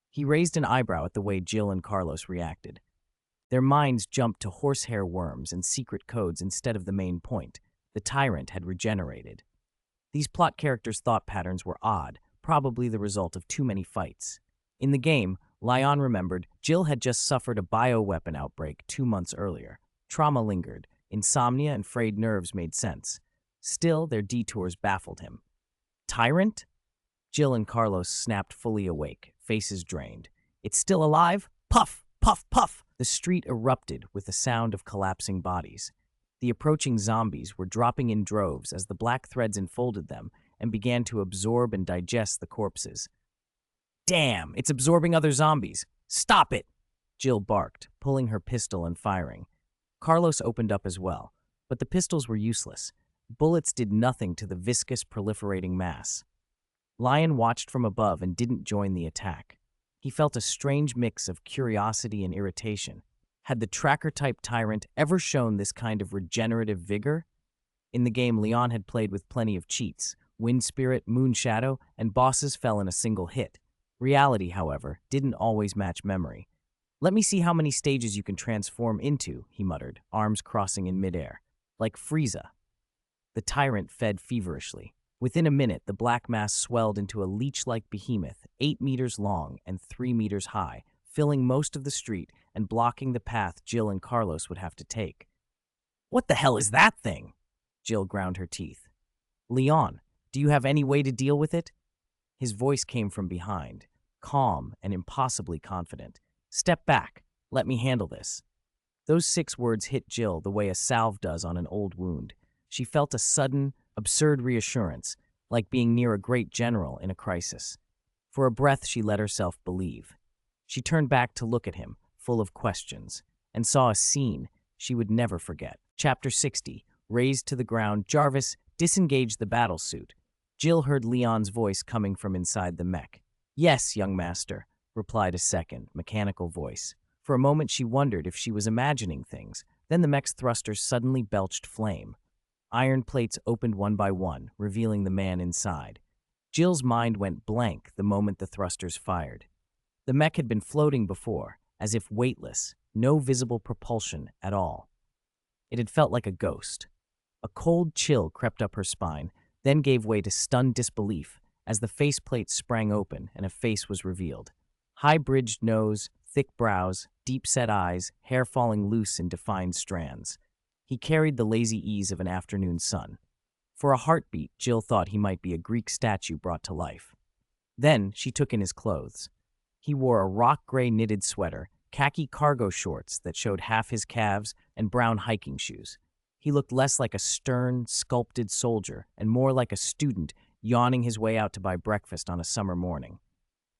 He raised an eyebrow at the way Jill and Carlos reacted. Their minds jumped to horsehair worms and secret codes instead of the main point. The tyrant had regenerated. These plot characters' thought patterns were odd, probably the result of too many fights. In the game, Lion remembered Jill had just suffered a bioweapon outbreak 2 months earlier. Trauma lingered. Insomnia and frayed nerves made sense. Still, their detours baffled him. Tyrant? Jill and Carlos snapped fully awake, faces drained. It's still alive? Puff! Puff! Puff! The street erupted with the sound of collapsing bodies. The approaching zombies were dropping in droves as the black threads enfolded them and began to absorb and digest the corpses. Damn, it's absorbing other zombies. Stop it! Jill barked, pulling her pistol and firing. Carlos opened up as well, but the pistols were useless. Bullets did nothing to the viscous, proliferating mass. Lion watched from above and didn't join the attack. He felt a strange mix of curiosity and irritation. Had the tracker-type tyrant ever shown this kind of regenerative vigor? In the game, Leon had played with plenty of cheats. Wind Spirit, Moon Shadow, and bosses fell in a single hit. Reality, however, didn't always match memory. Let me see how many stages you can transform into, he muttered, arms crossing in midair. Like Frieza. The tyrant fed feverishly. Within a minute, the black mass swelled into a leech-like behemoth, 8 meters long and 3 meters high, filling most of the street and blocking the path Jill and Carlos would have to take. What the hell is that thing? Jill ground her teeth. Leon, do you have any way to deal with it? His voice came from behind, calm and impossibly confident. Step back. Let me handle this. Those 6 words hit Jill the way a salve does on an old wound. She felt a sudden, absurd reassurance, like being near a great general in a crisis. For a breath, she let herself believe. She turned back to look at him, full of questions, and saw a scene she would never forget. Chapter 60. Raised to the ground, Jarvis disengaged the battlesuit. Jill heard Leon's voice coming from inside the mech. Yes, young master, replied a second, mechanical voice. For a moment she wondered if she was imagining things. Then the mech's thrusters suddenly belched flame. Iron plates opened one by one, revealing the man inside. Jill's mind went blank the moment the thrusters fired. The mech had been floating before, as if weightless, no visible propulsion at all. It had felt like a ghost. A cold chill crept up her spine, then gave way to stunned disbelief as the faceplate sprang open and a face was revealed. High-bridged nose, thick brows, deep-set eyes, hair falling loose in defined strands. He carried the lazy ease of an afternoon sun. For a heartbeat, Jill thought he might be a Greek statue brought to life. Then she took in his clothes. He wore a rock-gray knitted sweater, khaki cargo shorts that showed half his calves, and brown hiking shoes. He looked less like a stern, sculpted soldier and more like a student yawning his way out to buy breakfast on a summer morning.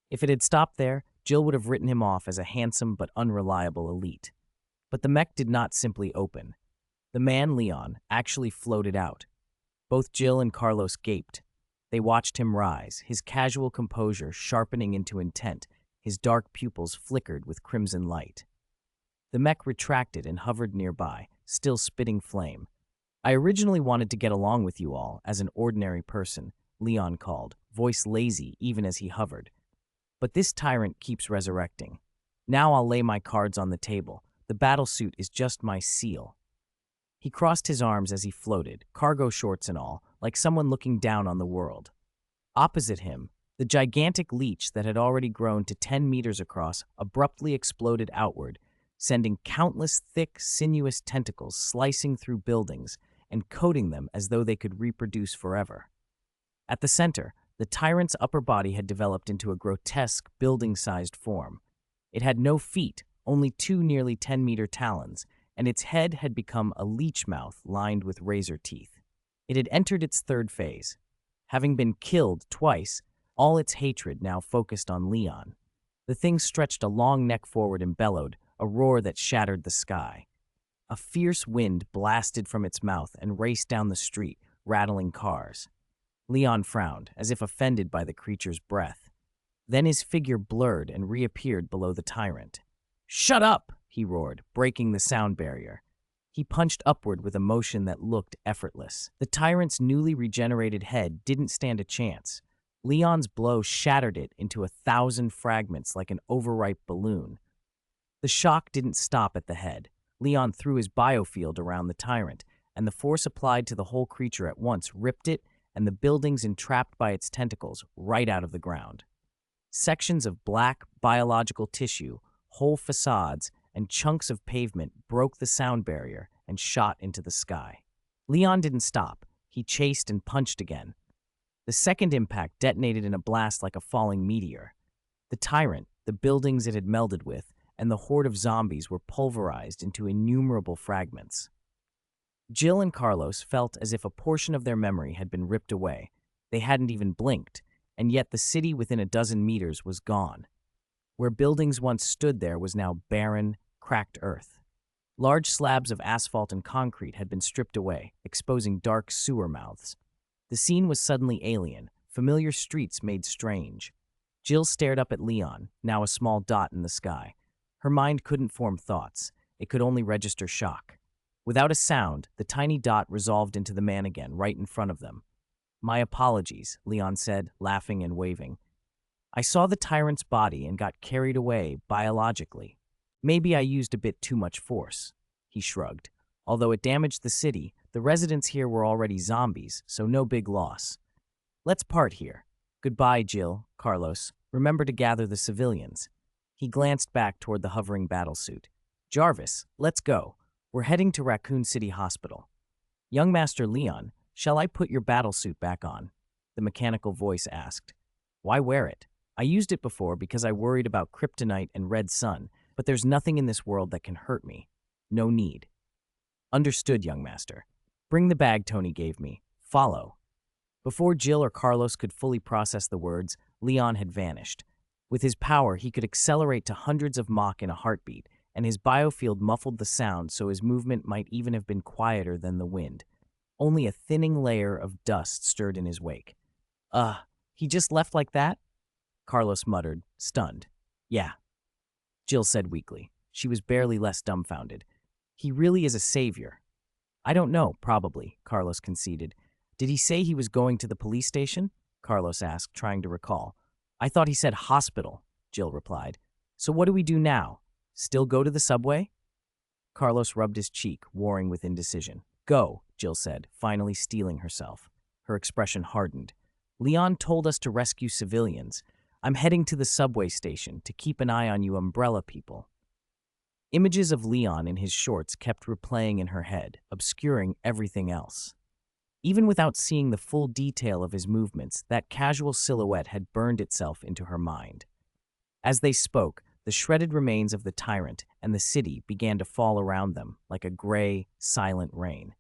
If it had stopped there, Jill would have written him off as a handsome but unreliable elite. But the mech did not simply open. The man, Leon, actually floated out. Both Jill and Carlos gaped. They watched him rise, his casual composure sharpening into intent, his dark pupils flickered with crimson light. The mech retracted and hovered nearby, still spitting flame. I originally wanted to get along with you all as an ordinary person, Leon called, voice lazy even as he hovered. But this tyrant keeps resurrecting. Now I'll lay my cards on the table. The battlesuit is just my seal. He crossed his arms as he floated, cargo shorts and all, like someone looking down on the world. Opposite him, the gigantic leech that had already grown to 10 meters across abruptly exploded outward, sending countless thick, sinuous tentacles slicing through buildings and coating them as though they could reproduce forever. At the center, the tyrant's upper body had developed into a grotesque, building-sized form. It had no feet, only two nearly 10-meter talons, and its head had become a leech mouth lined with razor teeth. It had entered its third phase. Having been killed twice, all its hatred now focused on Leon. The thing stretched a long neck forward and bellowed, a roar that shattered the sky. A fierce wind blasted from its mouth and raced down the street, rattling cars. Leon frowned, as if offended by the creature's breath. Then his figure blurred and reappeared below the tyrant. "Shut up!" he roared, breaking the sound barrier. He punched upward with a motion that looked effortless. The tyrant's newly regenerated head didn't stand a chance. Leon's blow shattered it into 1,000 fragments like an overripe balloon. The shock didn't stop at the head. Leon threw his biofield around the tyrant, and the force applied to the whole creature at once ripped it and the buildings entrapped by its tentacles right out of the ground. Sections of black, biological tissue, whole facades, and chunks of pavement broke the sound barrier and shot into the sky. Leon didn't stop. He chased and punched again. The second impact detonated in a blast like a falling meteor. The tyrant, the buildings it had melded with, and the horde of zombies were pulverized into innumerable fragments. Jill and Carlos felt as if a portion of their memory had been ripped away. They hadn't even blinked, and yet the city within a dozen meters was gone. Where buildings once stood there was now barren, cracked earth. Large slabs of asphalt and concrete had been stripped away, exposing dark sewer mouths. The scene was suddenly alien, familiar streets made strange. Jill stared up at Leon, now a small dot in the sky. Her mind couldn't form thoughts. It could only register shock. Without a sound, the tiny dot resolved into the man again, right in front of them. "My apologies," Leon said, laughing and waving. "I saw the tyrant's body and got carried away biologically. Maybe I used a bit too much force." He shrugged. "Although it damaged the city, the residents here were already zombies, so no big loss. Let's part here. Goodbye, Jill, Carlos. Remember to gather the civilians." He glanced back toward the hovering battlesuit. "Jarvis, let's go. We're heading to Raccoon City Hospital." "Young Master Leon, shall I put your battlesuit back on?" the mechanical voice asked. "Why wear it? I used it before because I worried about kryptonite and red sun, but there's nothing in this world that can hurt me. No need." "Understood, young master. Bring the bag Tony gave me. Follow." Before Jill or Carlos could fully process the words, Leon had vanished. With his power, he could accelerate to hundreds of Mach in a heartbeat, and his biofield muffled the sound so his movement might even have been quieter than the wind. Only a thinning layer of dust stirred in his wake. He just left like that?" Carlos muttered, stunned. "Yeah," Jill said weakly. She was barely less dumbfounded. "He really is a savior." "I don't know, probably," Carlos conceded. "Did he say he was going to the police station?" Carlos asked, trying to recall. "I thought he said hospital," Jill replied. "So what do we do now? Still go to the subway?" Carlos rubbed his cheek, warring with indecision. "Go," Jill said, finally steeling herself. Her expression hardened. "Leon told us to rescue civilians. I'm heading to the subway station to keep an eye on you umbrella people." Images of Leon in his shorts kept replaying in her head, obscuring everything else. Even without seeing the full detail of his movements, that casual silhouette had burned itself into her mind. As they spoke, the shredded remains of the tyrant and the city began to fall around them like a gray, silent rain.